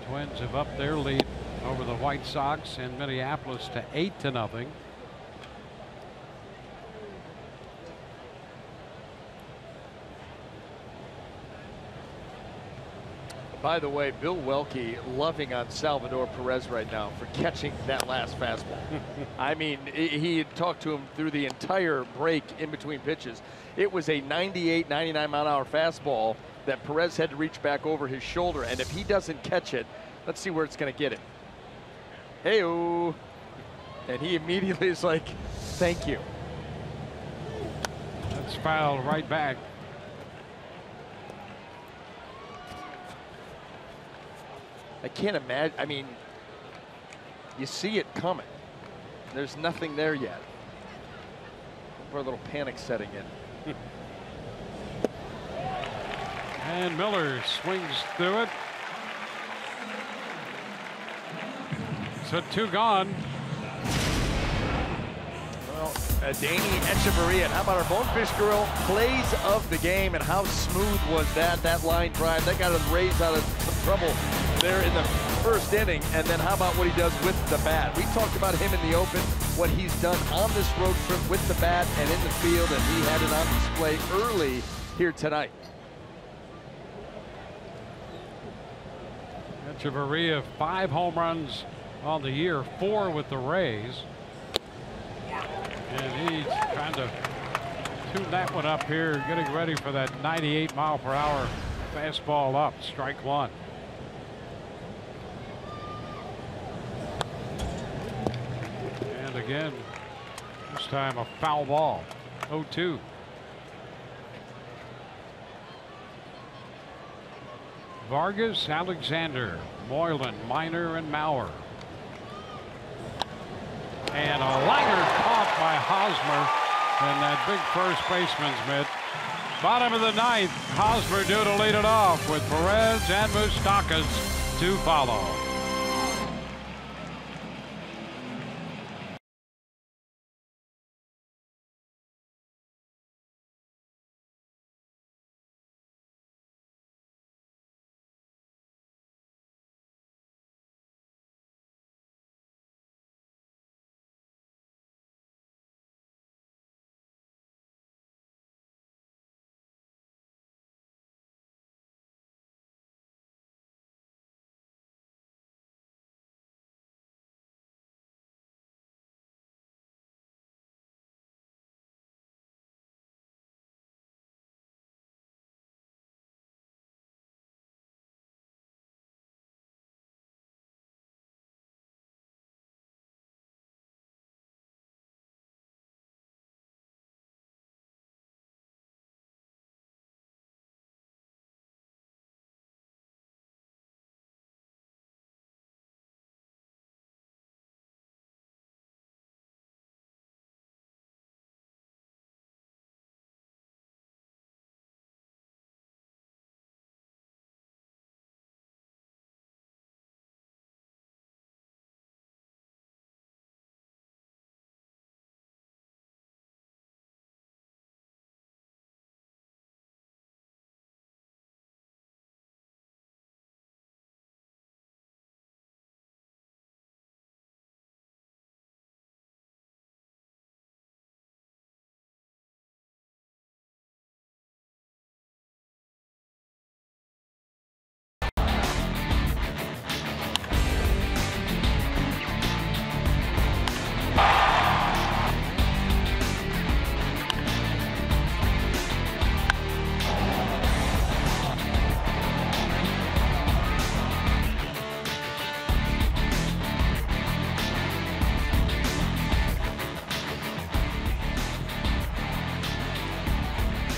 Twins have upped their lead over the White Sox in Minneapolis to 8-0. By the way, Bill Welke loving on Salvador Perez right now for catching that last fastball. I mean, he had talked to him through the entire break in between pitches. It was a 98, 99 mile an hour fastball that Perez had to reach back over his shoulder, and if he doesn't catch it, let's see where it's going to get it. Hey-o. And he immediately is like, thank you. That's fouled right back. I can't imagine. I mean, you see it coming. There's nothing there yet. For a little panic setting in. And Miller swings through it. So 2 gone. Well, Danny Echeverria. How about our Bonefish Grill plays of the game, and how smooth was that line drive? That got the Rays out of some trouble there in the first inning. And then how about what he does with the bat? We talked about him in the open, what he's done on this road trip with the bat and in the field, and he had it on display early here tonight. Echeverria, 5 home runs on the year, 4 with the Rays. And he's trying to tune that one up here, getting ready for that 98 mile per hour fastball up. Strike 1. And again, this time a foul ball. 0-2. Vargas, Alexander, Moylan, Minor, and Maurer. And a liner caught by Hosmer in that big first baseman's mitt. Bottom of the ninth, Hosmer due to lead it off with Perez and Moustakas to follow.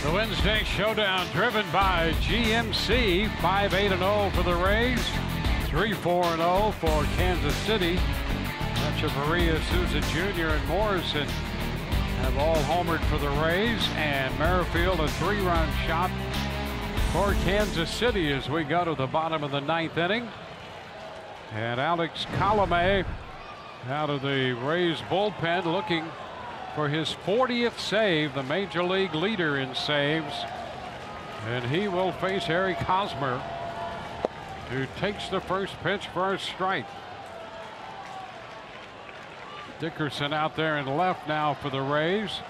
The Wednesday showdown driven by GMC. 5-8-0 for the Rays. 3-4-0 for Kansas City. Echeverria, Souza Jr. and Morrison have all homered for the Rays. And Merrifield a 3-run shot for Kansas City as we go to the bottom of the ninth inning. And Alex Colomé out of the Rays bullpen looking for his 40th save, the major league leader in saves. And he will face Eric Hosmer, who takes the first pitch for a strike. Dickerson out there in left now for the Rays.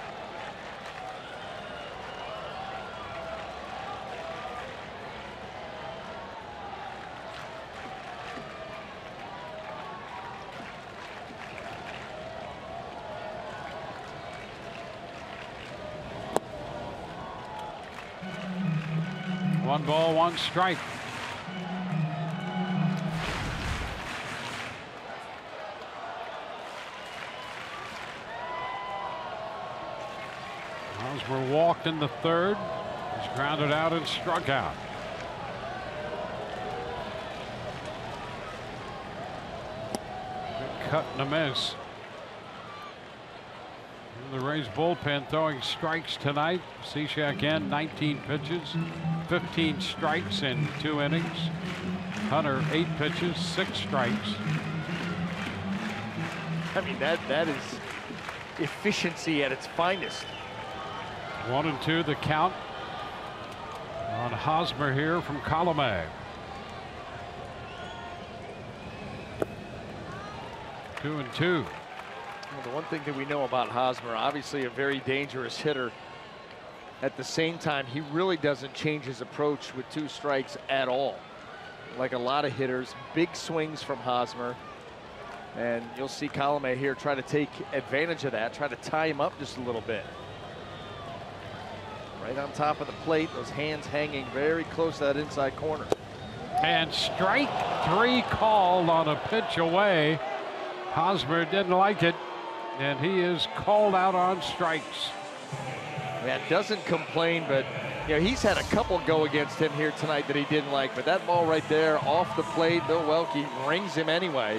One ball, one strike. Hosmer walked in the third. He's grounded out and struck out. Good cut and a miss. The Rays bullpen throwing strikes tonight. Cishek in 19 pitches, 15 strikes in 2 innings. Hunter 8 pitches, 6 strikes. I mean, that is efficiency at its finest. 1-2 the count on Hosmer here from Colomé. 2-2. Well, the one thing that we know about Hosmer, obviously a very dangerous hitter. At the same time, he really doesn't change his approach with 2 strikes at all. Like a lot of hitters, big swings from Hosmer. And you'll see Colomé here try to take advantage of that, try to tie him up just a little bit. Right on top of the plate, those hands hanging very close to that inside corner. And strike 3 called on a pitch away. Hosmer didn't like it, and he is called out on strikes. Yeah, doesn't complain, but you know, he's had a couple go against him here tonight that he didn't like. But that ball right there off the plate, Bill Welke rings him anyway.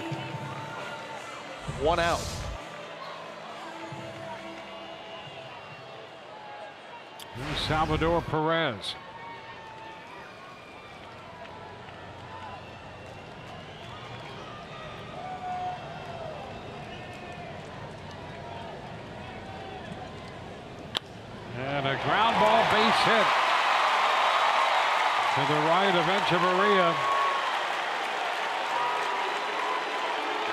1 out. Here's Salvador Perez. And a ground ball base hit to the right of Echeverria.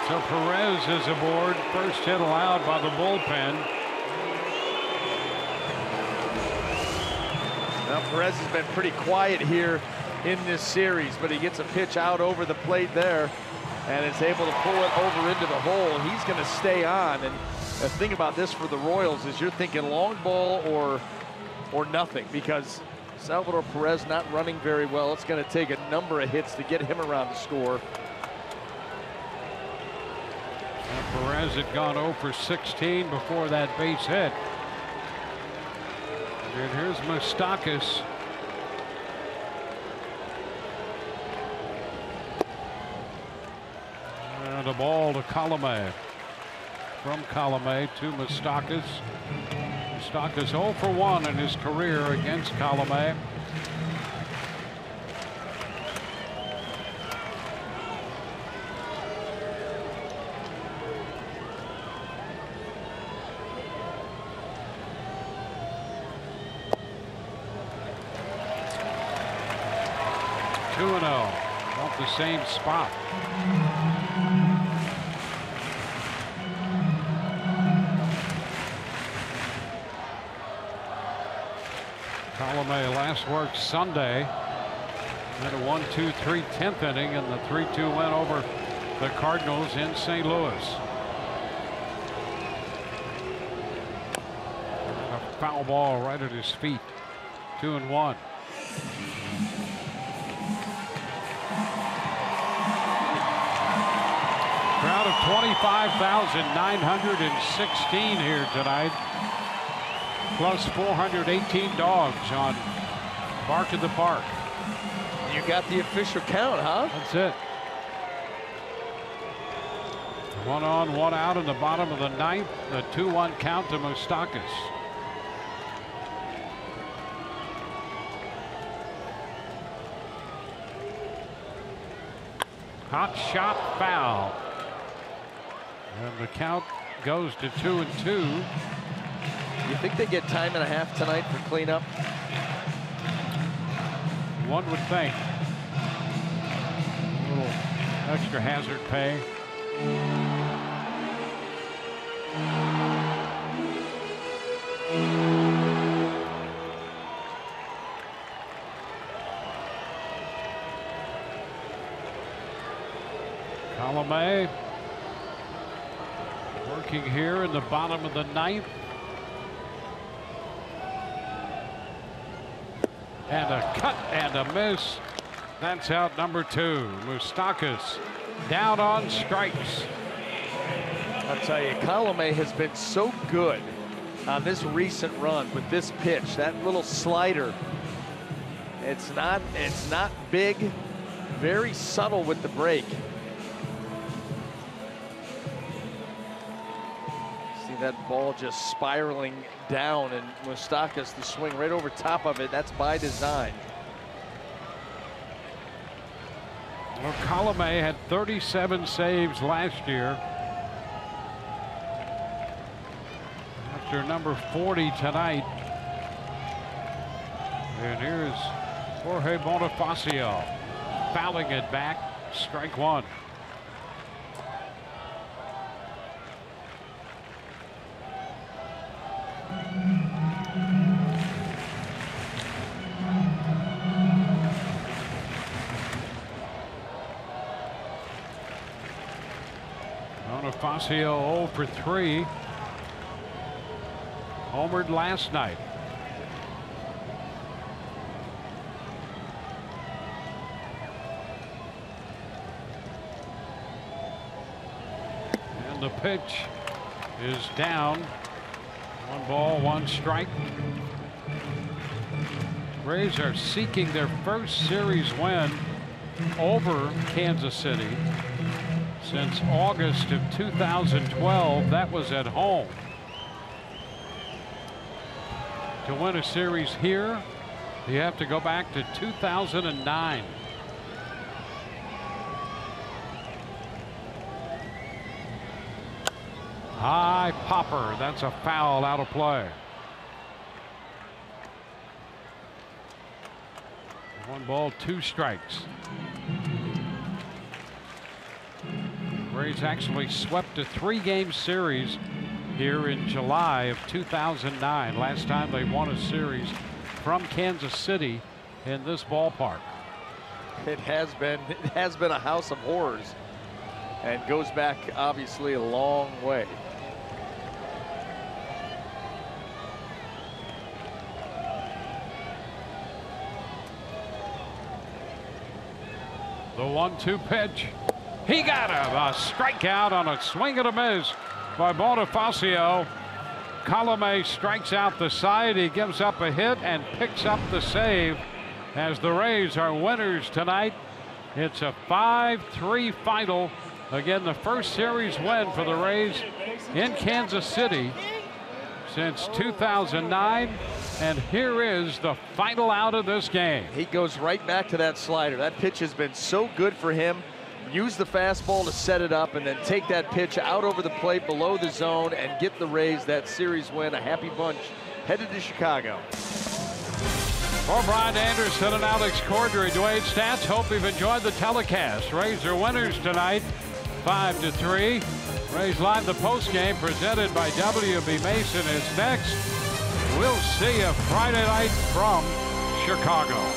So Perez is aboard. First hit allowed by the bullpen. Now Perez has been pretty quiet here in this series, but he gets a pitch out over the plate there and is able to pull it over into the hole. He's going to stay on. And the thing about this for the Royals is you're thinking long ball or nothing, because Salvador Perez not running very well. It's going to take a number of hits to get him around the score. And Perez had gone 0 for 16 before that base hit. And here's Moustakas. And a ball to Colomé. From Colomé to Moustakas. Moustakas 0 for 1 in his career against Colomé. Off the same spot. Colomé last worked Sunday. Then a 1-2-3 10th inning, and the 3-2 win over the Cardinals in St. Louis. A foul ball right at his feet. 2-1. Crowd of 25,916 here tonight, plus 418 dogs on Bark in the Park. You got the official count, huh? That's it. 1 on, 1 out in the bottom of the ninth. The 2-1 count to Moustakas. Hot shot foul. And the count goes to 2-2. You think they get time and a half tonight for cleanup? One would think. A little extra hazard pay. Colomé working here in the bottom of the ninth. And a cut and a miss. That's out number 2. Moustakas down on strikes. I'll tell you, Colomé has been so good on this recent run with this pitch. That little slider. It's not big, very subtle with the break. That ball just spiraling down, and Moustakas, the swing right over top of it. That's by design. Well, Colomé had 37 saves last year. After number 40 tonight. And here's Jorge Bonifacio fouling it back. Strike 1. Bonifacio 0 for 3. Homered last night. And the pitch is down. 1 ball, 1 strike. Rays are seeking their first series win over Kansas City since August of 2012. That was at home. To win a series here, you have to go back to 2009. High popper. That's a foul out of play. 1 ball, 2 strikes. Rays actually swept a 3-game series here in July of 2009. Last time they won a series from Kansas City in this ballpark. It has been a house of horrors and goes back obviously a long way. The 1-2 pitch. He got him. A strikeout on a swing and a miss by Bonifacio. Colome strikes out the side. He gives up a hit and picks up the save as the Rays are winners tonight. It's a 5-3 final. Again, the first series win for the Rays in Kansas City since 2009. And here is the final out of this game. He goes right back to that slider. That pitch has been so good for him. Use the fastball to set it up and then take that pitch out over the plate below the zone and get the Rays that series win. A happy bunch headed to Chicago. For Brian Anderson and Alex Cordray, Dwayne Stats, hope you've enjoyed the telecast. Rays are winners tonight, 5-3. Rays Live, the postgame presented by WB Mason is next. We'll see you Friday night from Chicago.